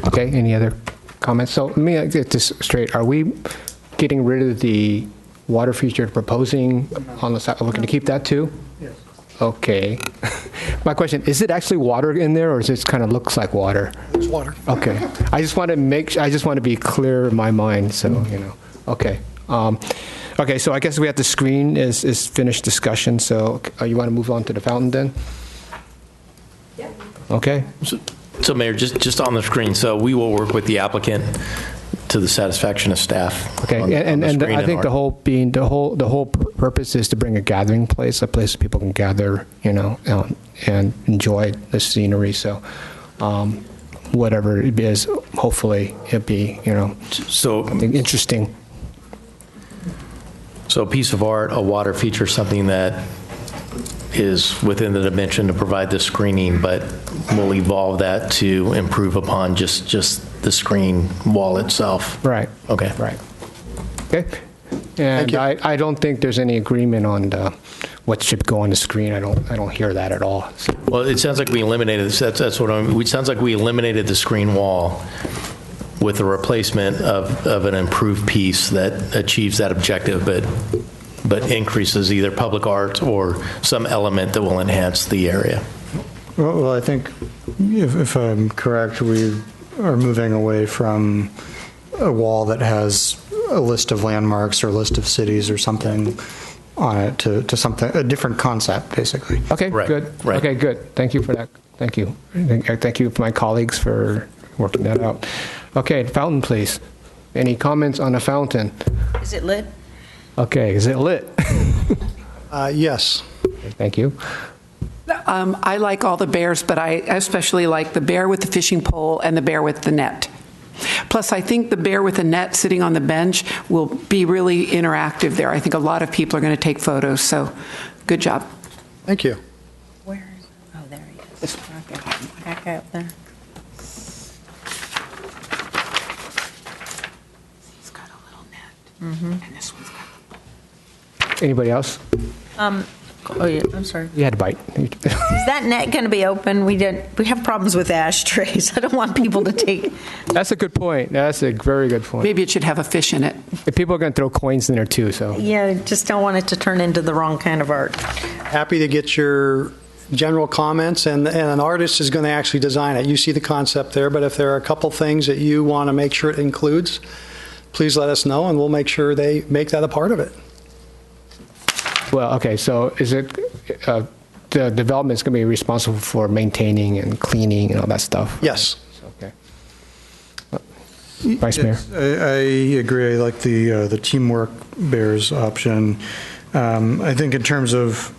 Speaker 1: Okay, any other comments? So let me get this straight. Are we getting rid of the water feature you're proposing on the side? Are we going to keep that too?
Speaker 18: Yes.
Speaker 1: Okay. My question, is it actually water in there, or is it kind of looks like water?
Speaker 18: It's water.
Speaker 1: Okay. I just want to be clear in my mind, so, you know. Okay. Okay, so I guess we have the screen is finished discussion, so you want to move on to the fountain then?
Speaker 2: Yeah.
Speaker 1: Okay.
Speaker 5: So Mayor, just on the screen, so we will work with the applicant to the satisfaction of staff.
Speaker 1: Okay, and I think the whole purpose is to bring a gathering place, a place people can gather, you know, and enjoy the scenery. So, whatever it is, hopefully it'll be, you know, something interesting.
Speaker 5: So a piece of art, a water feature, something that is within the dimension to provide the screening, but we'll evolve that to improve upon just the screen wall itself.
Speaker 1: Right.
Speaker 5: Okay.
Speaker 1: Right. Okay. And I don't think there's any agreement on what should go on the screen. I don't hear that at all. So.
Speaker 5: Well, it sounds like we eliminated this. That's what it sounds like. We eliminated the screen wall with a replacement of an improved piece that achieves that objective, but increases either public art or some element that will enhance the area.
Speaker 9: Well, I think if I'm correct, we are moving away from a wall that has a list of landmarks or a list of cities or something on it to something, a different concept, basically.
Speaker 1: Okay,
Speaker 5: right.
Speaker 1: Good.
Speaker 5: Right.
Speaker 1: Okay, good. Thank you for that. Thank you. Thank you for my colleagues for working that out. Okay, fountain, please. Any comments on the fountain?
Speaker 2: Is it lit?
Speaker 1: Okay, is it lit?
Speaker 18: Yes.
Speaker 1: Okay, thank you.
Speaker 3: I like all the bears, but I especially like the bear with the fishing pole and the bear with the net. Plus, I think the bear with the net sitting on the bench will be really interactive there. I think a lot of people are going to take photos, so good job.
Speaker 18: Thank you.
Speaker 10: Where is Oh, there he is. Okay. Back out there.
Speaker 3: He's got a little net, and this one's got
Speaker 1: Anybody else?
Speaker 10: Oh, yeah, I'm sorry.
Speaker 1: You had a bite.
Speaker 10: Is that net going to be open? We have problems with ashtrays. I don't want people to take.
Speaker 1: That's a good point. That's a very good point.
Speaker 3: Maybe it should have a fish in it.
Speaker 1: If people are going to throw coins in there too, so.
Speaker 10: Yeah, just don't want it to turn into the wrong kind of art.
Speaker 18: Happy to get your general comments, and an artist is going to actually design it. You see the concept there, but if there are a couple things that you want to make sure it includes, please let us know, and we'll make sure they make that a part of it.
Speaker 1: Well, okay, so is it, the development is going to be responsible for maintaining and cleaning and all that stuff?
Speaker 18: Yes.
Speaker 1: Okay. Vice Mayor?
Speaker 9: Yes, I agree. I like the teamwork bears option. I think in terms of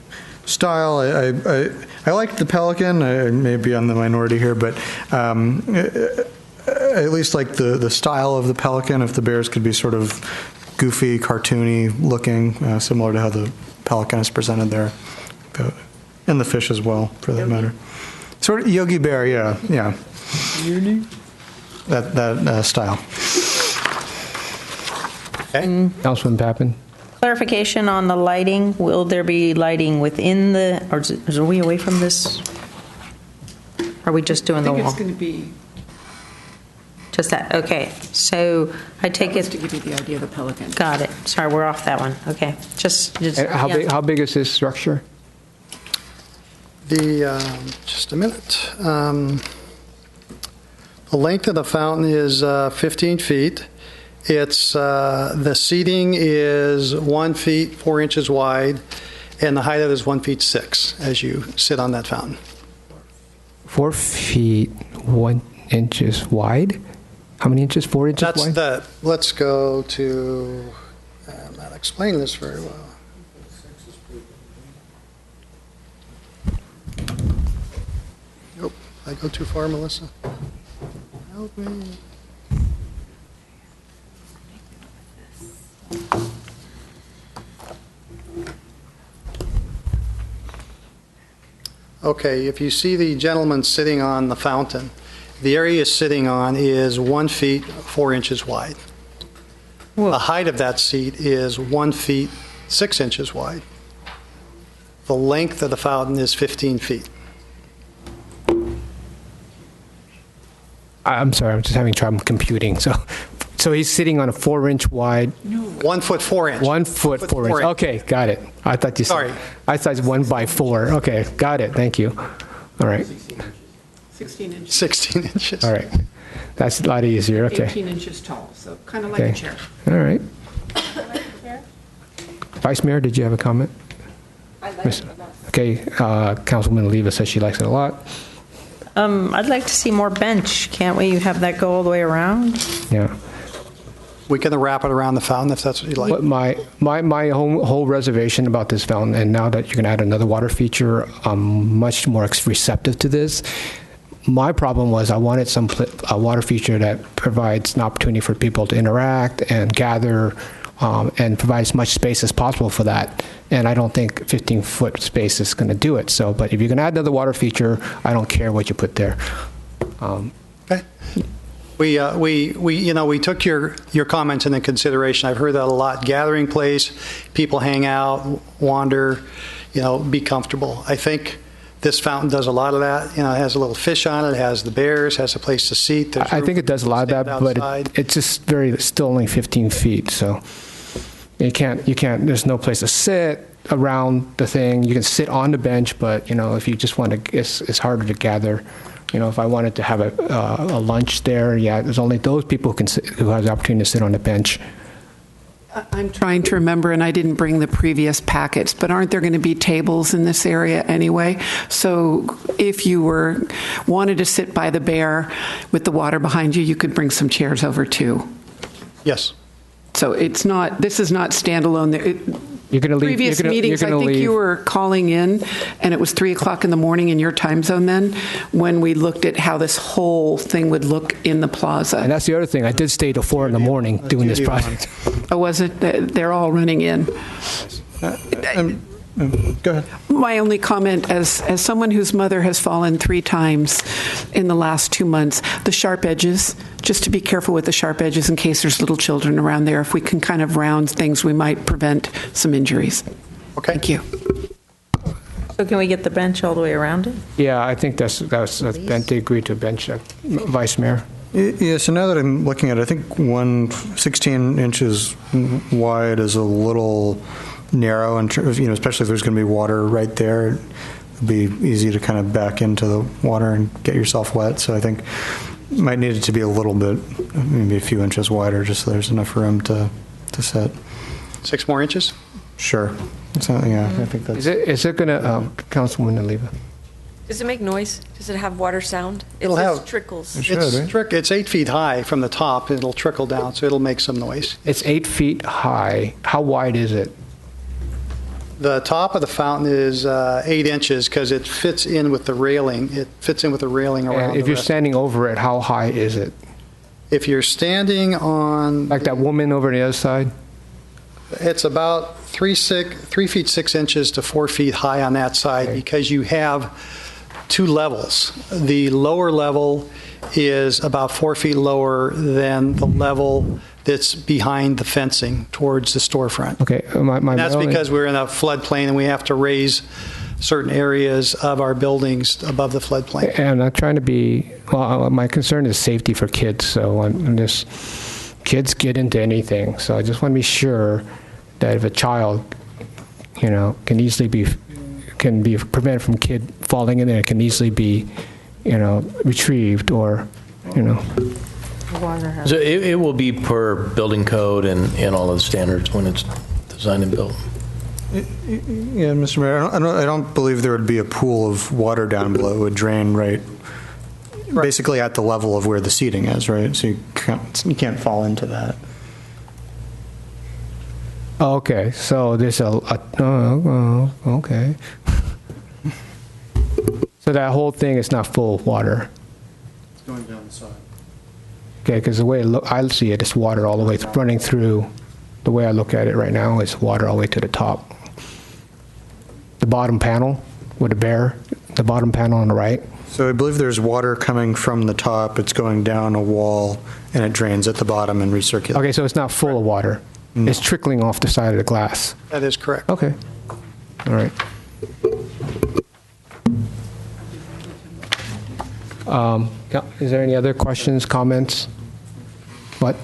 Speaker 9: style, I like the Pelican. I may be on the minority here, but at least like the style of the Pelican, if the bears could be sort of goofy, cartoony looking, similar to how the Pelican is presented there. And the fish as well, for that matter. Sort of Yogi Bear, yeah. That style.
Speaker 18: Okay.
Speaker 1: Councilman Pappen?
Speaker 10: Clarification on the lighting. Will there be lighting within the, or are we away from this? Are we just doing the wall?
Speaker 3: I think it's going to be.
Speaker 10: Just that, okay. So I take it.
Speaker 3: To give you the idea of the Pelican.
Speaker 10: Got it. Sorry, we're off that one. Okay. Just
Speaker 1: And how big is this structure?
Speaker 18: Just a minute. The length of the fountain is 15 feet. It's the seating is 1 feet 4 inches wide, and the height of it is 1 feet 6 as you sit on that fountain.
Speaker 1: 4 feet 1 inches wide. How many inches? 4 inches wide.
Speaker 18: Let's go to. I'm not explaining this very well. Did I go too far, Melissa? Help me. Okay, if you see the gentleman sitting on the fountain, the area he's sitting on is 1 feet 4 inches wide. The height of that seat is 1 feet 6 inches wide. The length of the fountain is 15 feet.
Speaker 1: I'm sorry, I'm just having trouble computing. So he's sitting on a 4-inch wide.
Speaker 18: 1 foot 4 inch.
Speaker 1: 1 foot 4 inch. Okay, got it. I thought you said.
Speaker 18: Sorry.
Speaker 1: I thought it's 1 by 4. Okay, got it. Thank you. All right.
Speaker 3: 16 inches.
Speaker 18: 16 inches.
Speaker 1: All right. That's a lot easier. Okay.
Speaker 3: 18 inches tall, so kind of like
Speaker 1: Okay.
Speaker 3: a chair.
Speaker 1: All right. Vice Mayor, did you have a comment?
Speaker 10: I like it.
Speaker 1: Okay, Councilwoman Oliva says she likes it a lot.
Speaker 10: I'd like to see more bench. Can't we have that go all the way around?
Speaker 1: Yeah.
Speaker 18: We can wrap it around the fountain if that's what you like.
Speaker 1: But my whole reservation about this fountain, and now that you can add another water feature, I'm much more receptive to this. My problem was I wanted a water feature that provides an opportunity for people to interact and gather and provide as much space as possible for that. And I don't think 15-foot space is going to do it. So, but if you can add another water feature, I don't care what you put there.
Speaker 18: Okay. We took your comments into consideration. I've heard that a lot. Gathering place, people hang out, wander, be comfortable. I think this fountain does a lot of that. It has a little fish on it, it has the bears, has a place to seat.
Speaker 1: I think it does a lot of that, but it's just still only 15 feet. So you can't, there's no place to sit around the thing. You can sit on the bench, but, if you just want to, it's harder to gather. If I wanted to have a lunch there, there's only those people who have the opportunity to sit on the bench.
Speaker 3: I'm trying to remember, and I didn't bring the previous packets, but aren't there going to be tables in this area anyway? So if you wanted to sit by the bear with the water behind you, you could bring some chairs over too.
Speaker 18: Yes.
Speaker 3: So this is not standalone.
Speaker 1: You're going to leave.
Speaker 3: Previous meetings, I think you were calling in, and it was 3 o'clock in the morning in your time zone then, when we looked at how this whole thing would look in the plaza.
Speaker 1: And that's the other thing. I did stay till 4 in the morning doing this project.
Speaker 3: Oh, was it? They're all running in.
Speaker 9: Go ahead.
Speaker 3: My only comment, as someone whose mother has fallen 3 times in the last 2 months, the sharp edges, just to be careful with the sharp edges in case there's little children around there. If we can kind of round things, we might prevent some injuries.
Speaker 18: Okay.
Speaker 3: Thank you.
Speaker 10: So can we get the bench all the way around it?
Speaker 1: Yeah, I think that's they agreed to a bench. Vice Mayor.
Speaker 9: Yeah, so now that I'm looking at it, I think 16 inches wide is a little narrow, and especially if there's going to be water right there, it'd be easy to kind of back into the water and get yourself wet. So I think it might need it to be a little bit, maybe a few inches wider, just so there's enough room to sit.
Speaker 18: 6 more inches?
Speaker 9: Sure. I think that's.
Speaker 1: Is it going to, Councilwoman Oliva?
Speaker 11: Does it make noise? Does it have water sound?
Speaker 18: It'll have
Speaker 11: trickles.
Speaker 18: It's 8 feet high from the top. It'll trickle down, so it'll make some noise.
Speaker 1: It's 8 feet high. How wide is it?
Speaker 18: The top of the fountain is 8 inches because it fits in with the railing. It fits in with the railing around.
Speaker 1: And if you're standing over it, how high is it?
Speaker 18: If you're standing on,
Speaker 1: like that woman over on the other side,
Speaker 18: it's about 3 feet 6 inches to 4 feet high on that side, because you have 2 levels. The lower level is about 4 feet lower than the level that's behind the fencing towards the storefront.
Speaker 1: Okay,
Speaker 18: that's because we're in a floodplain and we have to raise certain areas of our buildings above the floodplain.
Speaker 1: And I'm not trying to be, my concern is safety for kids. So when kids get into anything, so I just want to be sure that if a child, can easily be prevented from kid falling in there, it can easily be, retrieved or,
Speaker 5: So it will be per building code and all of the standards when it's designed and built.
Speaker 9: Yeah, Mr. Mayor, I don't believe there would be a pool of water down below. It would drain right basically at the level of where the seating is, right? So you can't fall into that.
Speaker 1: Okay, so there's okay. So that whole thing is not full of water.
Speaker 9: It's going down the side.
Speaker 1: Okay, because the way I see it, it's water all the way running through. The way I look at it right now is water all the way to the top. The bottom panel with the bottom panel on the right.
Speaker 9: So I believe there's water coming from the top, it's going down a wall, and it drains at the bottom and recirculates.
Speaker 1: Okay, so it's not full of water.
Speaker 9: No.
Speaker 1: It's trickling off the side of the glass.
Speaker 18: That is correct.
Speaker 1: Okay. All right. Is there any other questions, comments? What?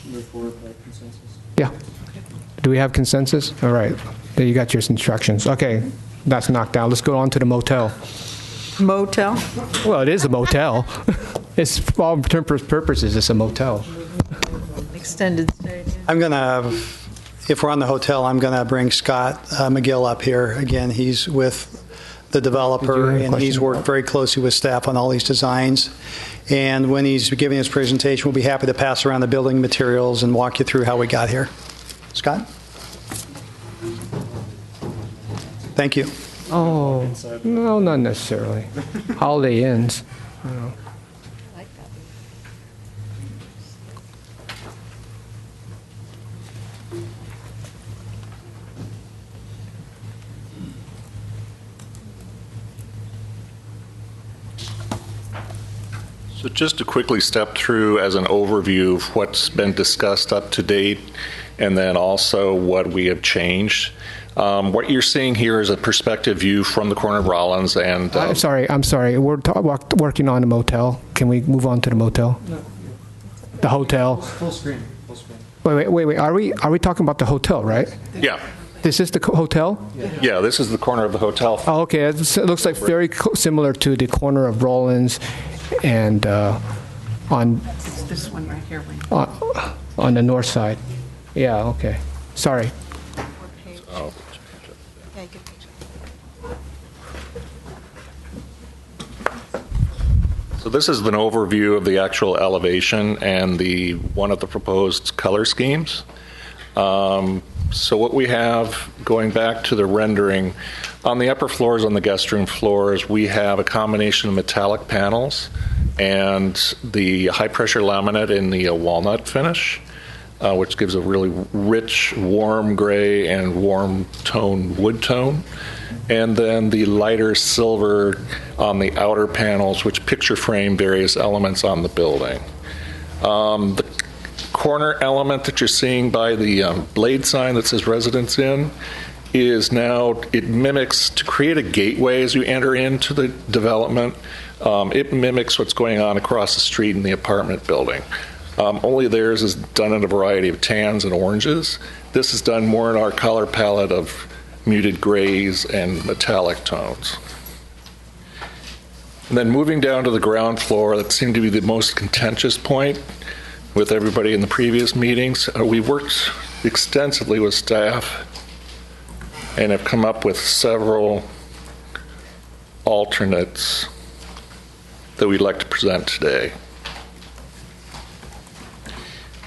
Speaker 9: Move forward by consensus.
Speaker 1: Yeah. Do we have consensus? All right. There you got your instructions. Okay. That's knocked down. Let's go on to the motel.
Speaker 10: Motel?
Speaker 1: Well, it is a motel. It's, for all intents and purposes, it's a motel.
Speaker 10: Extended stay.
Speaker 18: I'm going to, if we're on the hotel, I'm going to bring Scott McGill up here. Again, he's with the developer, and he's worked very closely with staff on all these designs. And when he's giving his presentation, we'll be happy to pass around the building materials and walk you through how we got here. Scott? Thank you.
Speaker 1: Oh, no, not necessarily. Holiday Inns. No.
Speaker 19: So just to quickly step through as an overview of what's been discussed up to date, and then also what we have changed. What you're seeing here is a perspective view from the corner of Rollins and...
Speaker 1: I'm sorry. We're working on a motel. Can we move on to the motel?
Speaker 9: No.
Speaker 1: The hotel.
Speaker 9: Full screen.
Speaker 1: Wait. Are we talking about the hotel, right?
Speaker 19: Yeah.
Speaker 1: This is the hotel?
Speaker 19: Yeah, this is the corner of the hotel.
Speaker 1: Oh, okay. It looks like very similar to the corner of Rollins and on...
Speaker 3: It's this one right here, Wayne.
Speaker 1: On the north side. Yeah, okay. Sorry.
Speaker 19: Oh. So this is an overview of the actual elevation and one of the proposed color schemes. So what we have, going back to the rendering, on the upper floors, on the guest room floors, we have a combination of metallic panels and the high-pressure laminate in the walnut finish, which gives a really rich, warm gray and warm tone wood tone. And then the lighter silver on the outer panels, which picture frame various elements on the building. The corner element that you're seeing by the blade sign that says Residence Inn is now, it mimics, to create a gateway as you enter into the development, it mimics what's going on across the street in the apartment building. Only theirs is done in a variety of tans and oranges. This is done more in our color palette of muted grays and metallic tones. And then moving down to the ground floor, that seemed to be the most contentious point with everybody in the previous meetings. We worked extensively with staff and have come up with several alternates that we'd like to present today.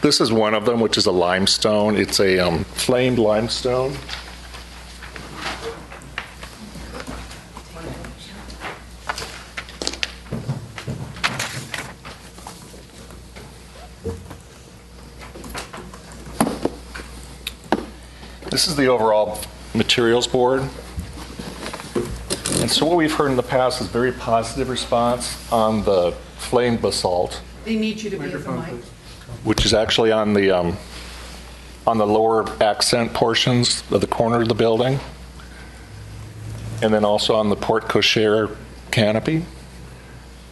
Speaker 19: This is one of them, which is a limestone. It's a flamed limestone. This is the overall materials board. And so what we've heard in the past is very positive response on the flamed basalt,
Speaker 3: They need you to be at the mic.
Speaker 19: which is actually on the lower accent portions of the corner of the building, and then also on the porte cochere canopy.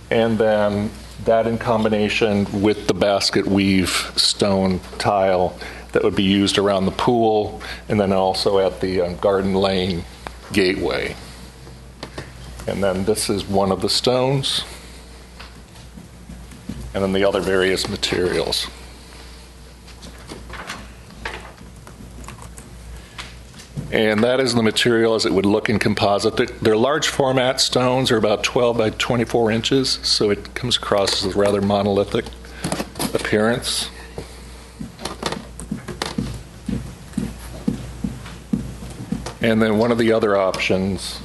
Speaker 19: And then that in combination with the basket weave stone tile that would be used around the pool, and then also at the Garden Lane gateway. And then this is one of the stones, and then the other various materials. And that is the material as it would look in composite. They're large format stones, they're about 12 by 24 inches, so it comes across as a rather monolithic appearance. And then one of the other options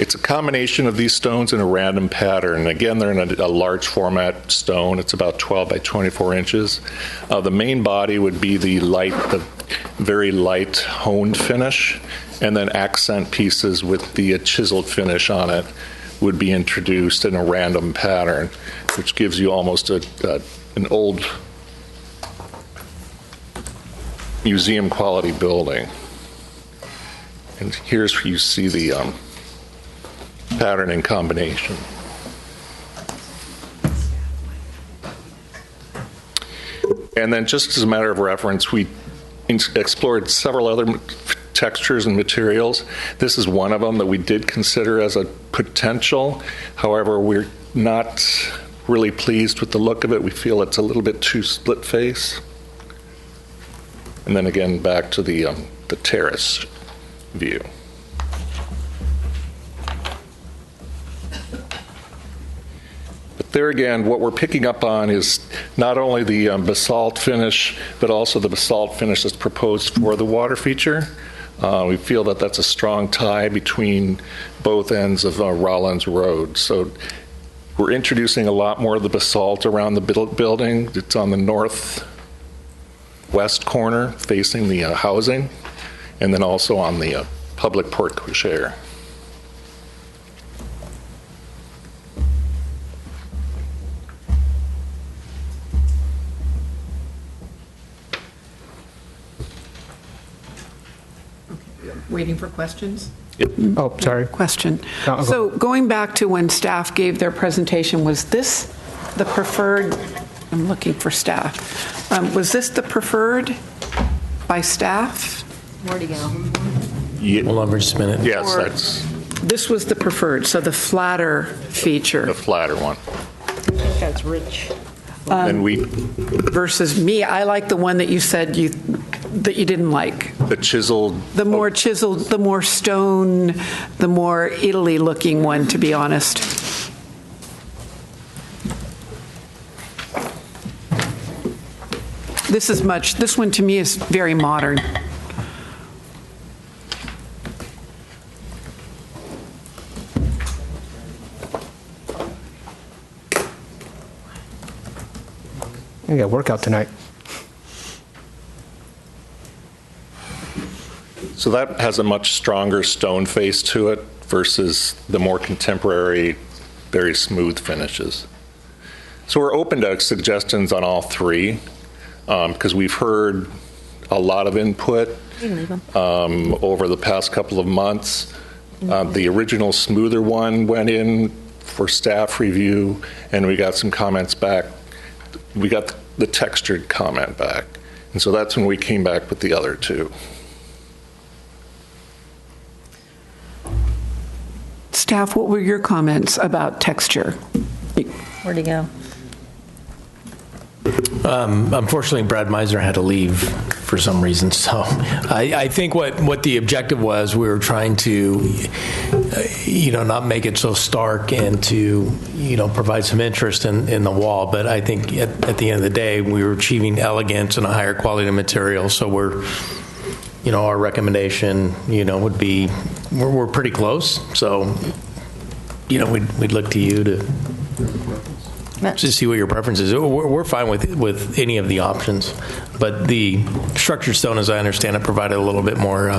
Speaker 19: It's a combination of these stones in a random pattern. Again, they're in a large format stone. It's about 12 by 24 inches. The main body would be the very light honed finish, and then accent pieces with the chiseled finish on it would be introduced in a random pattern, which gives you almost an old museum quality building. And here's where you see the pattern in combination. And then just as a matter of reference, we explored several other textures and materials. This is one of them that we did consider as a potential. However, we're not really pleased with the look of it. We feel it's a little bit too split face. And then again, back to the terrace view. But there again, what we're picking up on is not only the basalt finish, but also the basalt finish that's proposed for the water feature. We feel that that's a strong tie between both ends of Rollins Road. So we're introducing a lot more of the basalt around the building. It's on the northwest corner facing the housing, and then also on the public porte cochere.
Speaker 3: Waiting for questions?
Speaker 1: Oh, sorry.
Speaker 3: Question.
Speaker 1: No,
Speaker 3: So going back to when staff gave their presentation, was this the preferred? I'm looking for staff. Was this the preferred by staff?
Speaker 10: Where'd he go?
Speaker 5: Hold on for just a minute.
Speaker 19: Yes,
Speaker 3: Or-
Speaker 19: that's
Speaker 3: This was the preferred, so the flatter feature.
Speaker 19: the flatter one.
Speaker 10: I think that's rich.
Speaker 19: And we,
Speaker 3: Versus me, I like the one that you said that you didn't like.
Speaker 19: the chiseled,
Speaker 3: The more chiseled, the more stone, the more Italy-looking one, to be honest. This one to me is very modern.
Speaker 1: I got a workout tonight.
Speaker 19: so that has a much stronger stone face to it versus the more contemporary, very smooth finishes. So we're open to suggestions on all three because we've heard a lot of input over the past couple of months. The original smoother one went in for staff review, and we got some comments back. We got the textured comment back, and so that's when we came back with the other two.
Speaker 3: Staff, what were your comments about texture?
Speaker 10: Where'd he go?
Speaker 5: Unfortunately, Brad Meisner had to leave for some reason. So I think what the objective was, we were trying to, not make it so stark and to, provide some interest in the wall. But I think at the end of the day, we were achieving elegance and a higher quality of material. So we're, our recommendation, would be, we're pretty close. So, we'd look to you to see what your preference is. We're fine with any of the options, but the structured stone, as I understand it, provided a little bit more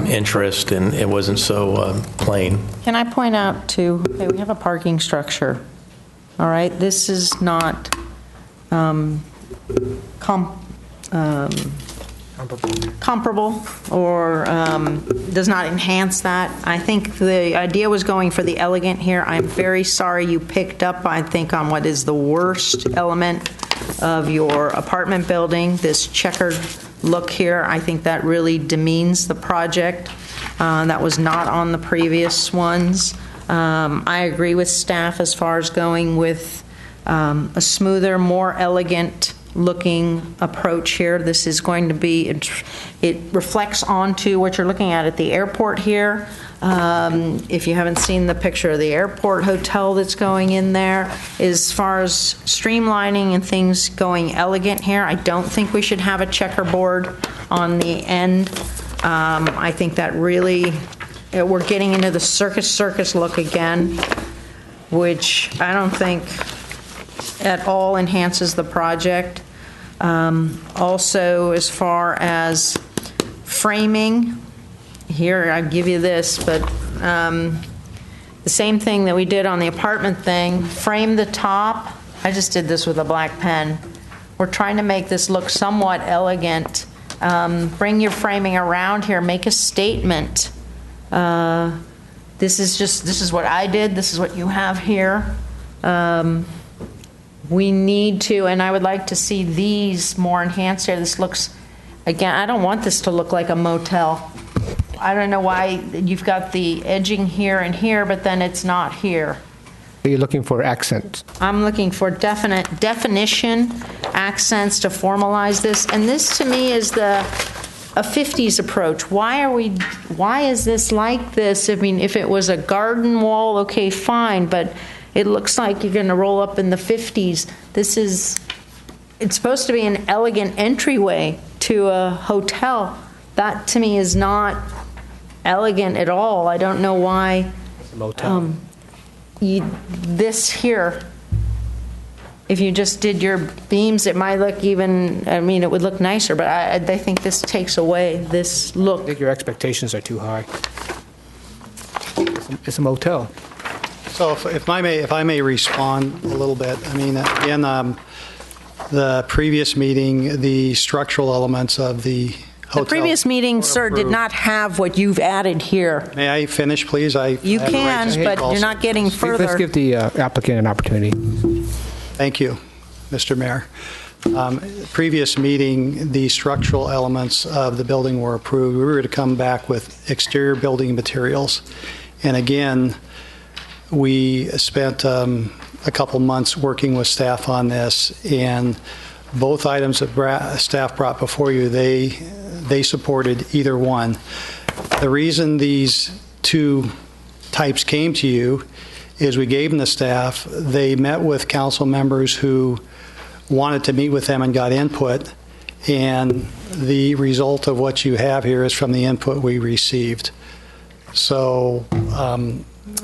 Speaker 5: interest, and it wasn't so plain.
Speaker 10: Can I point out, too, okay, we have a parking structure, all right? This is not comparable or does not enhance that. I think the idea was going for the elegant here. I'm very sorry you picked up, I think, on what is the worst element of your apartment building, this checkered look here. I think that really demeans the project. That was not on the previous ones. I agree with staff as far as going with a smoother, more elegant looking approach here. This is going to be, it reflects onto what you're looking at the airport here. If you haven't seen the picture of the airport hotel that's going in there, as far as streamlining and things going elegant here, I don't think we should have a checkerboard on the end. I think that really we're getting into the circus look again, which I don't think at all enhances the project. Also, as far as framing, here, I give you this, but the same thing that we did on the apartment thing, frame the top. I just did this with a black pen. We're trying to make this look somewhat elegant. Bring your framing around here, make a statement. This is what I did, this is what you have here. We need to, and I would like to see these more enhanced here. This looks, again, I don't want this to look like a motel. I don't know why you've got the edging here and here, but then it's not here.
Speaker 1: Are you looking for accents? I'm
Speaker 10: looking for definition, accents to formalize this. And this to me is a 50s approach. Why is this like this? I mean, if it was a garden wall, okay, fine, but it looks like you're going to roll up in the 50s. It's supposed to be an elegant entryway to a hotel. That to me is not elegant at all. I don't know why.
Speaker 1: It's a motel.
Speaker 10: This here, if you just did your beams, it might look even, I mean, it would look nicer, but I think this takes away this look.
Speaker 1: I think your expectations are too high. It's a motel.
Speaker 18: So if I may respond a little bit, I mean, again, the previous meeting, the structural elements of the hotel.
Speaker 10: The previous meeting, sir, did not have what you've added here.
Speaker 18: May I finish, please?
Speaker 10: You can, but you're not getting further.
Speaker 1: Let's give the applicant an opportunity.
Speaker 18: Thank you, Mr. Mayor. Previous meeting, the structural elements of the building were approved. We were to come back with exterior building materials. And again, we spent a couple months working with staff on this, and both items that staff brought before you, they supported either one. The reason these two types came to you is we gave them to staff. They met with council members who wanted to meet with them and got input, and the result of what you have here is from the input we received. So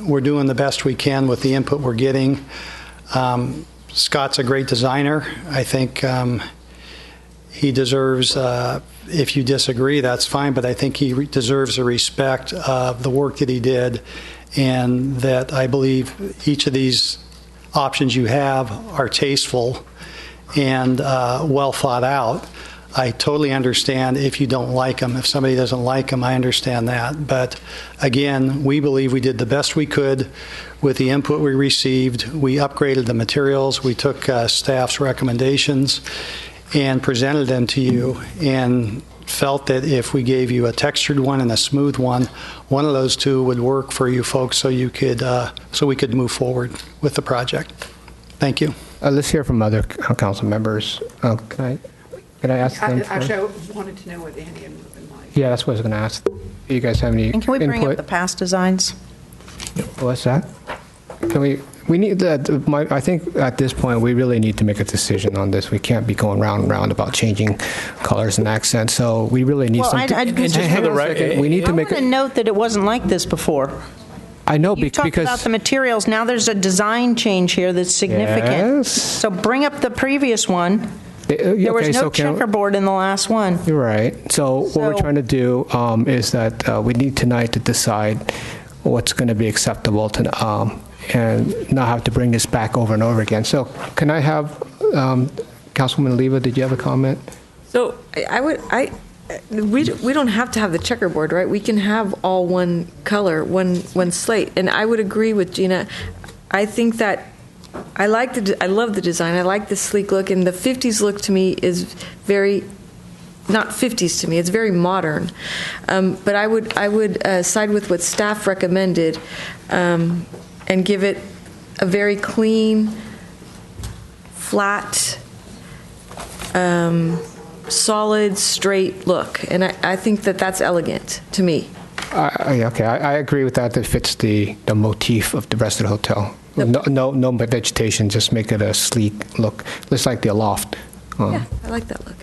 Speaker 18: we're doing the best we can with the input we're getting. Scott's a great designer. I think he deserves, if you disagree, that's fine, but I think he deserves the respect of the work that he did, and that I believe each of these options you have are tasteful and well thought out. I totally understand if you don't like them. If somebody doesn't like them, I understand that. But again, we believe we did the best we could with the input we received. We upgraded the materials. We took staff's recommendations and presented them to you, and felt that if we gave you a textured one and a smooth one of those two would work for you folks, so you could, so we could move forward with the project. Thank you.
Speaker 1: Let's hear from other council members. Can I ask them?
Speaker 3: Actually, I wanted to know what Andy had in mind.
Speaker 1: Yeah, that's what I was going to ask. Do you guys have any
Speaker 10: And can we bring
Speaker 1: input?
Speaker 10: up the past designs?
Speaker 1: What's that? Can we need that. I think at this point we really need to make a decision on this. We can't be going round and round about changing colors and accents. So we really need some.
Speaker 10: And just
Speaker 1: hang on a second. We need to make
Speaker 10: a note that it wasn't like this before.
Speaker 1: I know
Speaker 10: You talked about the materials. Now there's a design change here that's significant.
Speaker 1: Yes.
Speaker 10: So bring up the previous one. There was no checkerboard in the last one.
Speaker 1: You're right. So what we're trying to do is that we need tonight to decide what's going to be acceptable to, and not have to bring this back over and over again. So can I have, Councilwoman Leva, did you have a comment?
Speaker 11: So we don't have to have the checkerboard, right? We can have all one color, one slate. And I would agree with Gina. I think that I love the design. I like the sleek look, and the 50s look to me is very, not 50s to me. It's very modern. But I would side with what staff recommended, and give it a very clean, flat, solid, straight look. And I think that that's elegant to me.
Speaker 1: Okay, I agree with that. That fits the motif of the rest of the hotel. No vegetation, just make it a sleek look. Looks like the loft.
Speaker 11: Yeah, I like that look.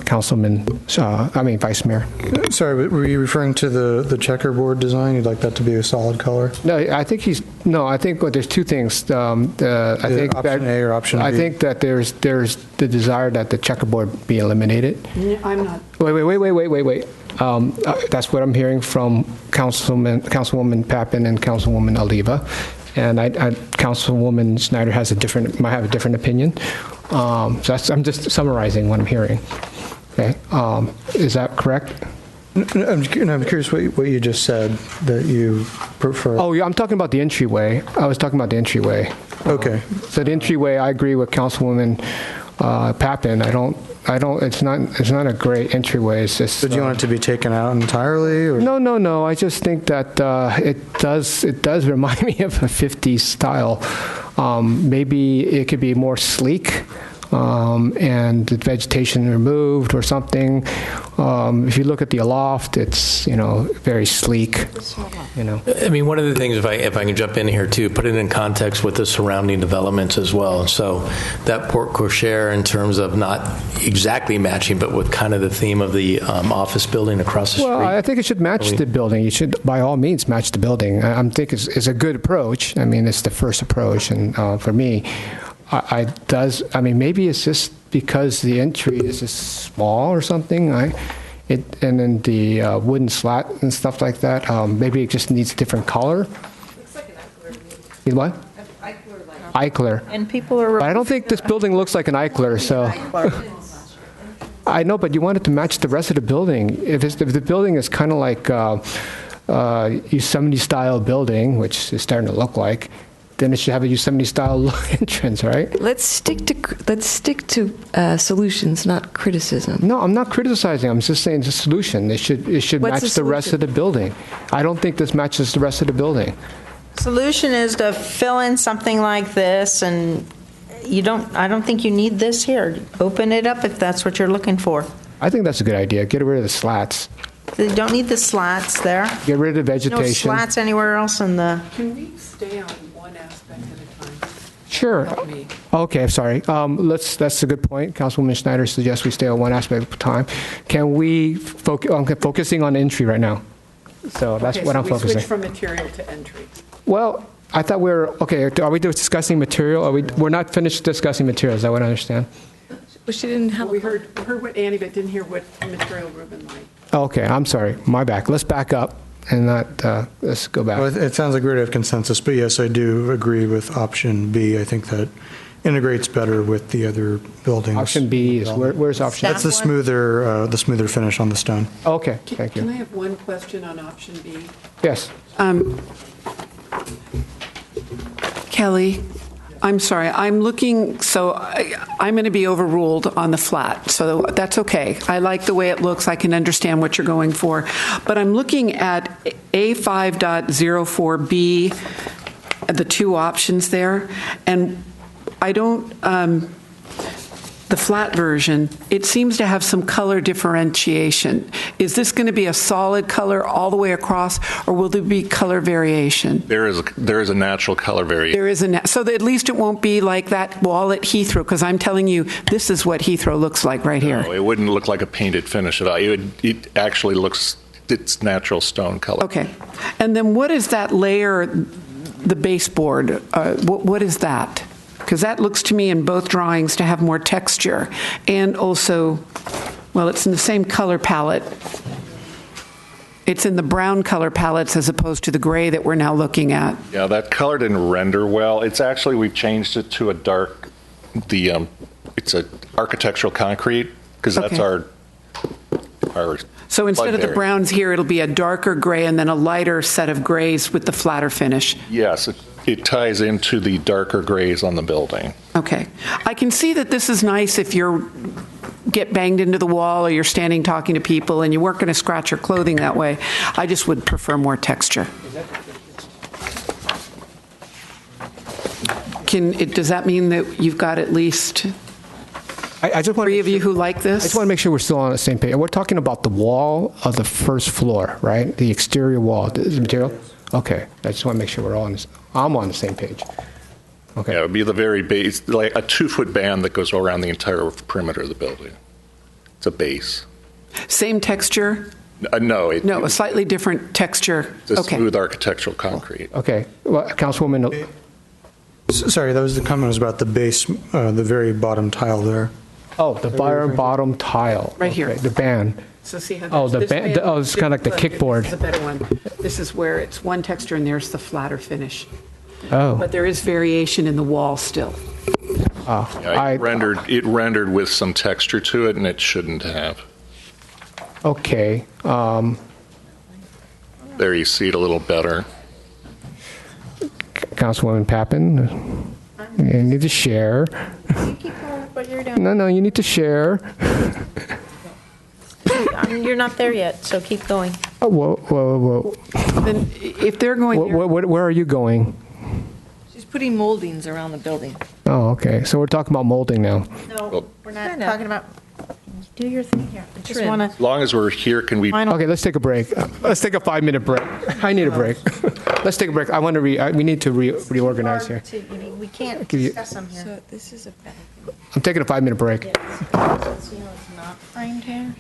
Speaker 1: Vice Mayor.
Speaker 9: Sorry, were you referring to the checkerboard design? You'd like that to be a solid color?
Speaker 1: No, I think there's two things. I think
Speaker 9: option A or option B?
Speaker 1: I think that there's the desire that the checkerboard be eliminated.
Speaker 3: I'm not.
Speaker 1: Wait. That's what I'm hearing from Councilwoman Pappen and Councilwoman Oliva, and Councilwoman Schneider might have a different opinion. So I'm just summarizing what I'm hearing. Okay, is that correct?
Speaker 9: I'm curious what you just said that you prefer.
Speaker 1: Oh, yeah, I'm talking about the entryway. I was talking about the entryway.
Speaker 9: Okay.
Speaker 1: So the entryway, I agree with Councilwoman Pappen. It's not a great entryway. It's just.
Speaker 9: So do you want it to be taken out entirely? Or?
Speaker 1: No. I just think that it does remind me of a 50s style. Maybe it could be more sleek. And the vegetation removed or something. If you look at the aloft, it's very sleek.
Speaker 5: I mean, one of the things, if I can jump in here too, put it in context with the surrounding developments as well. So that porte cochere, in terms of not exactly matching, but with kind of the theme of the office building across the street.
Speaker 1: Well, I think it should match the building. You should, by all means, match the building. I think it's a good approach. I mean, it's the first approach, and for me. Maybe it's just because the entry is just small or something. And then the wooden slat and stuff like that. Maybe it just needs a different color. Looks like an Eichler. What? Eichler.
Speaker 10: And people are.
Speaker 1: But I don't think this building looks like an Eichler. So. I know, but you want it to match the rest of the building. If the building is kind of like Yosemite style building, which is starting to look like. Then it should have a Yosemite-style entrance, right?
Speaker 11: Let's stick to solutions, not criticism.
Speaker 1: No, I'm not criticizing. I'm just saying it's a solution. It should match the rest of the building. I don't think this matches the rest of the building.
Speaker 10: Solution is to fill in something like this, and I don't think you need this here. Open it up if that's what you're looking for.
Speaker 1: I think that's a good idea. Get rid of the slats.
Speaker 10: You don't need the slats there.
Speaker 1: Get rid of the vegetation.
Speaker 10: No slats anywhere else in the.
Speaker 3: Can we stay on one aspect at a time?
Speaker 1: Sure. Okay, I'm sorry. That's a good point. Councilwoman Schneider suggests we stay on one aspect at a time. Can we focusing on entry right now? So that's what I'm focusing.
Speaker 3: Switch from material to entry.
Speaker 1: Well, I thought we were okay. Are we discussing material? We're not finished discussing material. Is that what I understand?
Speaker 11: But she didn't have.
Speaker 3: We heard what Annie, but didn't hear what material Ruben liked.
Speaker 1: Okay, I'm sorry. My back. Let's back up and let's go back.
Speaker 9: Well, it sounds like we're to have consensus, but yes, I do agree with option B. I think that integrates better with the other buildings.
Speaker 1: Option B is where's option?
Speaker 9: That's the smoother finish on the stone.
Speaker 1: Okay, thank you.
Speaker 3: Can I have one question on option B?
Speaker 1: Yes.
Speaker 3: Kelly, I'm sorry. I'm looking, so I'm going to be overruled on the flat, so that's okay. I like the way it looks. I can understand what you're going for. But I'm looking at A5.04B, the two options there, and I don't, the flat version, it seems to have some color differentiation. Is this going to be a solid color all the way across, or will there be color variation?
Speaker 19: There is a natural color variation.
Speaker 3: There is so that at least it won't be like that wall at Heathrow, because I'm telling you, this is what Heathrow looks like right here.
Speaker 19: No, it wouldn't look like a painted finish at all. It actually looks, it's natural stone color.
Speaker 3: Okay. And then what is that layer, the baseboard? What is that? Because that looks to me in both drawings to have more texture. And also, well, it's in the same color palette. It's in the brown color palettes as opposed to the gray that we're now looking at.
Speaker 19: Yeah, that color didn't render well. It's actually, we've changed it to a dark, it's a architectural concrete, because that's our
Speaker 3: so instead of the browns here, it'll be a darker gray and then a lighter set of grays with the flatter finish.
Speaker 19: Yes, it ties into the darker grays on the building.
Speaker 3: Okay. I can see that this is nice if you're get banged into the wall or you're standing talking to people and you weren't going to scratch your clothing that way. I just would prefer more texture. Does that mean that you've got at least three of you who like this?
Speaker 1: I just want to make sure we're still on the same page. We're talking about the wall of the first floor, right? The exterior wall. Is the material? Okay. I just want to make sure we're all on this. I'm on the same page. Okay.
Speaker 19: Yeah, it would be the very base, like a 2-foot band that goes around the entire perimeter of the building. It's a base.
Speaker 3: Same texture?
Speaker 19: No,
Speaker 3: No, a slightly different texture.
Speaker 19: it's a
Speaker 3: Okay.
Speaker 19: smooth architectural concrete.
Speaker 1: Okay. Well, Councilwoman,
Speaker 9: Sorry, that was the comment was about the base, the very bottom tile there.
Speaker 1: oh, the bottom tile.
Speaker 3: Right here.
Speaker 1: Okay, the band.
Speaker 3: So see how
Speaker 1: Oh, the
Speaker 3: this
Speaker 1: band.
Speaker 3: may-
Speaker 1: Oh, it's kind of like the kickboard.
Speaker 3: This is a better one. This is where it's one texture and there's the flatter finish.
Speaker 1: Oh.
Speaker 3: But there is variation in the wall still.
Speaker 19: Yeah, it rendered with some texture to it, and it shouldn't have.
Speaker 1: Okay.
Speaker 19: There you see it a little better.
Speaker 1: Councilwoman Pappen, you need to share.
Speaker 10: Keep going with what you're doing.
Speaker 1: No, you need to share.
Speaker 10: You're not there yet, so keep going.
Speaker 1: Oh, whoa.
Speaker 3: Then if they're going there,
Speaker 1: Where are you going?
Speaker 11: She's putting moldings around the building.
Speaker 1: Oh, okay. So we're talking about molding now.
Speaker 10: No, we're not talking about, do your thing here. I just
Speaker 11: Trim.
Speaker 10: want
Speaker 19: As long as we're here, can we?
Speaker 1: Okay, let's take a break. Let's take a 5-minute break. I need a break. Let's take a breek. I want to we need to reorganize here.
Speaker 10: We can't
Speaker 1: Give you-
Speaker 10: discuss them here.
Speaker 11: So this is a better.
Speaker 1: I'm taking a 5-minute break.
Speaker 10: So it's not framed here.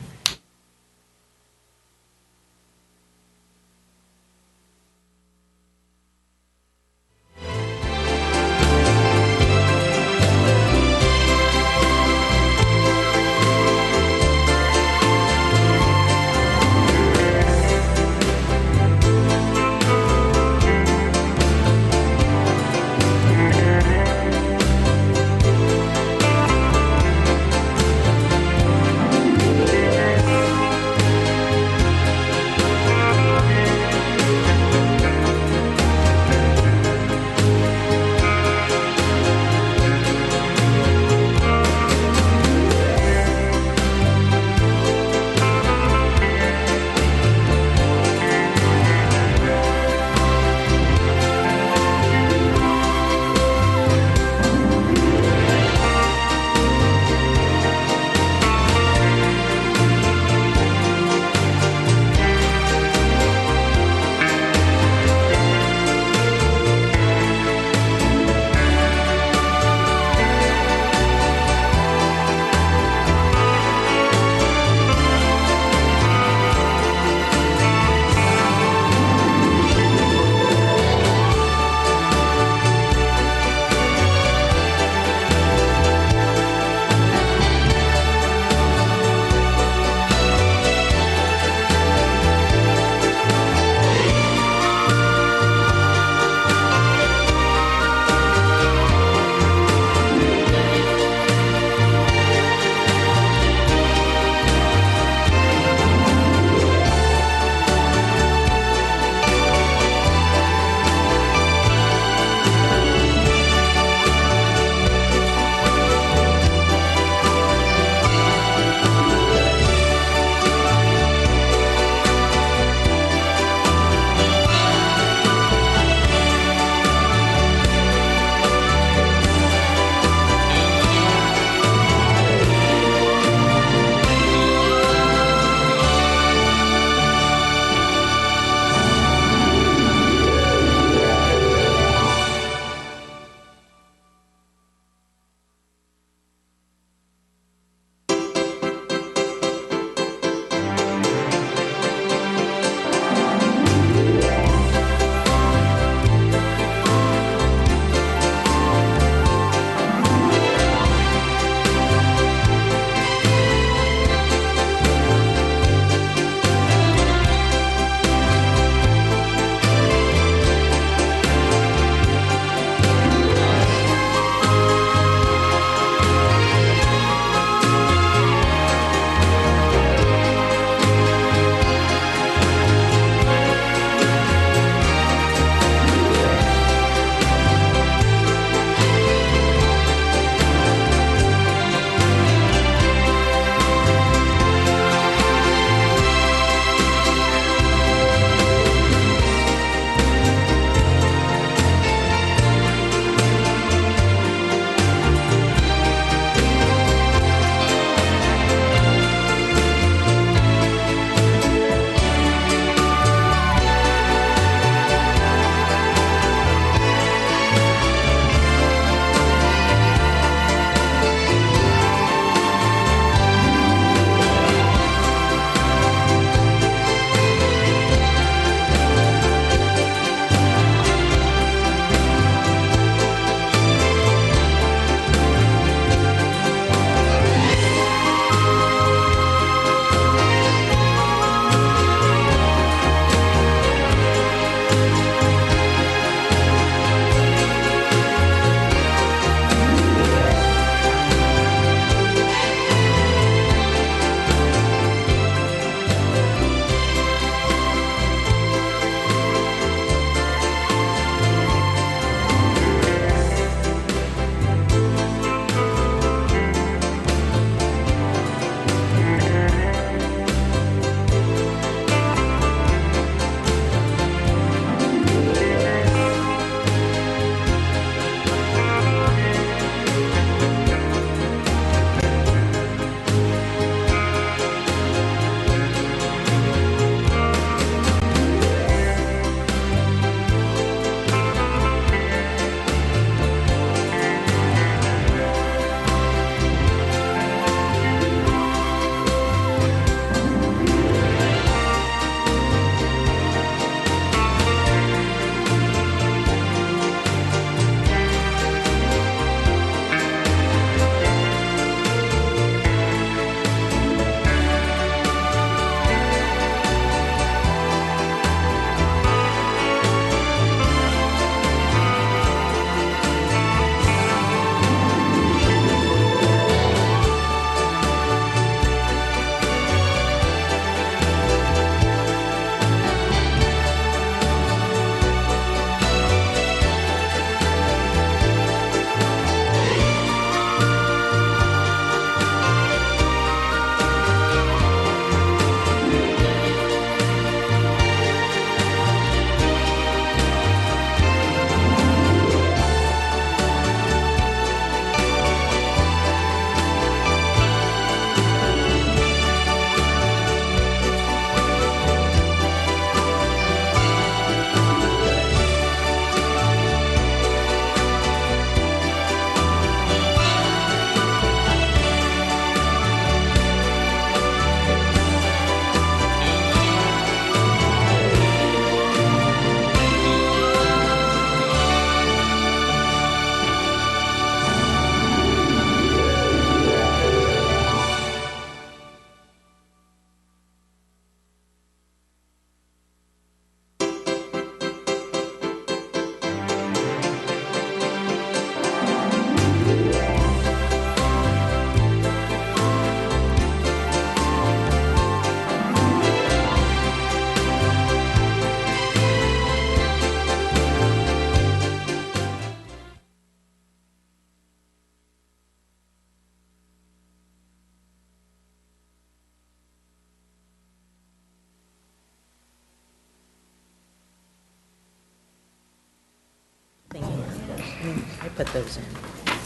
Speaker 10: I put those in.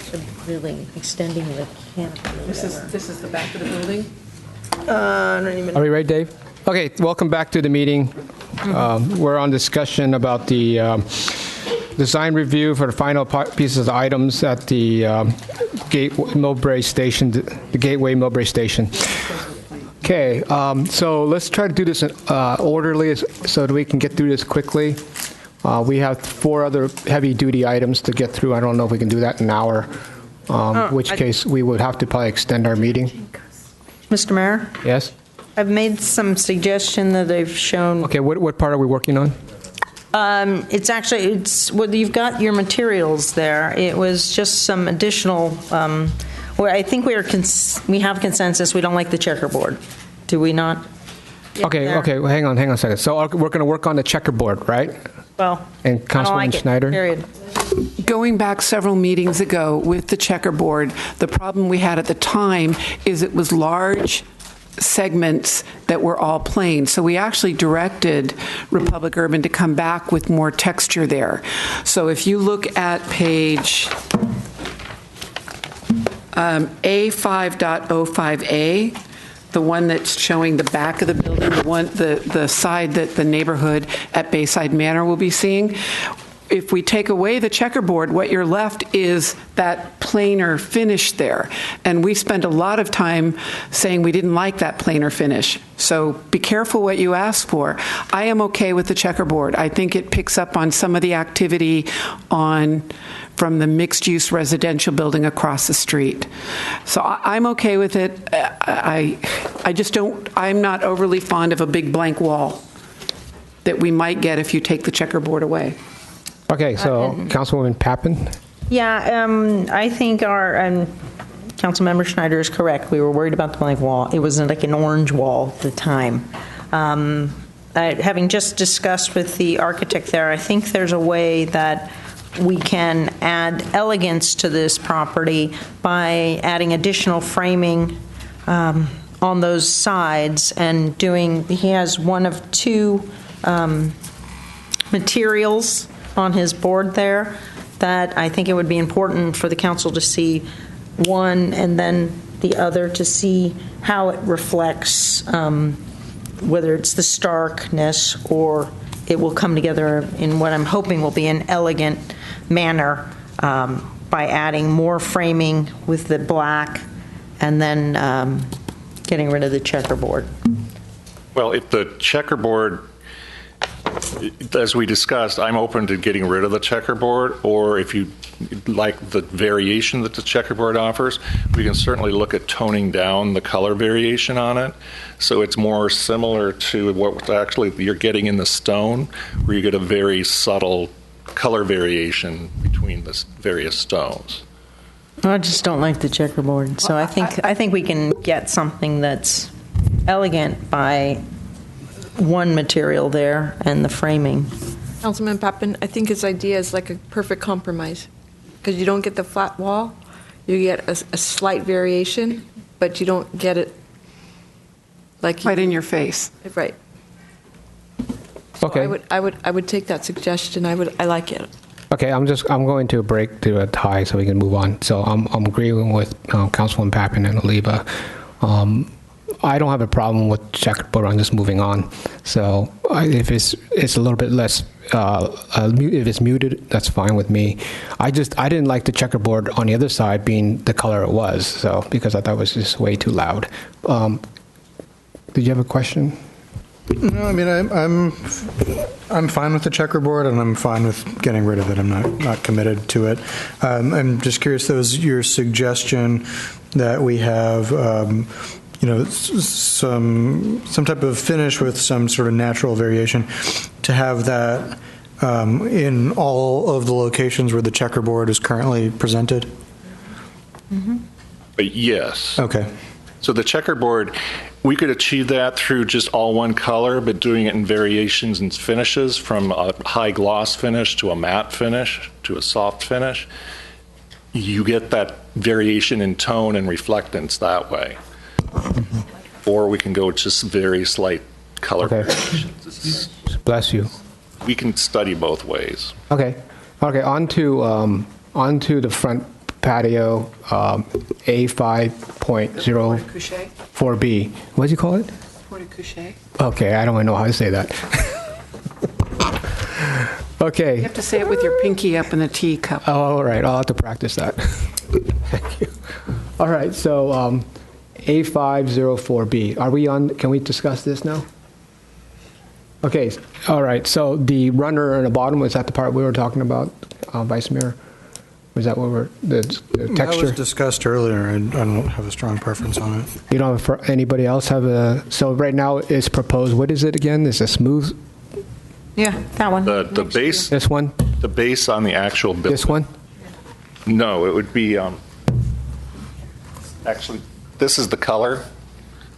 Speaker 10: So really extending the canopy.
Speaker 3: This is the back of the building?
Speaker 10: I don't even.
Speaker 1: Are we ready, Dave? Okay, welcome back to the meeting. We're on discussion about the design review for the final pieces of the items at the Millbrae Station, the Gateway Millbrae Station. Okay, so let's try to do this orderly so that we can get through this quickly. We have 4 other heavy-duty items to get through. I don't know if we can do that in an hour, which case we would have to probably extend our meeting.
Speaker 10: Mr. Mayor?
Speaker 1: Yes?
Speaker 10: I've made some suggestion that they've shown.
Speaker 1: Okay, what part are we working on?
Speaker 10: It's well, you've got your materials there. It was just some additional, well, I think we have consensus. We don't like the checkerboard. Do we not?
Speaker 1: Okay, well, hang on a second. So we're going to work on the checkerboard, right?
Speaker 10: Well,
Speaker 1: and Councilwoman Schneider?
Speaker 10: Period.
Speaker 3: Going back several meetings ago with the checkerboard, the problem we had at the time is it was large segments that were all plain. So we actually directed Republic Urban to come back with more texture there. So if you look at page A5.05A, the one that's showing the back of the building, the side that the neighborhood at Bayside Manor will be seeing. If we take away the checkerboard, what you're left is that plainer finish there. And we spent a lot of time saying we didn't like that plainer finish. So be careful what you ask for. I am okay with the checkerboard. I think it picks up on some of the activity from the mixed-use residential building across the street. So I'm okay with it. I just don't, I'm not overly fond of a big blank wall that we might get if you take the checkerboard away.
Speaker 1: Okay, so Councilwoman Pappen?
Speaker 10: Yeah, I think our Councilmember Schneider is correct. We were worried about the blank wall. It was like an orange wall at the time. Having just discussed with the architect there, I think there's a way that we can add elegance to this property by adding additional framing on those sides and he has one of 2 materials on his board there that I think it would be important for the council to see one and then the other to see how it reflects, whether it's the starkness or it will come together in what I'm hoping will be an elegant manner by adding more framing with the black and then getting rid of the checkerboard.
Speaker 19: Well, if the checkerboard, as we discussed, I'm open to getting rid of the checkerboard, or if you like the variation that the checkerboard offers, we can certainly look at toning down the color variation on it. So it's more similar to what actually you're getting in the stone, where you get a very subtle color variation between the various stones.
Speaker 10: I just don't like the checkerboard, so I think we can get something that's elegant by one material there and the framing.
Speaker 11: Councilman Pappen, I think his idea is like a perfect compromise because you don't get the flat wall, you get a slight variation, but you don't get it like
Speaker 3: right in your face.
Speaker 11: Right. So
Speaker 1: okay.
Speaker 11: I would take that suggestion. I like it.
Speaker 1: Okay, I'm going to break to a tie so we can move on. So I'm agreeing with Councilwoman Pappen and Oliva. I don't have a problem with checkerboard. I'm just moving on. So if it's a little bit less, if it's muted, that's fine with me. I didn't like the checkerboard on the other side being the color it was. So because I thought it was just way too loud. Did you have a question?
Speaker 9: No, I mean I'm fine with the checkerboard, and I'm fine with getting rid of it. I'm not committed to it. I'm just curious. That was your suggestion that we have. Some type of finish with some sort of natural variation, to have that in all of the locations where the checkerboard is currently presented?
Speaker 10: Mm-hmm.
Speaker 19: Yes.
Speaker 9: Okay.
Speaker 19: So the checkerboard, we could achieve that through just all one color, but doing it in variations and finishes, from a high gloss finish to a matte finish to a soft finish. You get that variation in tone and reflectance that way. Or we can go just very slight color variations.
Speaker 1: Bless you.
Speaker 19: We can study both ways.
Speaker 1: Okay. On to onto the front patio, A5.04B. What does he call it?
Speaker 3: Porte-cochere.
Speaker 1: Okay, I don't even know how to say that. Okay.
Speaker 3: You have to say it with your pinky up in the teacup.
Speaker 1: Oh, all right. I'll have to practice that. Thank you. All right. So A504B. Are we on? Can we discuss this now? Okay. All right. So the runner on the bottom, was that the part we were talking about, Vice Mayor? Was that what we're, the texture?
Speaker 9: That was discussed earlier. I don't have a strong preference on it.
Speaker 1: You don't have, anybody else have a, so right now it's proposed, what is it again? Is a smooth?
Speaker 10: Yeah, that one.
Speaker 19: The base.
Speaker 1: This one?
Speaker 19: The base on the actual building.
Speaker 1: This one?
Speaker 19: No, it would be, actually, this is the color,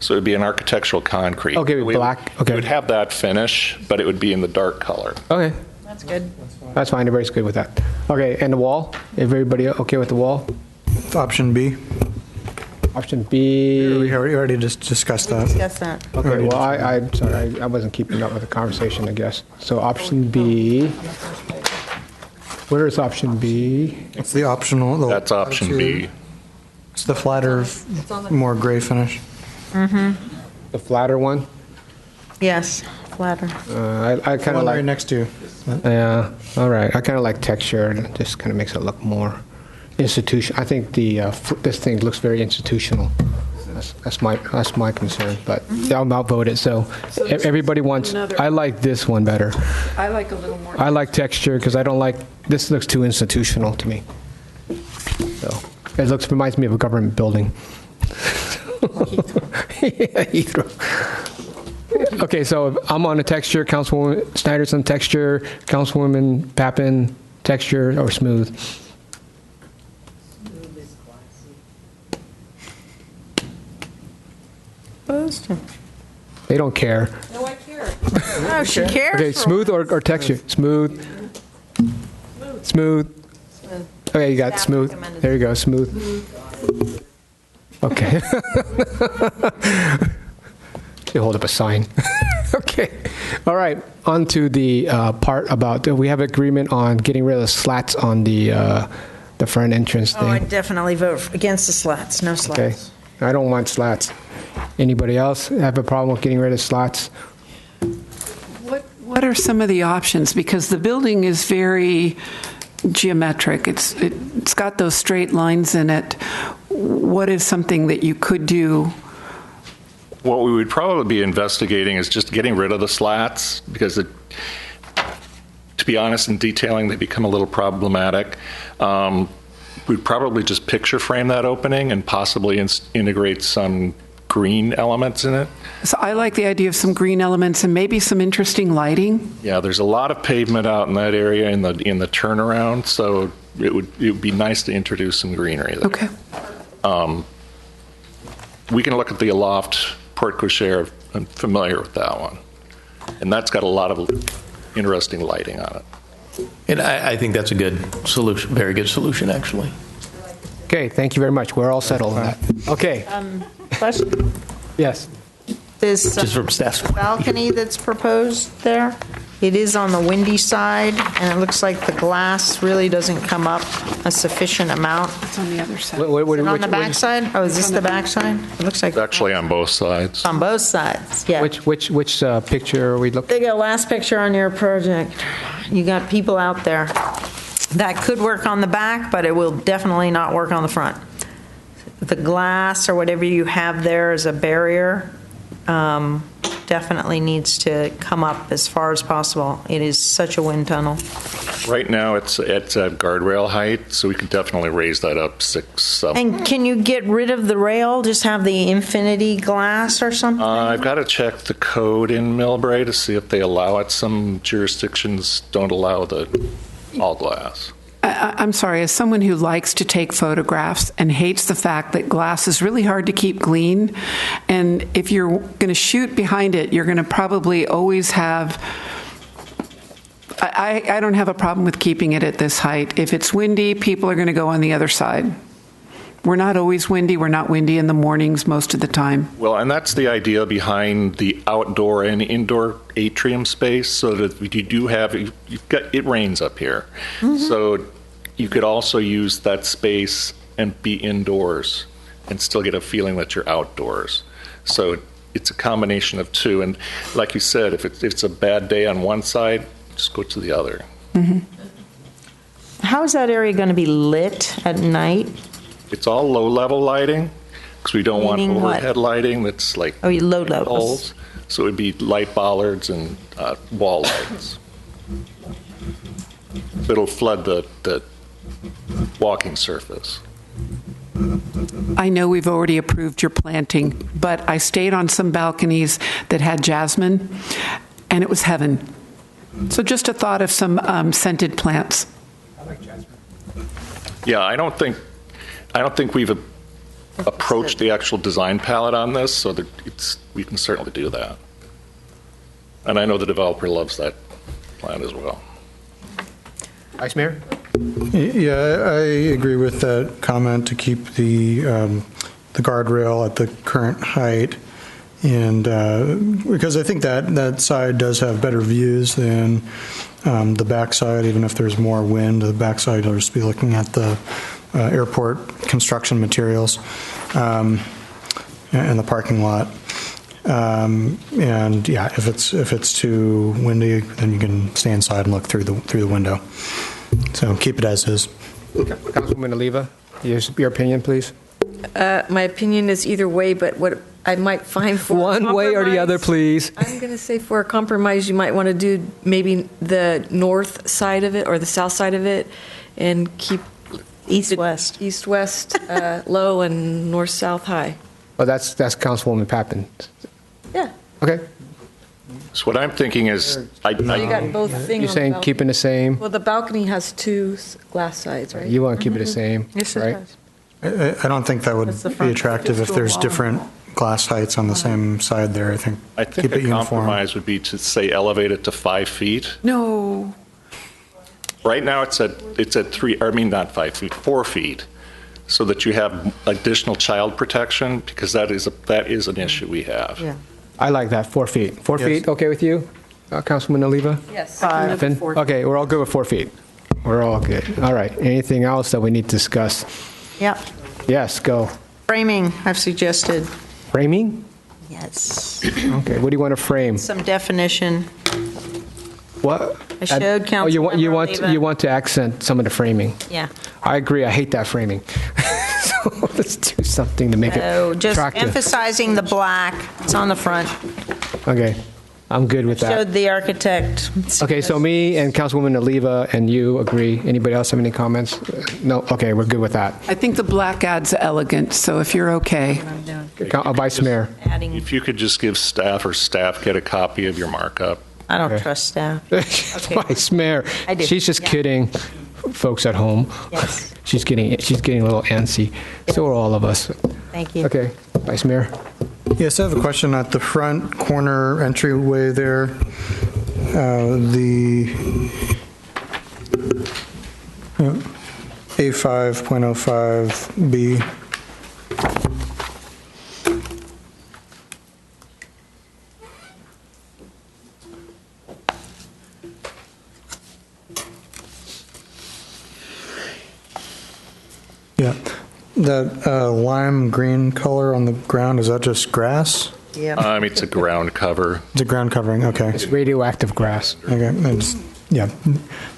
Speaker 19: so it would be an architectural concrete.
Speaker 1: Okay, black. Okay.
Speaker 19: We would have that finish, but it would be in the dark color.
Speaker 1: Okay.
Speaker 10: That's good.
Speaker 1: That's fine. Everybody's good with that. Okay, and the wall? Everybody okay with the wall?
Speaker 9: Option B.
Speaker 1: Option B.
Speaker 9: We already just discussed that.
Speaker 10: Discuss that.
Speaker 1: Okay, well, I'm sorry. I wasn't keeping up with the conversation, I guess. So option B. Where is option B?
Speaker 9: It's the optional.
Speaker 19: That's option B.
Speaker 9: It's the flatter, more gray finish.
Speaker 10: Mm-hmm.
Speaker 1: The flatter one?
Speaker 10: Yes, flatter.
Speaker 1: I kind of like.
Speaker 9: Right next to you.
Speaker 1: Yeah, all right. I kind of like texture, and it just kind of makes it look more institutional. I think the this thing looks very institutional. That's my concern, but I'll outvote it. So everybody wants. I like this one better.
Speaker 3: I like a little more.
Speaker 1: I like texture because I don't like this. Looks too institutional to me. So it reminds me of a government building. Yeah, Heathrow. Okay, so I'm on a texture. Councilwoman Snyder's on texture. Councilwoman Pappen, texture or smooth. They don't care.
Speaker 10: No, I care. No, she cares.
Speaker 1: Okay, smooth or texture? Smooth. Smooth. Okay, you got smooth. There you go, smooth. Okay. You hold up a sign. Okay. All right. On to the part about, we have agreement on getting rid of the slats on the front entrance thing.
Speaker 10: Oh, I definitely vote against the slats. No slats.
Speaker 1: Okay. I don't want slats. Anybody else have a problem with getting rid of slats?
Speaker 3: What are some of the options? Because the building is very geometric. It's got those straight lines in it. What is something that you could do?
Speaker 19: What we would probably be investigating is just getting rid of the slats because, to be honest, in detailing, they become a little problematic. We'd probably just picture frame that opening and possibly integrate some green elements in it.
Speaker 3: So I like the idea of some green elements and maybe some interesting lighting.
Speaker 19: Yeah, there's a lot of pavement out in that area in the turnaround, so it would be nice to introduce some greenery there.
Speaker 3: Okay.
Speaker 19: We can look at the aloft porte-cochere. I'm familiar with that one, and that's got a lot of interesting lighting on it.
Speaker 5: And I think that's a good solution, very good solution, actually.
Speaker 1: Okay, thank you very much. We're all settled on that. Okay.
Speaker 10: Question?
Speaker 1: Yes.
Speaker 10: This
Speaker 5: Just from staff's point of view.
Speaker 10: balcony that's proposed there, it is on the windy side, and it looks like the glass really doesn't come up a sufficient amount.
Speaker 3: It's on the other side.
Speaker 10: Is it on the back side? Oh, is this the back side? It looks like
Speaker 19: It's actually on both sides.
Speaker 10: on both sides, yeah.
Speaker 1: Which picture are we looking?
Speaker 10: Take a last picture on your project. You got people out there. That could work on the back, but it will definitely not work on the front. The glass or whatever you have there as a barrier definitely needs to come up as far as possible. It is such a wind tunnel.
Speaker 19: Right now, it's at guardrail height, so we could definitely raise that up 6, 7.
Speaker 10: And can you get rid of the rail, just have the infinity glass or something?
Speaker 19: I've got to check the code in Millbrae to see if they allow it. Some jurisdictions don't allow the all glass.
Speaker 3: I'm sorry, as someone who likes to take photographs and hates the fact that glass is really hard to keep clean, and if you're going to shoot behind it, you're going to probably always have, I don't have a problem with keeping it at this height. If it's windy, people are going to go on the other side. We're not always windy. We're not windy in the mornings most of the time.
Speaker 19: Well, and that's the idea behind the outdoor and indoor atrium space, so that you do have, you've got, it rains up here. Mm-hmm. So you could also use that space and be indoors and still get a feeling that you're outdoors. So it's a combination of two. And like you said, if it's a bad day on one side, just go to the other.
Speaker 10: Mm-hmm. How is that area going to be lit at night?
Speaker 19: It's all low-level lighting because we don't want
Speaker 10: Meaning what?
Speaker 19: overhead lighting that's like
Speaker 10: low levels.
Speaker 19: poles. So it would be light bollards and wall lights. It'll flood the walking surface.
Speaker 3: I know we've already approved your planting, but I stayed on some balconies that had jasmine, and it was heaven. So just a thought of some scented plants.
Speaker 1: I like jasmine.
Speaker 19: Yeah, I don't think we've approached the actual design palette on this, so that we can certainly do that. And I know the developer loves that plan as well.
Speaker 1: Vice Mayor?
Speaker 9: Yeah, I agree with that comment to keep the guardrail at the current height. And because I think that side does have better views than the backside, even if there's more wind, the backside will just be looking at the airport construction materials and the parking lot. And yeah, if it's too windy, then you can stay inside and look through the window. So keep it as is.
Speaker 1: Councilwoman Oliva, your opinion, please.
Speaker 11: My opinion is either way, but what I might find for
Speaker 1: one way or the other, please.
Speaker 11: I'm going to say for a compromise, you might want to do maybe the north side of it or the south side of it, and keep
Speaker 10: east-west
Speaker 11: low and north-south high.
Speaker 1: Well, that's Councilwoman Pappen.
Speaker 11: Yeah.
Speaker 1: Okay.
Speaker 19: So what I'm thinking is,
Speaker 11: So you got both things.
Speaker 1: You're saying keeping the same?
Speaker 11: Well, the balcony has two glass sides, right?
Speaker 1: You want to keep it the same,
Speaker 11: Yes, it
Speaker 1: right?
Speaker 11: does.
Speaker 9: I don't think that would
Speaker 11: That's the
Speaker 9: be
Speaker 11: front.
Speaker 9: attractive if there's different glass heights on the same side there. I think keep
Speaker 19: a
Speaker 9: it uniform.
Speaker 19: compromise would be to say elevate it to 5 feet.
Speaker 3: No.
Speaker 19: Right now it's at 3. I mean, not 5 feet, 4 feet, so that you have additional child protection, because that is an issue we have.
Speaker 11: Yeah.
Speaker 1: I like that, 4 feet. 4
Speaker 19: Yes.
Speaker 1: feet, okay with you, Councilwoman Oliva?
Speaker 11: Yes.
Speaker 1: Pappen? Okay, we're all good with 4 feet. We're all good. All right. Anything else that we need to discuss?
Speaker 10: Yep.
Speaker 1: Yes, go.
Speaker 10: Framing, I've suggested.
Speaker 1: Framing?
Speaker 10: Yes.
Speaker 1: Okay. What do you want to frame?
Speaker 10: Some definition.
Speaker 1: What?
Speaker 10: I showed
Speaker 1: Oh, you
Speaker 10: Councilmember Oliva.
Speaker 1: want to accent some of the framing.
Speaker 10: Yeah.
Speaker 1: I agree. I hate that framing. So let's do something to make
Speaker 10: So
Speaker 1: it
Speaker 10: just
Speaker 1: attractive.
Speaker 10: emphasizing the black. It's on the front.
Speaker 1: Okay. I'm good with that.
Speaker 10: Showed the architect.
Speaker 1: Okay, so me and Councilwoman Oliva and you agree. Anybody else have any comments? No? Okay, we're good with that.
Speaker 3: I think the black adds elegance, so if you're okay.
Speaker 1: Vice Mayor.
Speaker 19: If you could just give staff get a copy of your markup.
Speaker 10: I don't trust staff.
Speaker 1: Vice Mayor.
Speaker 10: I do.
Speaker 1: She's just
Speaker 10: Yeah.
Speaker 1: kidding, folks at home.
Speaker 10: Yes.
Speaker 1: She's getting a little antsy. So are all of us.
Speaker 10: Thank you.
Speaker 1: Okay, Vice Mayor.
Speaker 9: Yes, I have a question at the front corner entryway there. The A5.05B. Yeah, that lime green color on the ground, is that just grass?
Speaker 10: Yeah.
Speaker 19: It's a ground cover.
Speaker 9: It's a ground covering, okay.
Speaker 1: It's radioactive grass.
Speaker 9: Okay, yeah.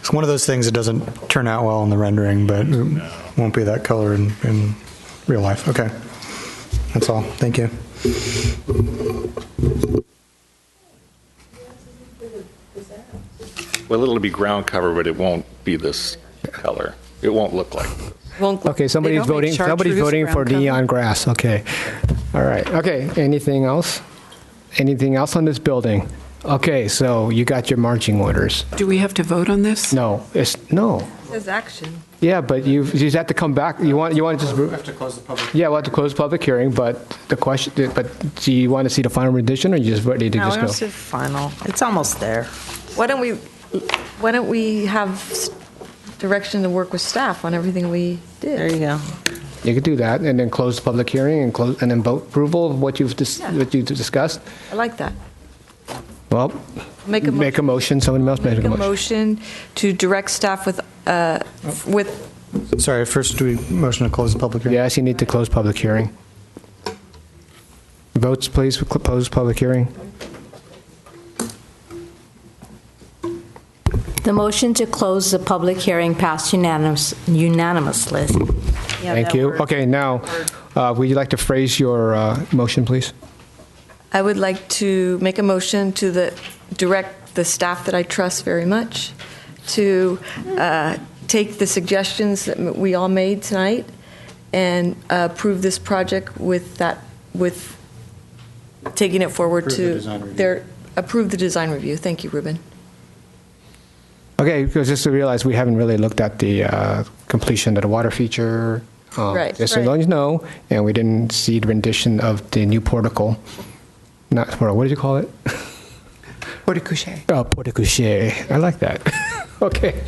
Speaker 9: It's one of those things that doesn't turn out well in the rendering, but it won't be that color in real life. Okay, that's all. Thank you.
Speaker 19: Well, it'll be ground cover, but it won't be this color. It won't look like this.
Speaker 1: Okay, somebody's voting for neon grass. Okay. All right. Okay, anything else? Anything else on this building? Okay, so you got your marching orders.
Speaker 3: Do we have to vote on this?
Speaker 1: No, no.
Speaker 11: It says action.
Speaker 1: Yeah, but you just have to come back. You want to just
Speaker 9: have to close the public.
Speaker 1: Yeah, we'll have to close the public hearing. But the question, do you want to see the final rendition, or you just ready to
Speaker 10: No,
Speaker 1: just
Speaker 10: we
Speaker 1: go?
Speaker 10: don't see the final. It's almost there.
Speaker 11: Why don't we have direction to work with staff on everything we did?
Speaker 10: There you go.
Speaker 1: You could do that, and then close the public hearing and then vote approval of what you've discussed.
Speaker 11: I like that.
Speaker 1: Well,
Speaker 11: Make a
Speaker 1: motion. Someone else make a motion.
Speaker 11: Motion to direct staff with with,
Speaker 9: Sorry, first do we motion to close the public hearing?
Speaker 1: Yes, you need to close public hearing. Votes, please, for close public hearing.
Speaker 2: The motion to close the public hearing passed unanimously.
Speaker 1: Thank you. Okay, now, would you like to phrase your motion, please?
Speaker 11: I would like to make a motion to direct the staff that I trust very much to take the suggestions that we all made tonight and approve this project with taking it forward approve the design review. Thank you, Ruben.
Speaker 1: Okay, because just to realize we haven't really looked at the completion of the water feature.
Speaker 11: Right.
Speaker 1: Just so you know, and we didn't see the rendition of the new portico. What did you call it?
Speaker 3: Porte-cochere.
Speaker 1: Oh, porte-cochere. I like that. Okay.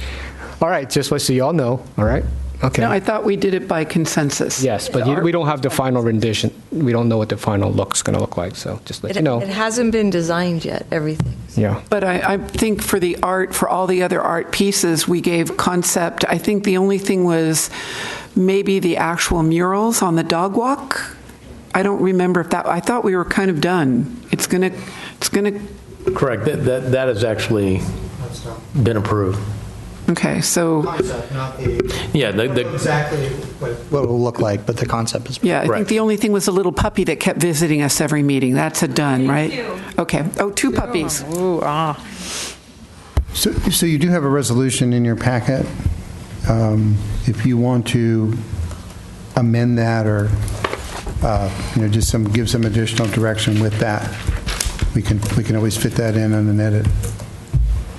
Speaker 1: All right, just so you all know, all right? Okay.
Speaker 3: No, I thought we did it by consensus.
Speaker 1: Yes, but we don't have the final rendition. We don't know what the final look's going to look like, so just let you know.
Speaker 11: It hasn't been designed yet, everything.
Speaker 1: Yeah.
Speaker 3: But I think for the art, for all the other art pieces, we gave concept. I think the only thing was maybe the actual murals on the dog walk. I don't remember if that, I thought we were kind of done. It's gonna.
Speaker 5: Correct. That has actually been approved.
Speaker 3: Okay, so.
Speaker 9: Concept, not the.
Speaker 5: Yeah,
Speaker 9: exactly what it will look like, but the concept is.
Speaker 3: Yeah, I think the only thing was the little puppy that kept visiting us every meeting. That's a done, right? Okay. Oh, 2 puppies.
Speaker 2: Ooh,
Speaker 4: So you do have a resolution in your packet. If you want to amend that or just give some additional direction with that, we can always fit that in on an edit.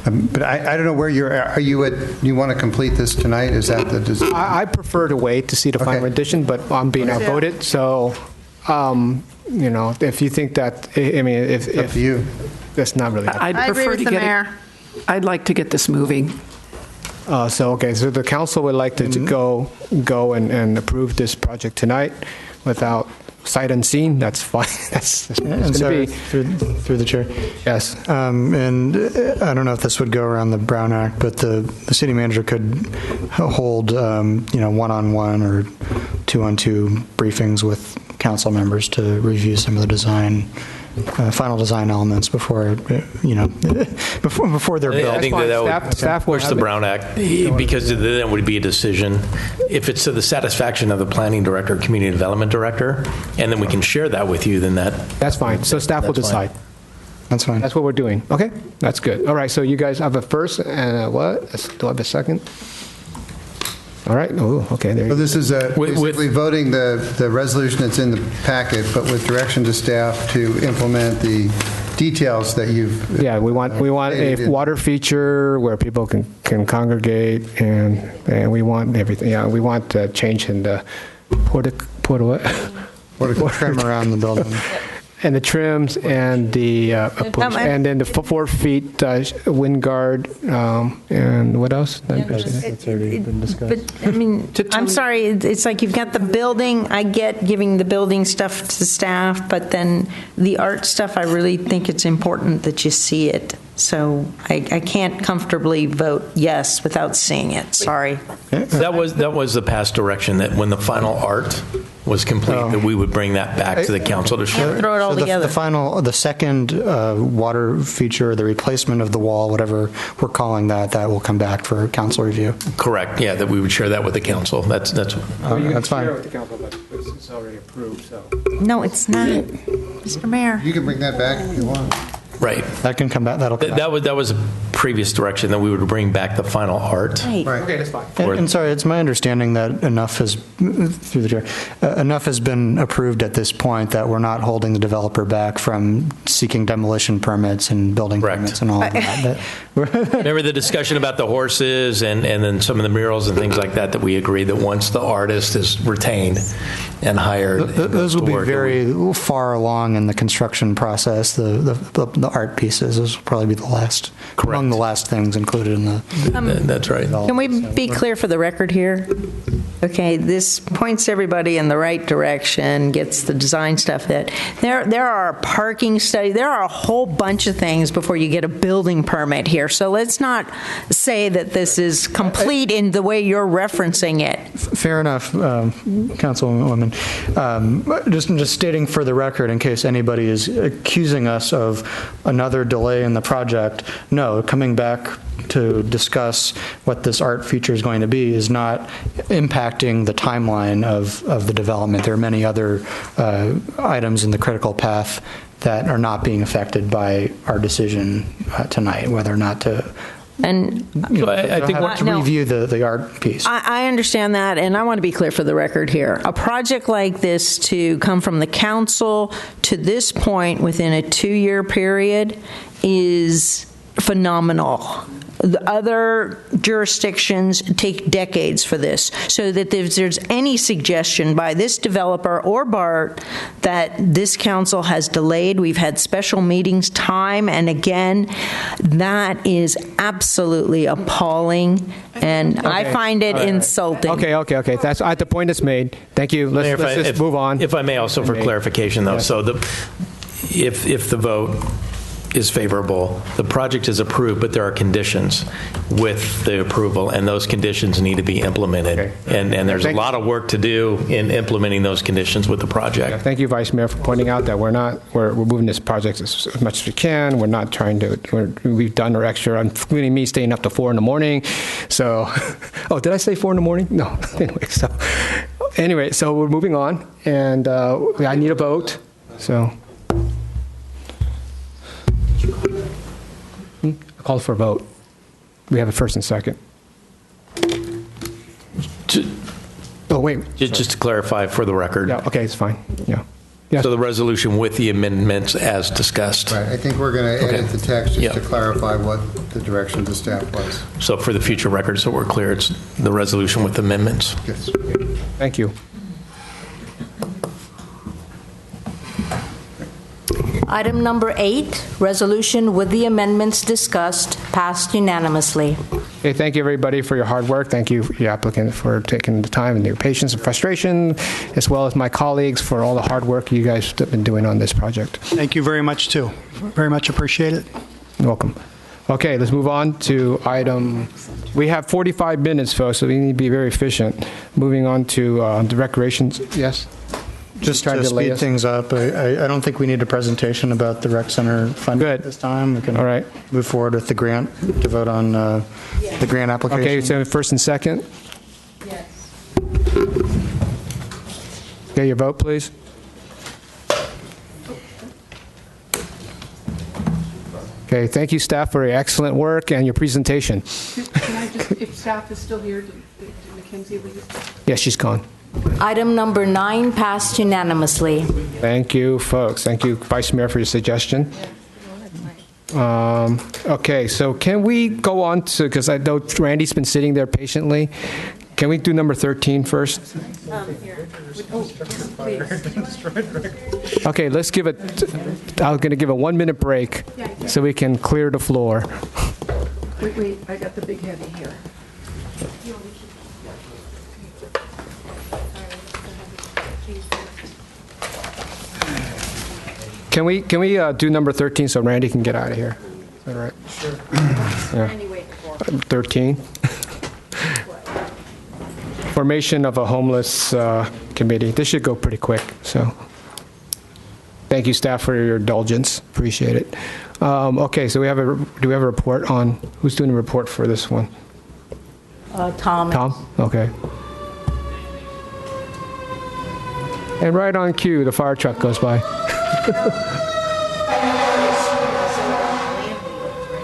Speaker 4: But I don't know where are you at? Do you want to complete this tonight? Is that the design?
Speaker 1: I prefer to wait to see the final rendition, but I'm being outvoted, so if you think that, if
Speaker 4: up to you.
Speaker 1: That's not really.
Speaker 3: I'd prefer to get it. I'd like to get this moving.
Speaker 1: So the council would like to go and approve this project tonight without sight unseen. That's fine. That's going to be
Speaker 9: through the chair.
Speaker 1: Yes.
Speaker 9: And I don't know if this would go around the Brown Act, but the city manager could hold one-on-one or two-on-two briefings with council members to review some of the design. Final design elements before they're built.
Speaker 5: I think that
Speaker 1: staff
Speaker 5: would push the Brown Act because then it would be a decision if it's to the satisfaction of the planning director, community development director, and then we can share that with you. Then
Speaker 1: that's fine. So staff will decide.
Speaker 9: That's fine.
Speaker 1: That's what we're doing. Okay, that's good. All right. So you guys have a first and do I have a second? All right. Oh, okay. There you go.
Speaker 4: So this is basically voting the resolution that's in the packet, but with direction to staff to implement the details that you've.
Speaker 1: Yeah, we want a water feature where people can congregate, and we want everything. Yeah, we want the change in the
Speaker 9: trim around the building.
Speaker 1: And the trims and the and then the 4 feet wind guard and what else?
Speaker 9: That's already been discussed.
Speaker 2: But I'm sorry. It's like you've got the building. I get giving the building stuff to staff, but then the art stuff. I really think it's important that you see it. So I can't comfortably vote yes without seeing it. Sorry.
Speaker 5: That was the past direction, that when the final art was complete, that we would bring that back to the council to share.
Speaker 2: Throw it all together.
Speaker 9: The second water feature, the replacement of the wall, whatever we're calling that will come back for council review.
Speaker 5: Correct. Yeah, that we would share that with the council. That's
Speaker 9: that's fine.
Speaker 1: Share with the council, but it's already approved. So.
Speaker 2: No, it's not, Mr. Mayor.
Speaker 4: You can bring that back if you want.
Speaker 5: Right.
Speaker 9: That can come back. That'll come back.
Speaker 5: That was a previous direction, that we would bring back the final art.
Speaker 2: Right.
Speaker 1: Okay, that's fine.
Speaker 9: And sorry, it's my understanding that enough has been approved at this point that we're not holding the developer back from seeking demolition permits and building permits and all of that.
Speaker 5: Remember the discussion about the horses and then some of the murals and things like that we agreed that once the artist is retained and hired.
Speaker 9: Those will be very far along in the construction process. The the art pieces. Those will probably be the last, among the last things included in the.
Speaker 5: That's right.
Speaker 2: Can we be clear for the record here? Okay, this points everybody in the right direction, gets the design stuff that there are parking studies, there are a whole bunch of things before you get a building permit here. So let's not say that this is complete in the way you're referencing it.
Speaker 9: Fair enough, Councilwoman. Just stating for the record, in case anybody is accusing us of another delay in the project, no, coming back to discuss what this art feature is going to be is not impacting the timeline of the development. There are many other items in the critical path that are not being affected by our decision tonight, whether or not to.
Speaker 2: And
Speaker 9: I think to review the art piece.
Speaker 2: I understand that, and I want to be clear for the record here. A project like this to come from the council to this point within a 2-year period is phenomenal. The other jurisdictions take decades for this, so that if there's any suggestion by this developer or BART that this council has delayed, we've had special meetings time and again, that is absolutely appalling, and okay. I find it insulting.
Speaker 1: Okay. That's the point is made. Thank you. Let's just move on.
Speaker 5: If I may, also for clarification, though, so if the vote is favorable, the project is approved, but there are conditions with the approval, and those conditions need to be implemented. Okay. And there's a lot of work to do in implementing those conditions with the project.
Speaker 1: Yeah, thank you, Vice Mayor, for pointing out that we're moving this project as much as we can. We're not trying to. We've done our extra, including me staying up to 4 in the morning. So, did I say 4 in the morning? No. Anyway, so we're moving on, and I need a vote. So. I call for a vote. We have a first and second.
Speaker 5: Just to clarify for the record.
Speaker 1: Yeah, okay, it's fine. Yeah.
Speaker 5: So the resolution with the amendments as discussed.
Speaker 4: Right. I think we're going to edit the text just to clarify what the direction of the staff was.
Speaker 5: So for the future record, so we're clear, it's the resolution with amendments.
Speaker 4: Yes.
Speaker 1: Thank you.
Speaker 20: Item number 8, resolution with the amendments discussed, passed unanimously.
Speaker 1: Okay, thank you everybody for your hard work. Thank you, the applicant, for taking the time and your patience and frustration, as well as my colleagues for all the hard work you guys have been doing on this project.
Speaker 18: Thank you very much, too. Very much appreciate it.
Speaker 1: You're welcome. Okay, let's move on to item. We have 45 minutes, folks, so we need to be very efficient. Moving on to the recreations. Yes?
Speaker 9: Just to speed things up, I don't think we need a presentation about the rec center funding at this time. We can move forward with the grant to vote on the grant application.
Speaker 1: Okay, so first and second?
Speaker 16: Yes.
Speaker 1: Okay, your vote, please. Okay, thank you, staff, for your excellent work and your presentation.
Speaker 3: Can I just, if staff is still here, did Mackenzie leave?
Speaker 1: Yes, she's gone.
Speaker 20: Item number 9 passed unanimously.
Speaker 1: Thank you, folks. Thank you, Vice Mayor, for your suggestion. Okay, so can we go on to, because I know Randy's been sitting there patiently. Can we do number 13 first? Okay, let's give it, I'm going to give a 1-minute break so we can clear the floor.
Speaker 3: Wait, I got the big heavy here.
Speaker 1: Can we do number 13 so Randy can get out of here? Is that right?
Speaker 16: Sure.
Speaker 1: Yeah. 13. Formation of a homeless committee. This should go pretty quick. So, thank you, staff, for your indulgence. Appreciate it. Okay, so do we have a report on who's doing a report for this one?
Speaker 20: Tom.
Speaker 1: Tom. Okay. And right on cue, the fire truck goes by.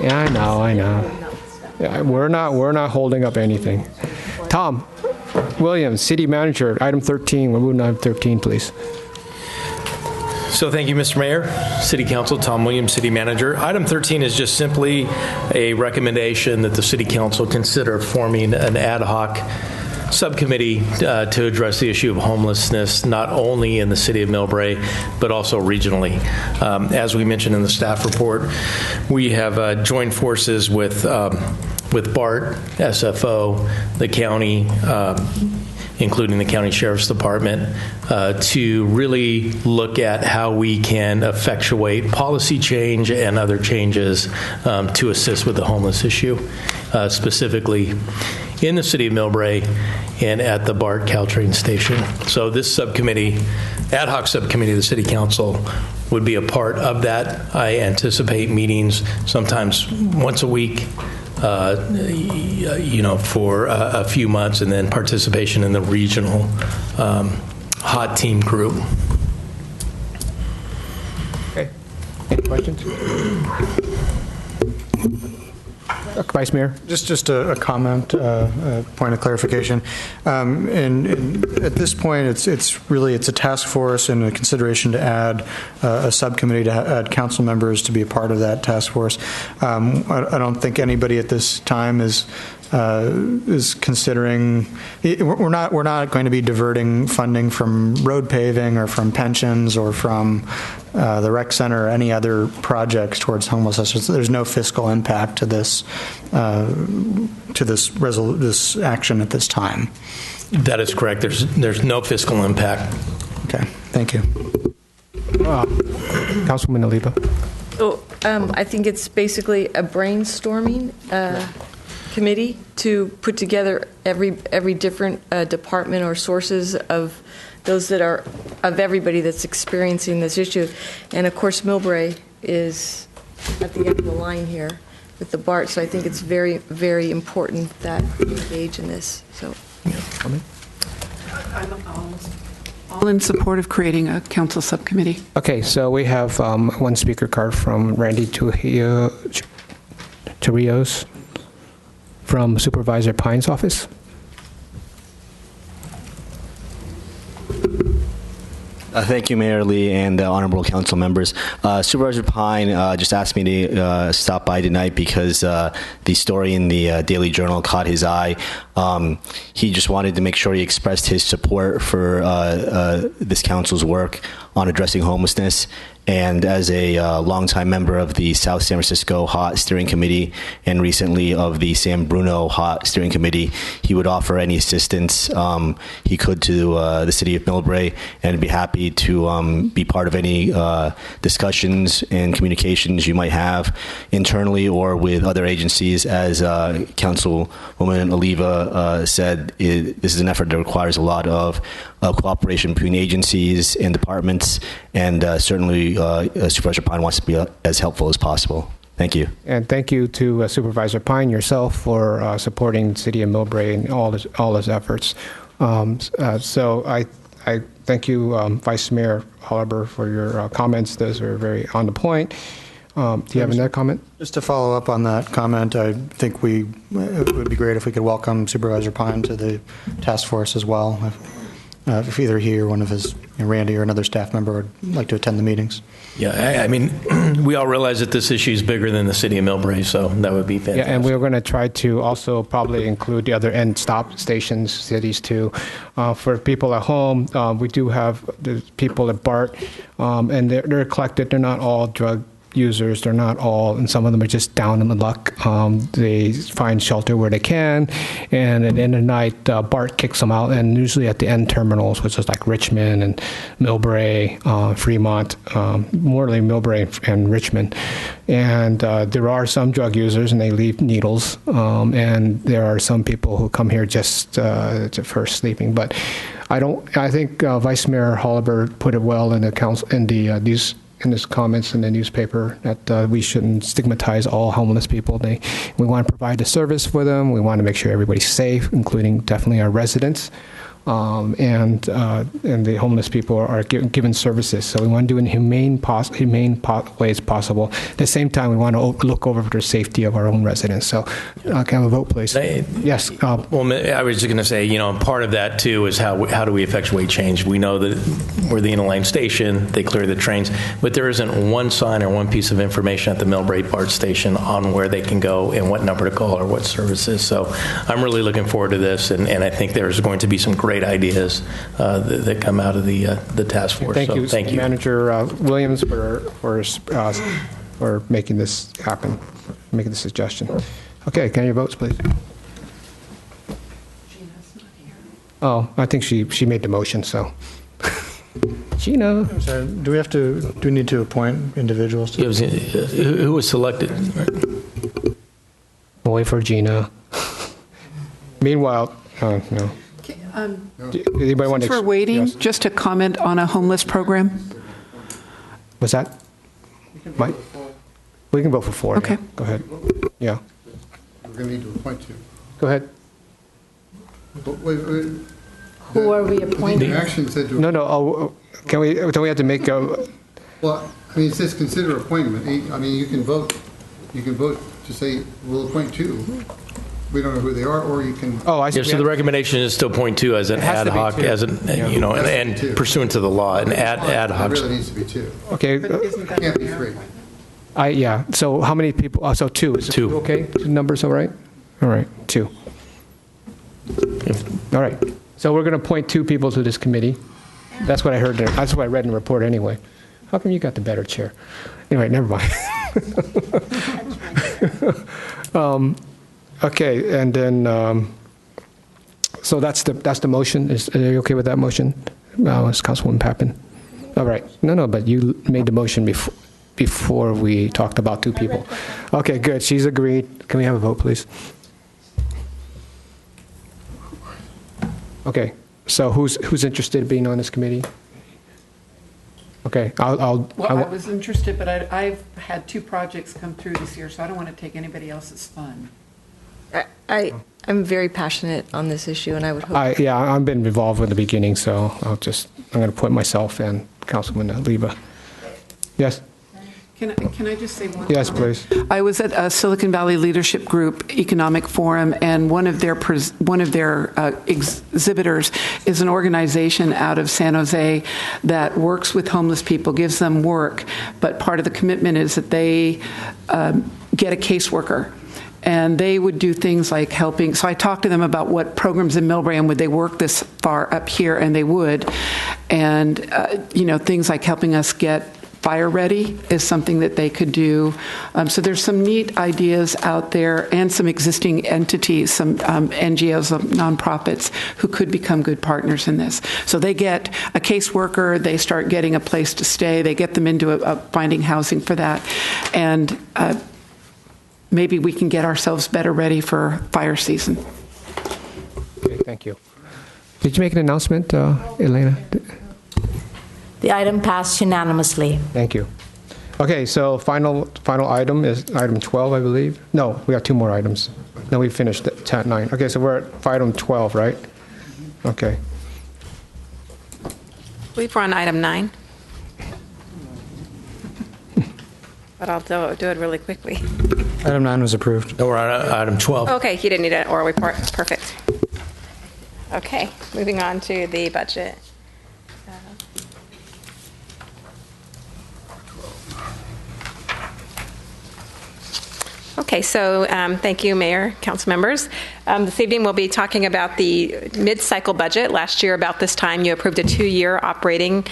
Speaker 1: Yeah, I know. Yeah, we're not holding up anything. Tom Williams, City Manager, item 13. We're moving on to 13, please.
Speaker 5: So thank you, Mr. Mayor, City Council, Tom Williams, City Manager. Item 13 is just simply a recommendation that the City Council consider forming an ad hoc subcommittee to address the issue of homelessness, not only in the city of Millbrae, but also regionally. As we mentioned in the staff report, we have joined forces with BART, SFO, the county, including the county sheriff's department, to really look at how we can effectuate policy change and other changes to assist with the homeless issue, specifically in the city of Millbrae and at the BART Caltrain station. So this subcommittee, ad hoc subcommittee of the city council, would be a part of that. I anticipate meetings sometimes once a week, for a few months, and then participation in the regional hot team group.
Speaker 1: Okay. Any questions? Vice Mayor?
Speaker 9: Just a comment, a point of clarification. And at this point, it's a task force and a consideration to add a subcommittee to add council members to be a part of that task force. I don't think anybody at this time is considering. We're not going to be diverting funding from road paving or from pensions or from the rec center or any other projects towards homelessness. There's no fiscal impact to this this action at this time.
Speaker 5: That is correct. There's no fiscal impact.
Speaker 9: Okay, thank you.
Speaker 1: Councilwoman Oliva.
Speaker 11: So I think it's basically a brainstorming committee to put together every different department or sources of those that are of everybody that's experiencing this issue. And of course, Millbrae is at the end of the line here with the BART, so I think it's very, very important that we engage in this. So,
Speaker 3: I'm all in support of creating a council subcommittee.
Speaker 1: Okay, so we have one speaker card from Randy Chirios from Supervisor Pine's office.
Speaker 21: Thank you, Mayor Lee, and honorable council members. Supervisor Pine just asked me to stop by tonight because the story in the Daily Journal caught his eye. He just wanted to make sure he expressed his support for this council's work on addressing homelessness. And as a longtime member of the South San Francisco Hot Steering Committee and recently of the San Bruno Hot Steering Committee, he would offer any assistance he could to the city of Millbrae, and be happy to be part of any discussions and communications you might have internally or with other agencies. As Councilwoman Oliva said, this is an effort that requires a lot of cooperation between agencies and departments, and certainly Supervisor Pine wants to be as helpful as possible. Thank you.
Speaker 1: And thank you to Supervisor Pine yourself for supporting the city of Millbrae and all his efforts. So I thank you, Vice Mayor Holliber, for your comments. Those are very on the point. Do you have another comment?
Speaker 9: Just to follow up on that comment, I think it would be great if we could welcome Supervisor Pine to the task force as well. If either he or one of his, Randy or another staff member would like to attend the meetings.
Speaker 5: Yeah, I mean, we all realize that this issue is bigger than the city of Millbrae, so that would be fantastic.
Speaker 1: Yeah, and we're going to try to also probably include the other end stop stations, cities too. For people at home, we do have the people at BART, and they're collected. They're not all drug users. They're not all, and some of them are just down in the luck. They find shelter where they can, and at the end of the night, BART kicks them out, and usually at the end terminals, which is like Richmond and Millbrae, Fremont, more like Millbrae and Richmond. And there are some drug users, and they leave needles, and there are some people who come here just for sleeping. But I think Vice Mayor Holliber put it well in the council, in his comments in the newspaper, that we shouldn't stigmatize all homeless people. We want to provide a service for them. We want to make sure everybody's safe, including definitely our residents. and the homeless people are given services. So we want to do it in humane ways possible. At the same time, we want to look over for the safety of our own residents. So can I have a vote, please? Yes.
Speaker 5: Well, I was just going to say, part of that too is how do we effectuate change? We know that we're the inner-line station, they clear the trains, but there isn't one sign or one piece of information at the Millbrae BART station on where they can go and what number to call or what services. So I'm really looking forward to this, and I think there's going to be some great ideas that come out of the task force.
Speaker 1: Thank you, Manager Williams, for making this happen, making the suggestion. Okay, can I have your votes, please? Oh, I think she made the motion, so. Gina.
Speaker 9: Sorry, do we need to appoint individuals?
Speaker 5: Who was selected?
Speaker 1: We'll wait for Gina. Meanwhile, no. Anybody want
Speaker 3: Since we're waiting, just to comment on a homeless program.
Speaker 1: What's that? Mike? We can vote for 4.
Speaker 3: Okay.
Speaker 1: Yeah. Go ahead. Yeah.
Speaker 4: We're going to need to appoint 2.
Speaker 1: Go ahead.
Speaker 4: But wait.
Speaker 20: Who are we appointing?
Speaker 4: The action said to.
Speaker 1: No. Don't we have to make a?
Speaker 4: Well, it says consider appointment. You can vote. You can vote to say we'll appoint 2. We don't know who they are, or you can.
Speaker 1: Oh, I see.
Speaker 5: Yeah, so the recommendation is to appoint 2 as an ad hoc, and pursuant to the law, an ad hoc.
Speaker 4: It really needs to be 2.
Speaker 1: Okay.
Speaker 4: It can't be 3.
Speaker 1: Yeah. So how many people? So 2. Is 2 okay? 2 numbers, all right? All right. 2. All right. So we're going to appoint 2 people to this committee. That's what I heard. That's what I read in the report anyway. How come you got the better chair? Anyway, never mind. Okay, and then so that's the motion. Are you okay with that motion? It's Councilwoman Pappen. All right. No, but you made the motion before we talked about 2 people. Okay, good. She's agreed. Can we have a vote, please? Okay. So who's interested in being on this committee? Okay,
Speaker 3: I was interested, but I've had 2 projects come through this year, so I don't want to take anybody else's fun.
Speaker 11: I'm very passionate on this issue, and I would hope.
Speaker 1: I've been involved from the beginning, so I'm going to put myself and Councilman Leva. Yes.
Speaker 3: Can I just say one?
Speaker 1: Yes,
Speaker 3: comment?
Speaker 1: please.
Speaker 3: I was at a Silicon Valley Leadership Group Economic Forum, and one of their exhibitors is an organization out of San Jose that works with homeless people, gives them work, but part of the commitment is that they get a caseworker. And they would do things like helping. So I talked to them about what programs in Millbrae, and would they work this far up here, and they would. And, things like helping us get fire ready is something that they could do. So there's some neat ideas out there, and some existing entities, some NGOs, nonprofits, who could become good partners in this. So they get a caseworker, they start getting a place to stay, they get them into finding housing for that. And maybe we can get ourselves better ready for fire season.
Speaker 1: Okay, thank you. Did you make an announcement, Elena?
Speaker 20: The item passed unanimously.
Speaker 1: Thank you. Okay, so final item is item 12, I believe. No, we got 2 more items. No, we finished at 9. Okay, so we're at item 12, right? Okay.
Speaker 6: I believe we're on item 9. But I'll do it really quickly.
Speaker 9: Item 9 was approved.
Speaker 5: No, we're on item 12.
Speaker 6: Okay, you didn't need an oral report. Perfect. Okay, moving on to the budget. Okay, so thank you, Mayor, council members. This evening we'll be talking about the mid-cycle budget. Last year, about this time, you approved a 2-year operating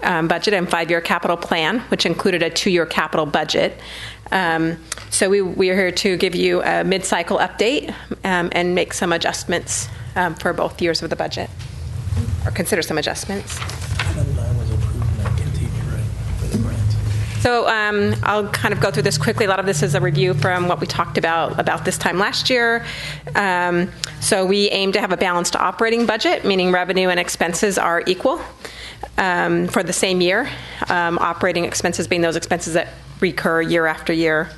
Speaker 6: budget and 5-year capital plan, which included a 2-year capital budget. So we are here to give you a mid-cycle update and make some adjustments for both years of the budget, or consider some adjustments. So I'll kind of go through this quickly. A lot of this is a review from what we talked about this time last year. So we aim to have a balanced operating budget, meaning revenue and expenses are equal for the same year. Operating expenses being those expenses that recur year after year.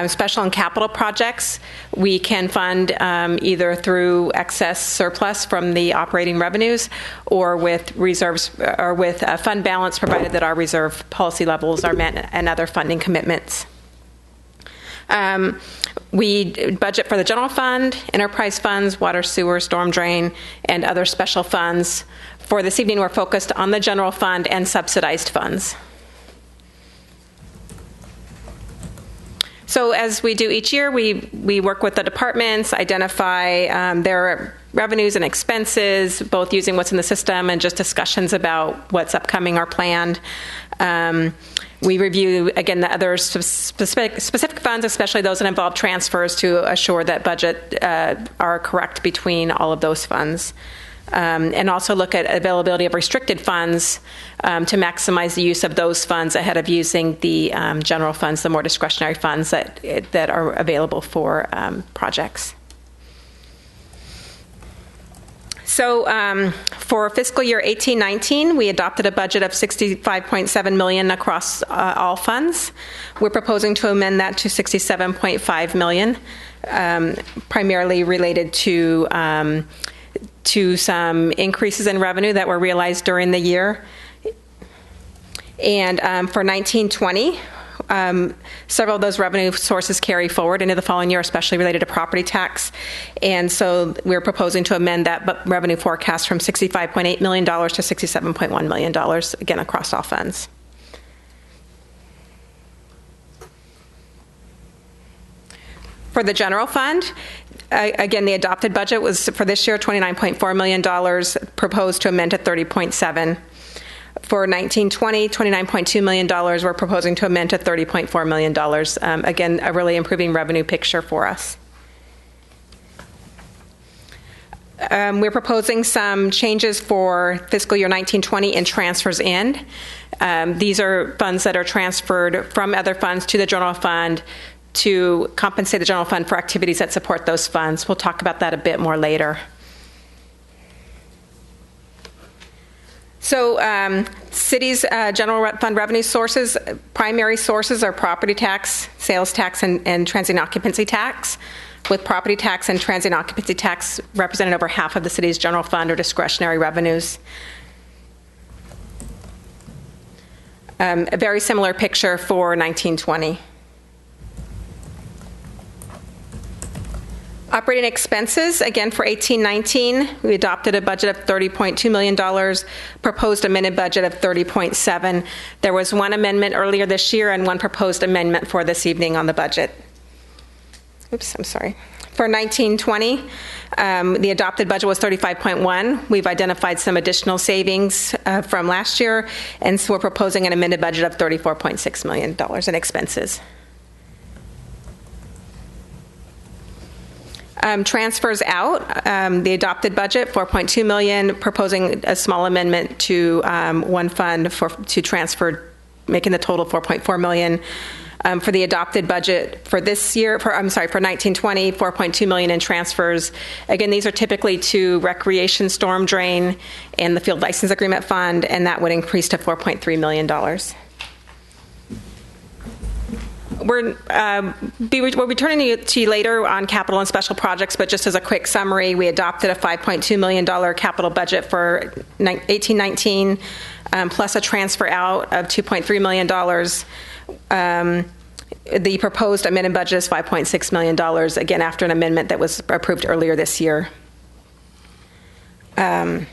Speaker 6: Special and capital projects, we can fund either through excess surplus from the operating revenues or with reserves or with fund balance, provided that our reserve policy levels are met and other funding commitments. We budget for the general fund, enterprise funds, water, sewer, storm drain, and other special funds. For this evening, we're focused on the general fund and subsidized funds. So as we do each year, we work with the departments, identify their revenues and expenses, both using what's in the system and just discussions about what's upcoming or planned. We review, again, the other specific funds, especially those that involve transfers, to assure that budget are correct between all of those funds. And also look at availability of restricted funds to maximize the use of those funds ahead of using the general funds, the more discretionary funds that are available for projects. So for fiscal year 18-19, we adopted a budget of $65.7 million across all funds. We're proposing to amend that to $67.5 million, primarily related to some increases in revenue that were realized during the year. And for 19-20, several of those revenue sources carry forward into the following year, especially related to property tax. And so we're proposing to amend that revenue forecast from $65.8 million to $67.1 million, again, across all funds. For the general fund, again, the adopted budget was for this year $29.4 million, proposed to amend to $30.7 million. For 19-20, $29.2 million, we're proposing to amend to $30.4 million. Again, a really improving revenue picture for us. We're proposing some changes for fiscal year 19-20 in transfers in. These are funds that are transferred from other funds to the general fund to compensate the general fund for activities that support those funds. We'll talk about that a bit more later. So city's general fund revenue sources, primary sources are property tax, sales tax, and transient occupancy tax, with property tax and transient occupancy tax represented over half of the city's general fund or discretionary revenues. A very similar picture for 19-20. Operating expenses, again, for 18-19, we adopted a budget of $30.2 million, proposed amended budget of $30.7 million. There was one amendment earlier this year and one proposed amendment for this evening on the budget. Oops, I'm sorry. For 19-20, the adopted budget was $35.1 million. We've identified some additional savings from last year, and so we're proposing an amended budget of $34.6 million in expenses. Transfers out, the adopted budget, $4.2 million, proposing a small amendment to one fund to transfer, making the total $4.4 million. For the adopted budget for this year, for 19-20, $4.2 million in transfers. Again, these are typically to recreation, storm drain, and the field license agreement fund, and that would increase to $4.3 million. We'll be returning to you later on capital and special projects, but just as a quick summary, we adopted a $5.2 million capital budget for 18-19, plus a transfer out of $2.3 million. The proposed amended budget is $5.6 million, again, after an amendment that was approved earlier this year. I'm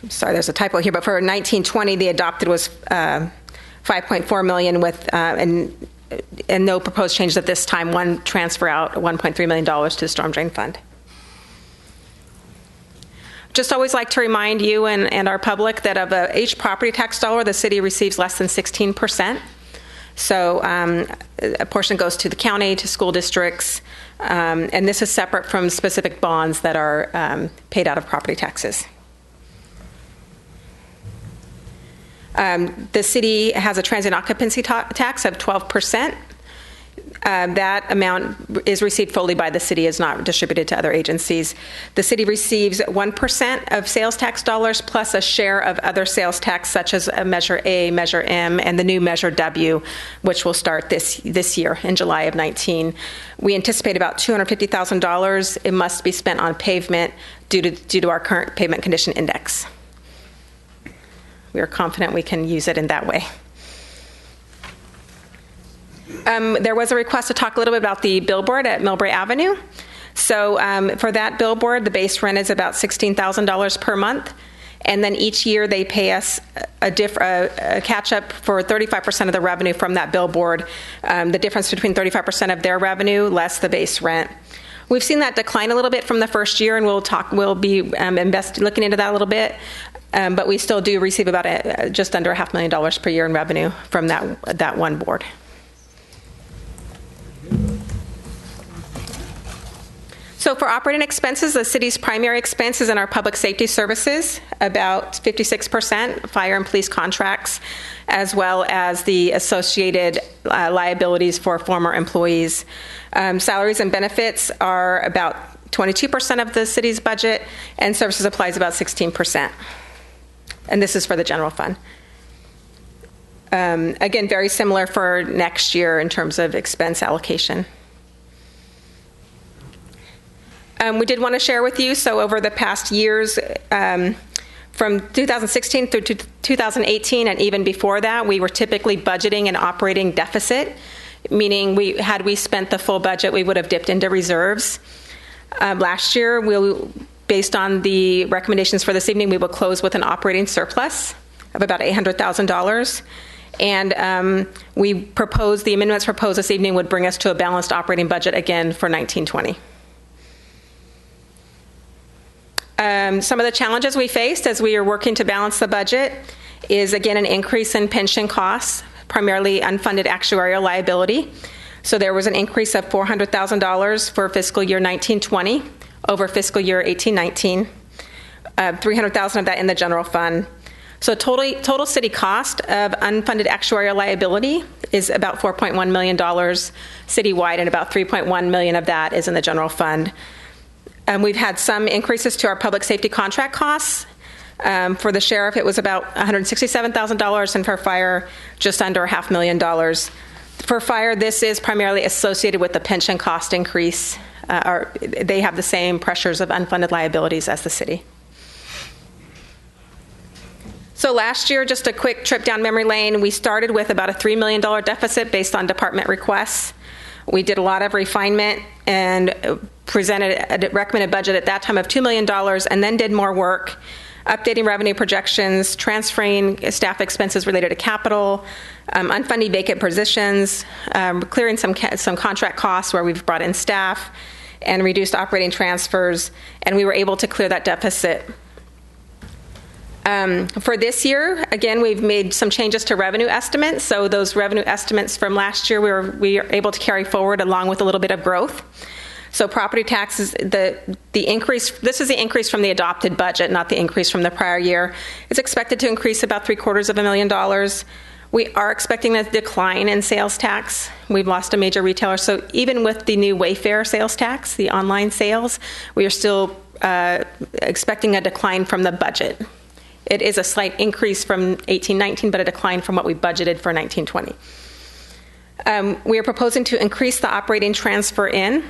Speaker 6: sorry, there's a typo here, but for 19-20, the adopted was $5.4 million with and no proposed changes at this time. One transfer out, $1.3 million to the storm drain fund. Just always like to remind you and our public that of each property tax dollar, the city receives less than 16%. So a portion goes to the county, to school districts, and this is separate from specific bonds that are paid out of property taxes. The city has a transient occupancy tax of 12%. That amount is received fully by the city, is not distributed to other agencies. The city receives 1% of sales tax dollars plus a share of other sales tax, such as Measure A, Measure M, and the new Measure W, which will start this year in July of 19. We anticipate about $250,000. It must be spent on pavement due to our current pavement condition index. We are confident we can use it in that way. There was a request to talk a little bit about the billboard at Millbrae Avenue. So for that billboard, the base rent is about $16,000 per month. And then each year they pay us a catch-up for 35% of the revenue from that billboard, the difference between 35% of their revenue less the base rent. We've seen that decline a little bit from the first year, and we'll be looking into that a little bit. But we still do receive about just under $500,000 per year in revenue from that one board. So for operating expenses, the city's primary expenses in our public safety services, about 56%, fire and police contracts, as well as the associated liabilities for former employees. Salaries and benefits are about 22% of the city's budget, and services supplies about 16%. And this is for the general fund. Again, very similar for next year in terms of expense allocation. We did want to share with you, so over the past years, from 2016 through to 2018 and even before that, we were typically budgeting an operating deficit, meaning had we spent the full budget, we would have dipped into reserves. Last year, based on the recommendations for this evening, we will close with an operating surplus of about $800,000. And the amendments proposed this evening would bring us to a balanced operating budget again for 1920. Some of the challenges we faced as we are working to balance the budget is, again, an increase in pension costs, primarily unfunded actuarial liability. So there was an increase of $400,000 for fiscal year 1920 over fiscal year 1819, $300,000 of that in the general fund. So total city cost of unfunded actuarial liability is about $4.1 million citywide, and about $3.1 million of that is in the general fund. We've had some increases to our public safety contract costs. For the sheriff, it was about $167,000, and for fire, just under $500,000. For fire, this is primarily associated with the pension cost increase. They have the same pressures of unfunded liabilities as the city. So last year, just a quick trip down memory lane, we started with about a $3 million deficit based on department requests. We did a lot of refinement and presented a recommended budget at that time of $2 million, and then did more work, updating revenue projections, transferring staff expenses related to capital, unfunded vacant positions, clearing some contract costs where we've brought in staff, and reduced operating transfers, and we were able to clear that deficit. For this year, again, we've made some changes to revenue estimates. So those revenue estimates from last year, we are able to carry forward along with a little bit of growth. So property taxes, the increase, this is the increase from the adopted budget, not the increase from the prior year. It's expected to increase about $750,000. We are expecting a decline in sales tax. We've lost a major retailer. So even with the new Wayfair sales tax, the online sales, we are still expecting a decline from the budget. It is a slight increase from 1819, but a decline from what we budgeted for 1920. We are proposing to increase the operating transfer in.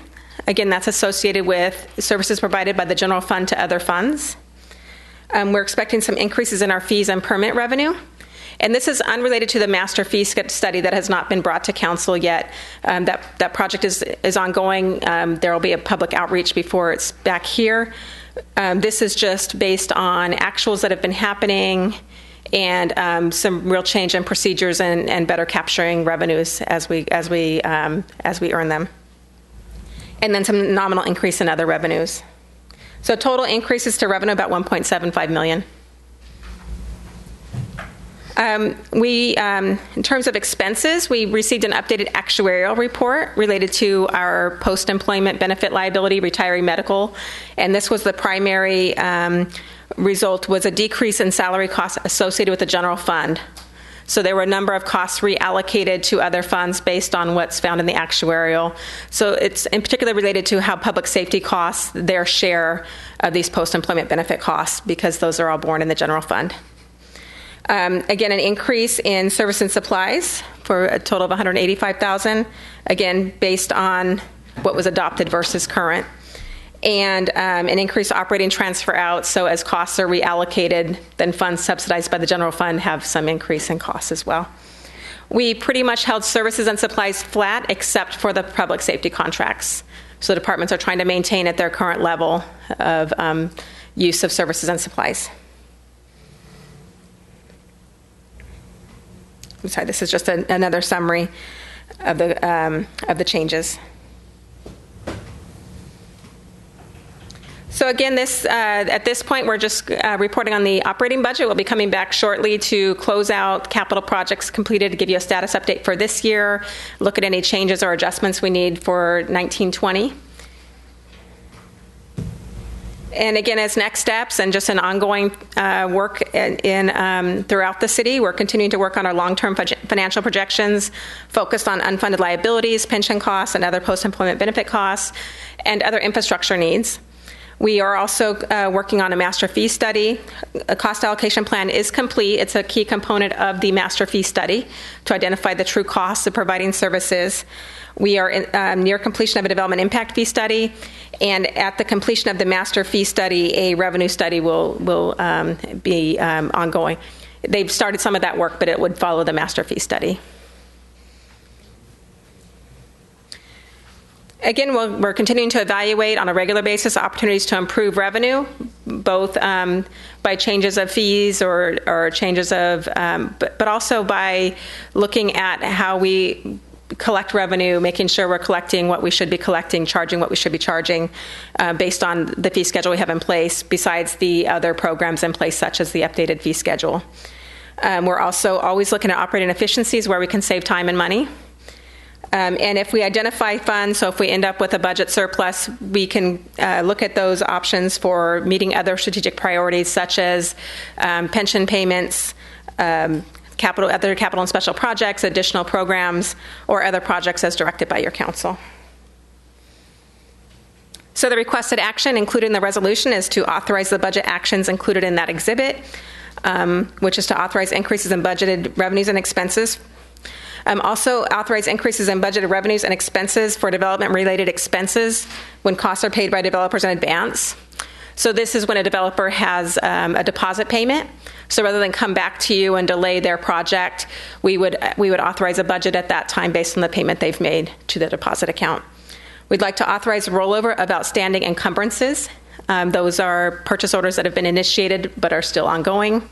Speaker 6: Again, that's associated with services provided by the general fund to other funds. We're expecting some increases in our fees and permit revenue. And this is unrelated to the master fee study that has not been brought to council yet. That project is ongoing. There will be a public outreach before it's back here. This is just based on actuals that have been happening and some real change in procedures and better capturing revenues as we earn them. And then some nominal increase in other revenues. So total increases to revenue about $1.75 million. In terms of expenses, we received an updated actuarial report related to our post-employment benefit liability, retiree medical, and this was the primary result was a decrease in salary costs associated with the general fund. So there were a number of costs reallocated to other funds based on what's found in the actuarial. So it's in particular related to how public safety costs their share of these post-employment benefit costs, because those are all borne in the general fund. Again, an increase in service and supplies for a total of $185,000, again, based on what was adopted versus current. And an increased operating transfer out, so as costs are reallocated, then funds subsidized by the general fund have some increase in costs as well. We pretty much held services and supplies flat except for the public safety contracts. So the departments are trying to maintain at their current level of use of services and supplies. I'm sorry, this is just another summary of the changes. So again, at this point, we're just reporting on the operating budget. We'll be coming back shortly to close out capital projects completed, to give you a status update for this year, look at any changes or adjustments we need for 1920. And again, as next steps and just an ongoing work throughout the city, we're continuing to work on our long-term financial projections focused on unfunded liabilities, pension costs, and other post-employment benefit costs, and other infrastructure needs. We are also working on a master fee study. A cost allocation plan is complete. It's a key component of the master fee study to identify the true costs of providing services. We are near completion of a development impact fee study, and at the completion of the master fee study, a revenue study will be ongoing. They've started some of that work, but it would follow the master fee study. Again, we're continuing to evaluate on a regular basis opportunities to improve revenue, both by changes of fees or changes of, but also by looking at how we collect revenue, making sure we're collecting what we should be collecting, charging what we should be charging, based on the fee schedule we have in place, besides the other programs in place, such as the updated fee schedule. We're also always looking at operating efficiencies where we can save time and money. And if we identify funds, so if we end up with a budget surplus, we can look at those options for meeting other strategic priorities, such as pension payments, other capital and special projects, additional programs, or other projects as directed by your council. So the requested action included in the resolution is to authorize the budget actions included in that exhibit, which is to authorize increases in budgeted revenues and expenses. Also authorize increases in budgeted revenues and expenses for development-related expenses when costs are paid by developers in advance. So this is when a developer has a deposit payment. So rather than come back to you and delay their project, we would authorize a budget at that time based on the payment they've made to the deposit account. We'd like to authorize rollover of outstanding encumbrances. Those are purchase orders that have been initiated but are still ongoing.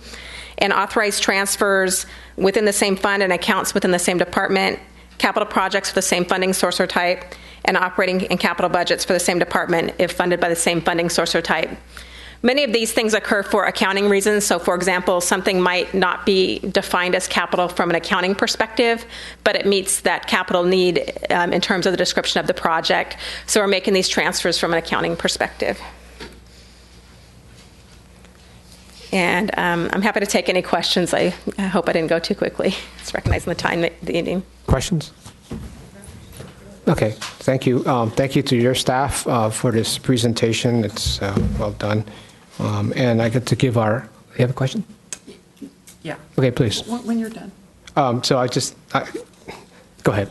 Speaker 6: And authorize transfers within the same fund and accounts within the same department, capital projects for the same funding source or type, and operating and capital budgets for the same department if funded by the same funding source or type. Many of these things occur for accounting reasons. So, for example, something might not be defined as capital from an accounting perspective, but it meets that capital need in terms of the description of the project. So we're making these transfers from an accounting perspective. And I'm happy to take any questions. I hope I didn't go too quickly. It's recognizing the time, the evening.
Speaker 1: Questions? Okay, thank you. Thank you to your staff for this presentation. It's well done. And I get to give you have a question?
Speaker 3: Yeah.
Speaker 1: Okay, please.
Speaker 3: When you're done.
Speaker 1: Go ahead.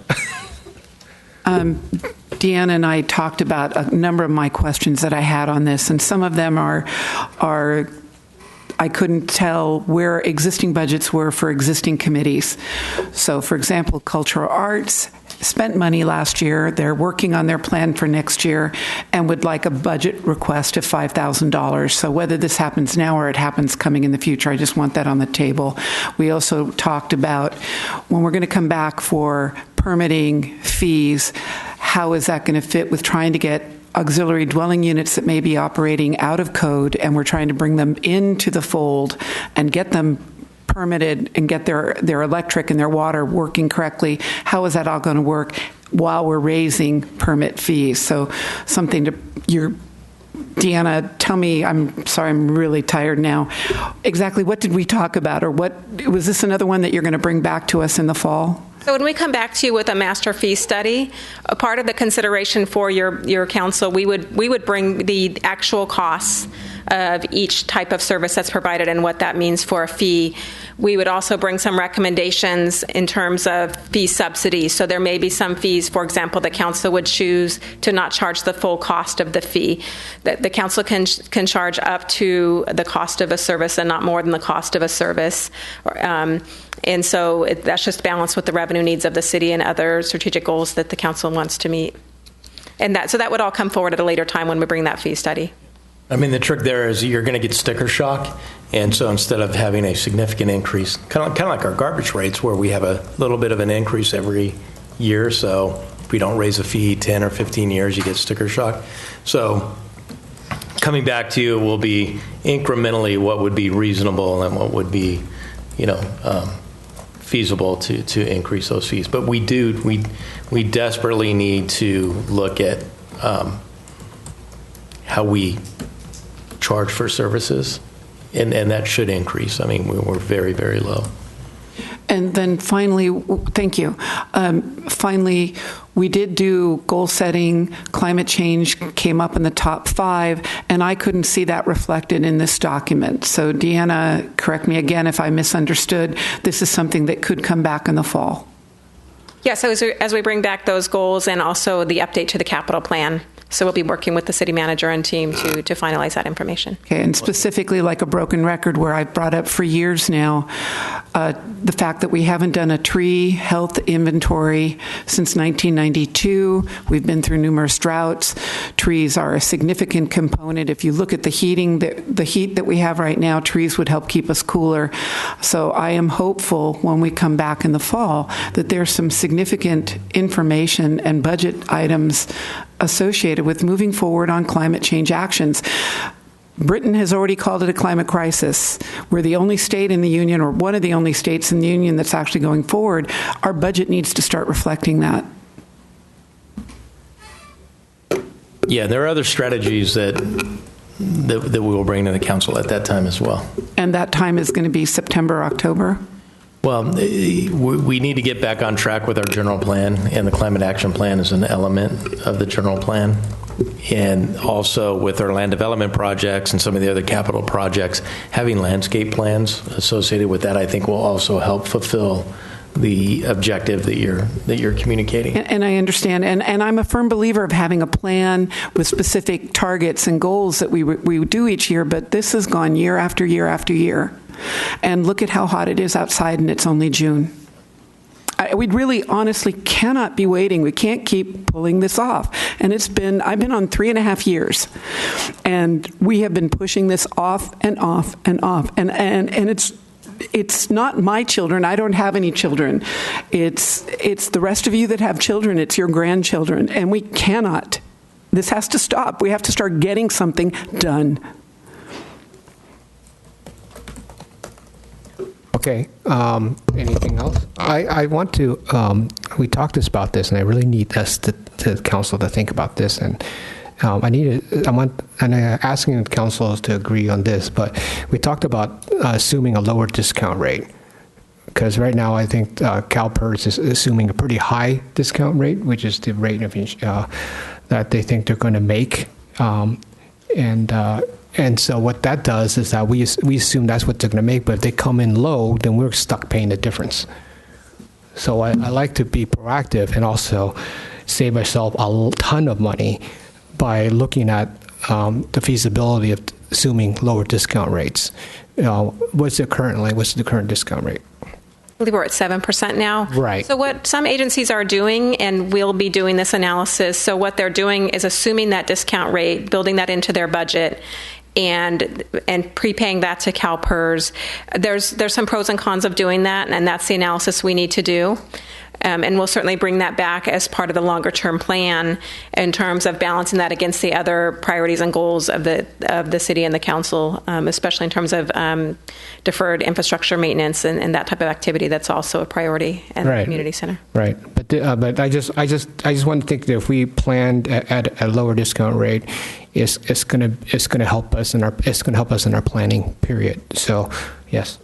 Speaker 3: Deanna and I talked about a number of my questions that I had on this, and some of them are I couldn't tell where existing budgets were for existing committees. So, for example, Cultural Arts spent money last year. They're working on their plan for next year and would like a budget request of $5,000. So whether this happens now or it happens coming in the future, I just want that on the table. We also talked about when we're going to come back for permitting fees, how is that going to fit with trying to get auxiliary dwelling units that may be operating out of code, and we're trying to bring them into the fold and get them permitted and get their electric and their water working correctly. How is that all going to work while we're raising permit fees? So something to Deanna, tell me, I'm sorry, I'm really tired now. Exactly what did we talk about, or what was this another one that you're going to bring back to us in the fall?
Speaker 6: So when we come back to you with a master fee study, a part of the consideration for your council, we would bring the actual costs of each type of service that's provided and what that means for a fee. We would also bring some recommendations in terms of fee subsidies. So there may be some fees, for example, the council would choose to not charge the full cost of the fee. The council can charge up to the cost of a service and not more than the cost of a service. And so that's just balanced with the revenue needs of the city and other strategic goals that the council wants to meet. And so that would all come forward at a later time when we bring that fee study.
Speaker 5: I mean, the trick there is you're going to get sticker shock. And so instead of having a significant increase, kind of like our garbage rates, where we have a little bit of an increase every year. So if we don't raise a fee 10 or 15 years, you get sticker shock. So coming back to you will be incrementally what would be reasonable and what would be, feasible to increase those fees. But we desperately need to look at how we charge for services, and that should increase. I mean, we're very, very low.
Speaker 3: And then finally, thank you. Finally, we did do goal setting. Climate change came up in the top 5, and I couldn't see that reflected in this document. So Deanna, correct me again if I misunderstood. This is something that could come back in the fall.
Speaker 6: Yeah, so as we bring back those goals and also the update to the capital plan. So we'll be working with the city manager and team to finalize that information.
Speaker 3: Okay, and specifically like a broken record where I've brought up for years now, the fact that we haven't done a tree health inventory since 1992. We've been through numerous droughts. Trees are a significant component. If you look at the the heat that we have right now, trees would help keep us cooler. So I am hopeful when we come back in the fall that there's some significant information and budget items associated with moving forward on climate change actions. Britain has already called it a climate crisis. We're the only state in the union, or one of the only states in the union, that's actually going forward. Our budget needs to start reflecting that.
Speaker 5: Yeah, there are other strategies that we will bring to the council at that time as well.
Speaker 3: And that time is going to be September, October?
Speaker 5: Well, we need to get back on track with our general plan, and the climate action plan is an element of the general plan. And also with our land development projects and some of the other capital projects, having landscape plans associated with that, I think, will also help fulfill the objective that you're communicating.
Speaker 3: And I understand, and I'm a firm believer of having a plan with specific targets and goals that we do each year, but this has gone year after year after year. And look at how hot it is outside, and it's only June. We really honestly cannot be waiting. We can't keep pulling this off. And I've been on 3.5 years, and we have been pushing this off and off and off. And it's not my children. I don't have any children. It's the rest of you that have children. It's your grandchildren. And we cannot. This has to stop. We have to start getting something done.
Speaker 1: Okay. Anything else? I want to. We talked about this, and I really need us the council to think about this. And I'm asking the council to agree on this. But we talked about assuming a lower discount rate, because right now I think CalPERS is assuming a pretty high discount rate, which is the rate of that they think they're going to make, And so what that does is that we assume that's what they're going to make, but if they come in low, then we're stuck paying the difference. So I like to be proactive and also save myself a ton of money by looking at the feasibility of assuming lower discount rates. What's the current discount rate?
Speaker 6: I believe we're at 7% now.
Speaker 1: Right.
Speaker 6: So what some agencies are doing, and we'll be doing this analysis, so what they're doing is assuming that discount rate, building that into their budget, and prepaying that to CalPERS. There's some pros and cons of doing that, and that's the analysis we need to do. And we'll certainly bring that back as part of the longer-term plan in terms of balancing that against the other priorities and goals of the city and the council, especially in terms of deferred infrastructure maintenance and that type of activity. That's also a priority in the community center.
Speaker 1: Right, but I just want to think that if we planned at a lower discount rate, it's going to help us in our planning period. So, yes.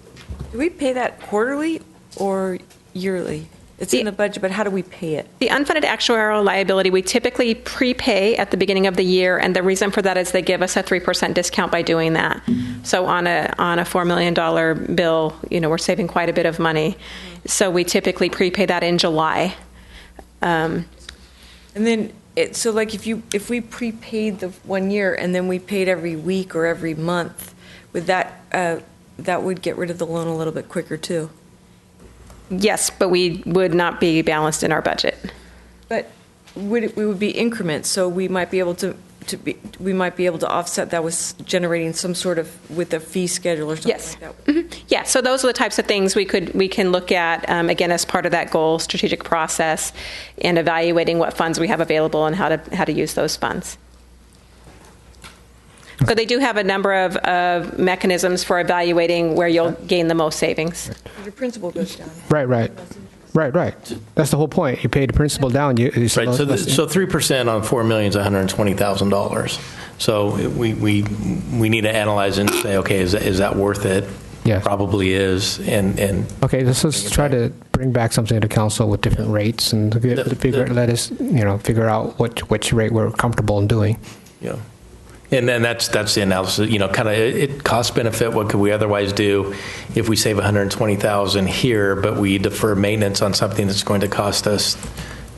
Speaker 11: Do we pay that quarterly or yearly? It's in the budget, but how do we pay it?
Speaker 6: The unfunded actuarial liability, we typically prepay at the beginning of the year, and the reason for that is they give us a 3% discount by doing that. So on a $4 million bill, we're saving quite a bit of money. So we typically prepay that in July.
Speaker 11: And then, so like if we prepaid the 1 year and then we paid every week or every month, would that would get rid of the loan a little bit quicker too?
Speaker 6: Yes, but we would not be balanced in our budget.
Speaker 11: But we would be increments, so we might be able to offset that with generating some sort of with a fee schedule or something like that.
Speaker 6: Mm-hmm. Yeah, so those are the types of things we can look at again as part of that goal strategic process and evaluating what funds we have available and how to use those funds. So they do have a number of mechanisms for evaluating where you'll gain the most savings.
Speaker 11: Your principal goes down.
Speaker 1: Right. That's the whole point. You pay the principal down.
Speaker 5: Right. So 3% on $4 million is $120,000. So we need to analyze and say, okay, is that worth it?
Speaker 1: Yes.
Speaker 5: Probably is. And
Speaker 1: okay, let's try to bring back something to council with different rates and let us figure out which rate we're comfortable in doing.
Speaker 5: Yeah. And then that's the analysis, kind of it cost benefit. What could we otherwise do if we save $120,000 here, but we defer maintenance on something that's going to cost us,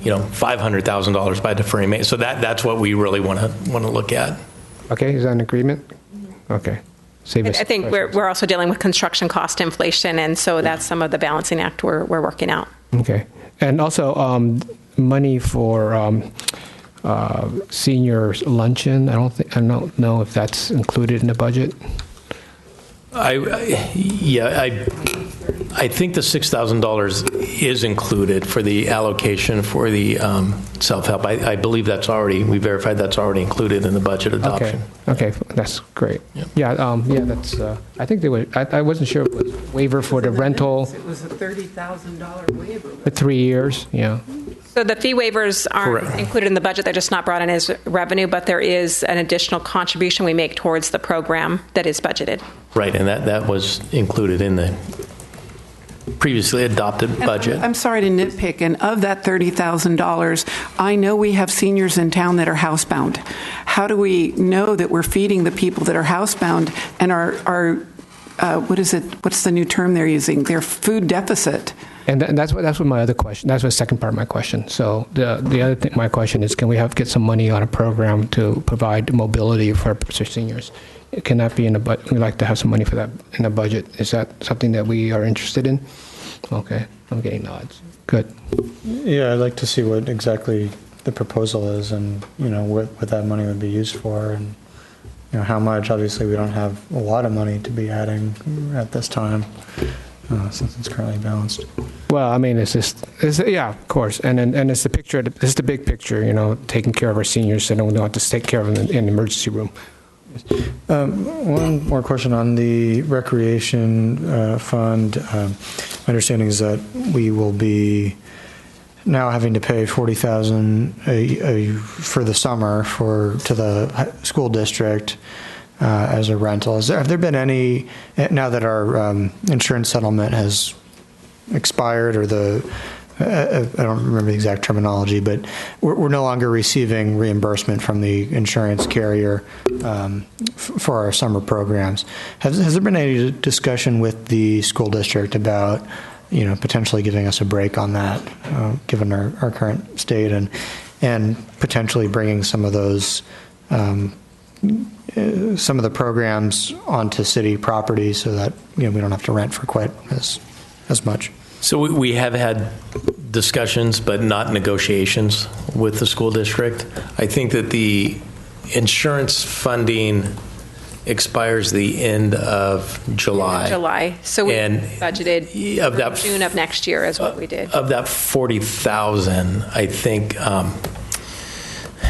Speaker 5: $500,000 by deferring maintenance? So that's what we really want to look at.
Speaker 1: Okay, is that an agreement? Okay.
Speaker 6: I think we're also dealing with construction cost inflation, and so that's some of the balancing act we're working out.
Speaker 1: Okay, and also money for. Senior luncheon. I don't know if that's included in the budget.
Speaker 5: I think the $6,000 is included for the allocation for the self-help. I believe we verified that's already included in the budget adoption.
Speaker 1: Okay, that's great. Yeah, that's. I think they would. I wasn't sure if it was waiver for the rental.
Speaker 3: It was a $30,000 waiver.
Speaker 1: For 3 years, yeah.
Speaker 6: So the fee waivers aren't included in the budget. They're just not brought in as revenue, but there is an additional contribution we make towards the program that is budgeted.
Speaker 5: Right, and that was included in the previously adopted budget.
Speaker 3: I'm sorry to nitpick, and of that $30,000, I know we have seniors in town that are housebound. How do we know that we're feeding the people that are housebound and are what's the new term they're using? Their food deficit.
Speaker 1: And that's what my other question. That's the second part of my question. So the other thing, my question is, can we get some money on a program to provide mobility for seniors? Can that be in the budget? We'd like to have some money for that in the budget. Is that something that we are interested in? Okay, I'm getting nods. Good.
Speaker 9: Yeah, I'd like to see what exactly the proposal is, and what that money would be used for, and how much. Obviously, we don't have a lot of money to be adding at this time. Since it's currently balanced.
Speaker 1: Well, I mean, it's of course, and it's the picture. It's the big picture, taking care of our seniors, so we don't have to take care of them in the emergency room.
Speaker 9: One more question on the recreation fund. My understanding is that we will be now having to pay $40,000 for the summer to the school district. As a rental. Have there been any, now that our insurance settlement has expired, or I don't remember the exact terminology, but we're no longer receiving reimbursement from the insurance carrier for our summer programs. Has there been any discussion with the school district about, potentially giving us a break on that, given our current state, and potentially bringing some of those some of the programs onto city property so that we don't have to rent for quite as much?
Speaker 5: So we have had discussions, but not negotiations with the school district. I think that the insurance funding expires the end of July.
Speaker 6: So we budgeted
Speaker 5: of that,
Speaker 6: June of next year is what we did.
Speaker 5: Of that $40,000, I think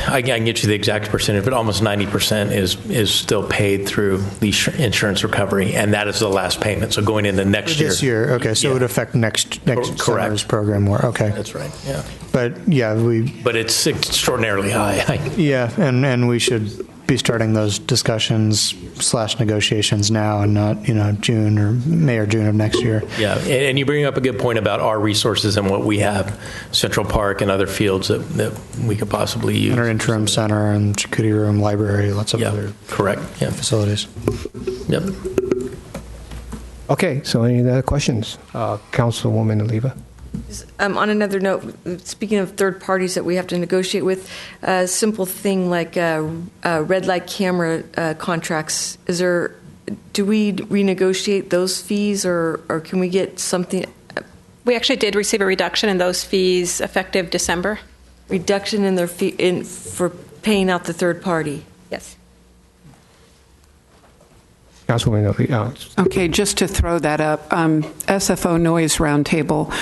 Speaker 5: I can get you the exact percentage, but almost 90% is still paid through the insurance recovery, and that is the last payment. So going into next year.
Speaker 9: This year, okay. So it would affect next summer's program more. Okay,
Speaker 5: that's right. Yeah.
Speaker 9: But it's
Speaker 5: extraordinarily high.
Speaker 9: Yeah, and we should be starting those discussions / negotiations now and not, June or May or June of next year.
Speaker 5: Yeah, and you bring up a good point about our resources and what we have, Central Park and other fields that we could possibly use.
Speaker 9: And our interim center and charcuterie room, library, lots of other
Speaker 5: correct. Yeah.
Speaker 9: facilities.
Speaker 5: Yep.
Speaker 1: Okay, so any other questions? Councilwoman Oliva?
Speaker 11: On another note, speaking of third parties that we have to negotiate with, a simple thing like red light camera contracts, do we renegotiate those fees or can we get something?
Speaker 6: We actually did receive a reduction in those fees effective December.
Speaker 11: Reduction in their fee for paying out the third party?
Speaker 6: Yes.
Speaker 1: Councilwoman Oliva.
Speaker 3: Okay, just to throw that up, SFO Noise Roundtable.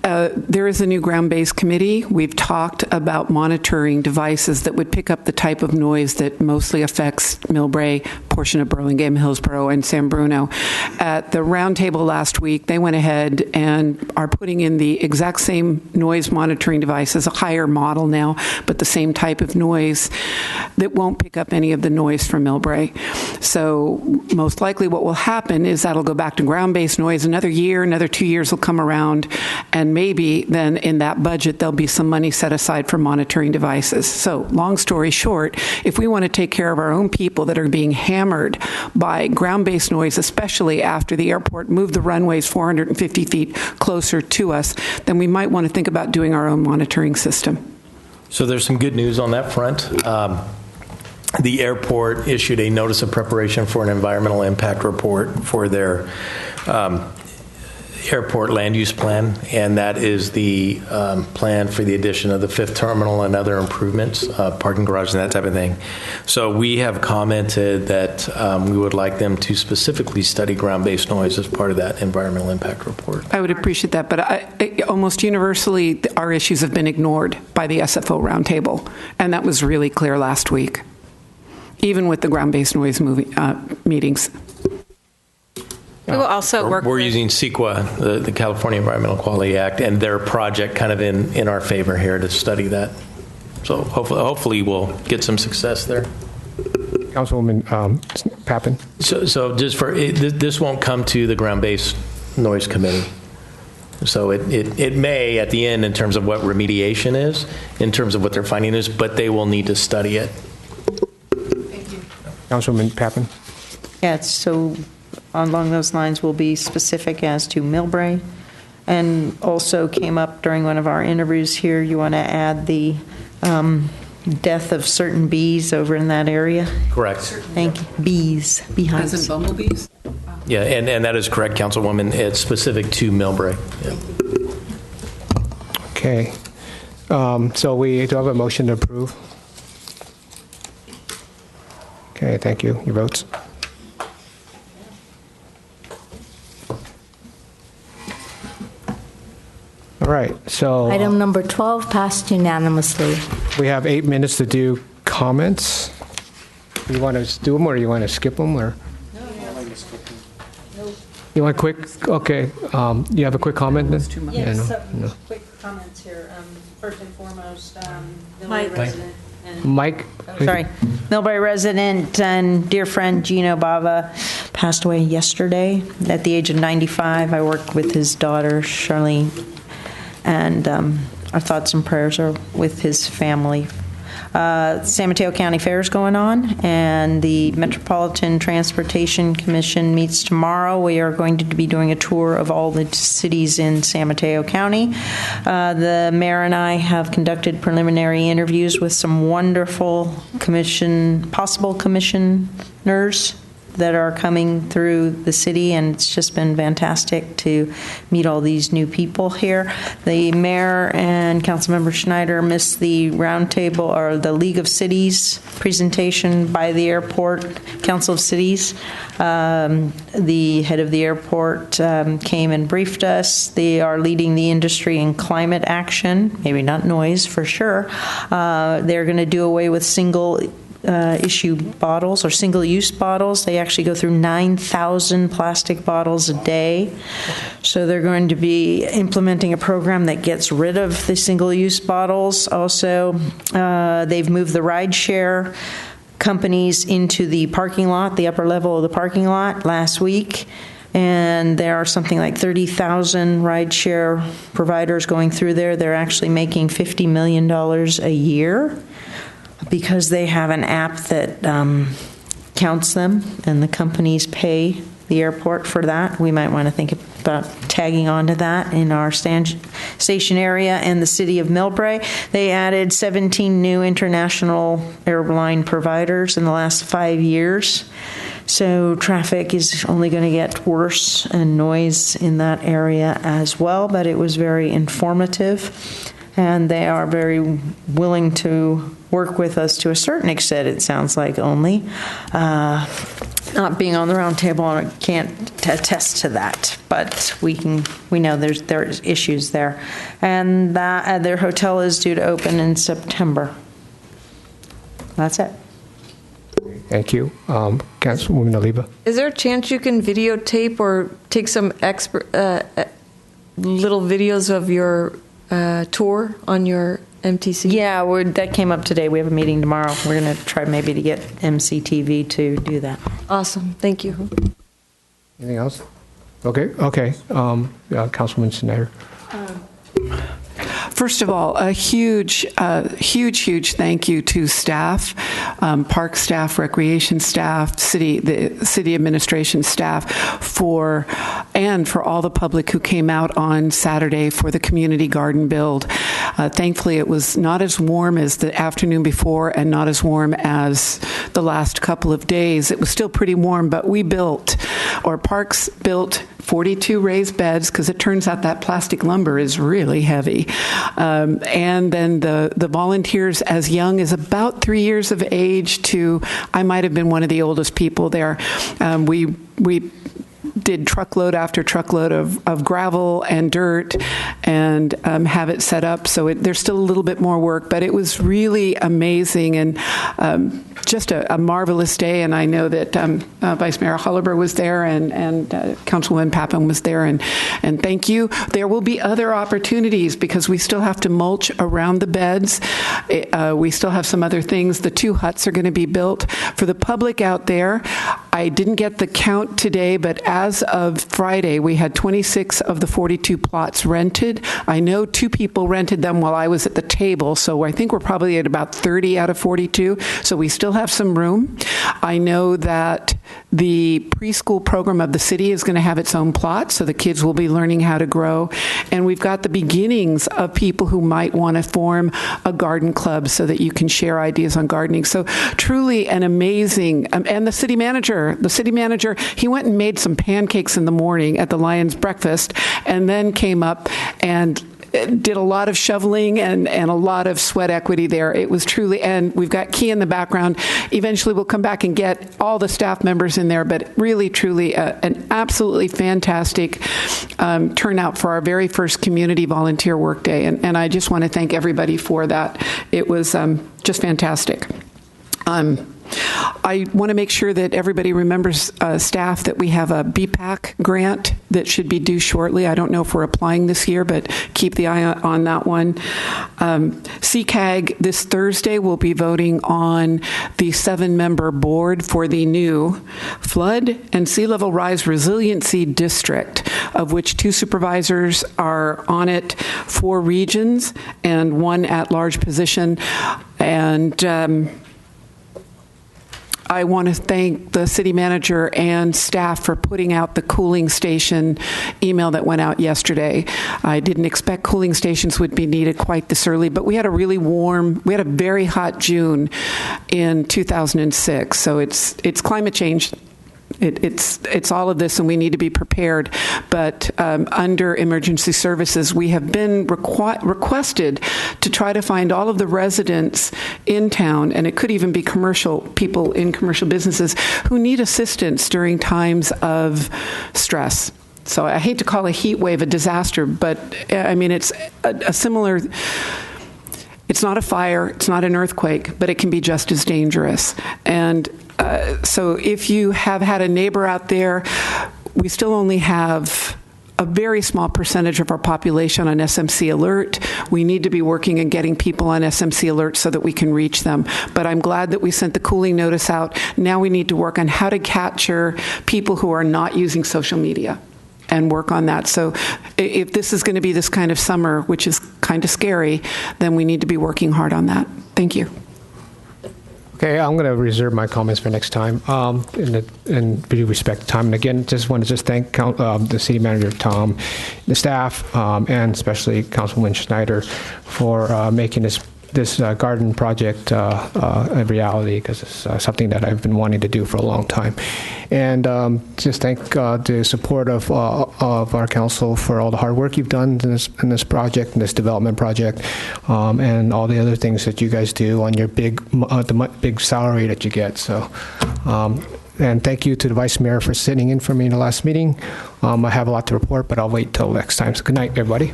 Speaker 3: There is a new ground-based committee. We've talked about monitoring devices that would pick up the type of noise that mostly affects Millbrae, portion of Burlingame, Hillsborough, and San Bruno. At the roundtable last week, they went ahead and are putting in the exact same noise monitoring devices, a higher model now, but the same type of noise that won't pick up any of the noise from Millbrae. So most likely what will happen is that'll go back to ground-based noise. Another year, another 2 years will come around, and maybe then in that budget there'll be some money set aside for monitoring devices. So long story short, if we want to take care of our own people that are being hammered by ground-based noise, especially after the airport moved the runways 450 feet closer to us, then we might want to think about doing our own monitoring system.
Speaker 5: So there's some good news on that front. The airport issued a notice of preparation for an environmental impact report for their airport land use plan, and that is the plan for the addition of the fifth terminal and other improvements, parking garage and that type of thing. So we have commented that we would like them to specifically study ground-based noise as part of that environmental impact report.
Speaker 3: I would appreciate that, but almost universally our issues have been ignored by the SFO roundtable, and that was really clear last week, even with the ground-based noise meetings.
Speaker 6: We will also work.
Speaker 5: We're using CEQA, the California Environmental Quality Act, and their project kind of in our favor here to study that. So hopefully we'll get some success there.
Speaker 1: Councilwoman Pappen.
Speaker 5: So just for this won't come to the ground-based noise committee. So it may at the end in terms of what remediation is, in terms of what their finding is, but they will need to study it.
Speaker 10: Thank you.
Speaker 1: Councilwoman Pappen.
Speaker 2: Yeah, so along those lines, we'll be specific as to Millbrae. And also came up during one of our interviews here, you want to add the death of certain bees over in that area?
Speaker 5: Correct.
Speaker 2: Thank you. Bees, beehives.
Speaker 3: As in bumblebees?
Speaker 5: Yeah, and that is correct, Councilwoman. It's specific to Millbrae. Yeah.
Speaker 1: Okay. So we do have a motion to approve. Okay, thank you. Your votes? All right, so
Speaker 20: Item number 12 passed unanimously.
Speaker 1: we have 8 minutes to do comments. You want to do them or you want to skip them or? You want quick? Okay. You have a quick comment then?
Speaker 2: Yes,
Speaker 1: no.
Speaker 2: quick comments here. First and foremost,
Speaker 11: Mike.
Speaker 2: Millbrae resident.
Speaker 1: Mike?
Speaker 2: Sorry. Millbrae resident and dear friend Gino Bava passed away yesterday at the age of 95. I worked with his daughter, Charlene, and our thoughts and prayers are with his family. San Mateo County Fair is going on, and the Metropolitan Transportation Commission meets tomorrow. We are going to be doing a tour of all the cities in San Mateo County. The mayor and I have conducted preliminary interviews with some wonderful possible commissioners that are coming through the city, and it's just been fantastic to meet all these new people here. The mayor and Councilmember Schneider missed the roundtable or the League of Cities presentation by the airport, Council of Cities. The head of the airport came and briefed us. They are leading the industry in climate action, maybe not noise for sure. They're going to do away with single issue bottles or single-use bottles. They actually go through 9,000 plastic bottles a day. So they're going to be implementing a program that gets rid of the single-use bottles. Also, they've moved the rideshare companies into the parking lot, the upper level of the parking lot last week. And there are something like 30,000 rideshare providers going through there. They're actually making $50 million a year because they have an app that counts them, and the companies pay the airport for that. We might want to think about tagging onto that in our station area. And the city of Millbrae, they added 17 new international airline providers in the last 5 years. So traffic is only going to get worse, and noise in that area as well, but it was very informative, and they are very willing to work with us to a certain extent, it sounds like, only. Not being on the round table, I can't attest to that, but we know there's issues there. And their hotel is due to open in September. That's it.
Speaker 1: Thank you. Councilwoman Oliva.
Speaker 11: Is there a chance you can videotape or take some little videos of your tour on your MTC?
Speaker 2: Yeah, that came up today. We have a meeting tomorrow. We're going to try maybe to get MCTV to do that.
Speaker 11: Awesome. Thank you.
Speaker 1: Anything else? Okay. Councilwoman Snyder.
Speaker 3: First of all, a huge thank you to staff, park staff, recreation staff, the city administration staff, for all the public who came out on Saturday for the community garden build. Thankfully, it was not as warm as the afternoon before and not as warm as the last couple of days. It was still pretty warm, but Parks built 42 raised beds, because it turns out that plastic lumber is really heavy. And then the volunteers, as young as about 3 years of age to, I might have been one of the oldest people there. We did truckload after truckload of gravel and dirt and have it set up. So there's still a little bit more work, but it was really amazing and just a marvelous day. And I know that Vice Mayor Holliber was there and Councilwoman Pappen was there. And thank you. There will be other opportunities because we still have to mulch around the beds. We still have some other things. The 2 huts are going to be built. For the public out there, I didn't get the count today, but as of Friday, we had 26 of the 42 plots rented. I know 2 people rented them while I was at the table, so I think we're probably at about 30 out of 42, so we still have some room. I know that the preschool program of the city is going to have its own plot, so the kids will be learning how to grow. And we've got the beginnings of people who might want to form a garden club so that you can share ideas on gardening. So truly an amazing, and the city manager, he went and made some pancakes in the morning at the Lions breakfast and then came up and did a lot of shoveling and a lot of sweat equity there. It was truly, and we've got Key in the background. Eventually we'll come back and get all the staff members in there, but really, truly an absolutely fantastic turnout for our very first community volunteer work day. And I just want to thank everybody for that. It was just fantastic. I want to make sure that everybody remembers, staff, that we have a BPAC grant that should be due shortly. I don't know if we're applying this year, but keep the eye on that one. CCAG this Thursday will be voting on the 7-member board for the new Flood and Sea Level Rise Resiliency District, of which 2 supervisors are on it, 4 regions, and 1 at-large position. And I want to thank the city manager and staff for putting out the cooling station email that went out yesterday. I didn't expect cooling stations would be needed quite this early, but we had a very hot June in 2006. So it's climate change. It's all of this, and we need to be prepared. But under emergency services, we have been requested to try to find all of the residents in town, and it could even be people in commercial businesses who need assistance during times of stress. So I hate to call a heat wave a disaster, but I mean it's a similar. It's not a fire, it's not an earthquake, but it can be just as dangerous. And so if you have had a neighbor out there, we still only have a very small percentage of our population on SMC alert. We need to be working and getting people on SMC alert so that we can reach them. But I'm glad that we sent the cooling notice out. Now we need to work on how to capture people who are not using social media and work on that. So if this is going to be this kind of summer, which is kind of scary, then we need to be working hard on that. Thank you.
Speaker 1: Okay, I'm going to reserve my comments for next time, and due respect to time. And again, just want to thank the city manager, Tom, the staff, and especially Councilwoman Schneider for making this garden project a reality, because it's something that I've been wanting to do for a long time. And just thank the support of our council for all the hard work you've done in this project, in this development project, and all the other things that you guys do on your big salary that you get. So, and thank you to the Vice Mayor for sitting in for me in the last meeting. I have a lot to report, but I'll wait till next time. So good night, everybody.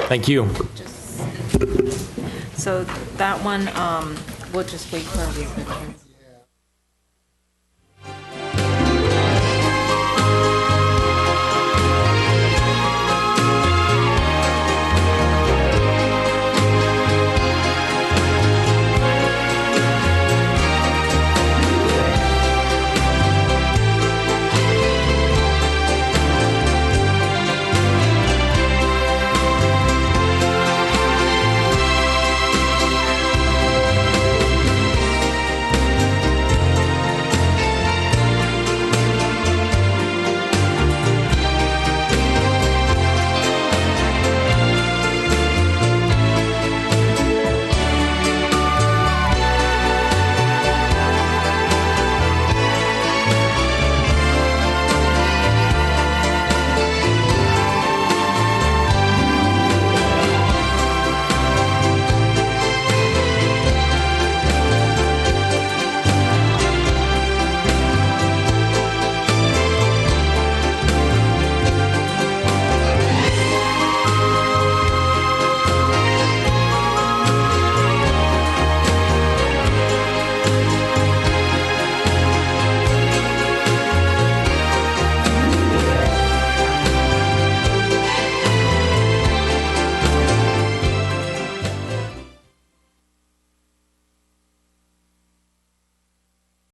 Speaker 5: Thank you.
Speaker 10: So that one, we'll just wait for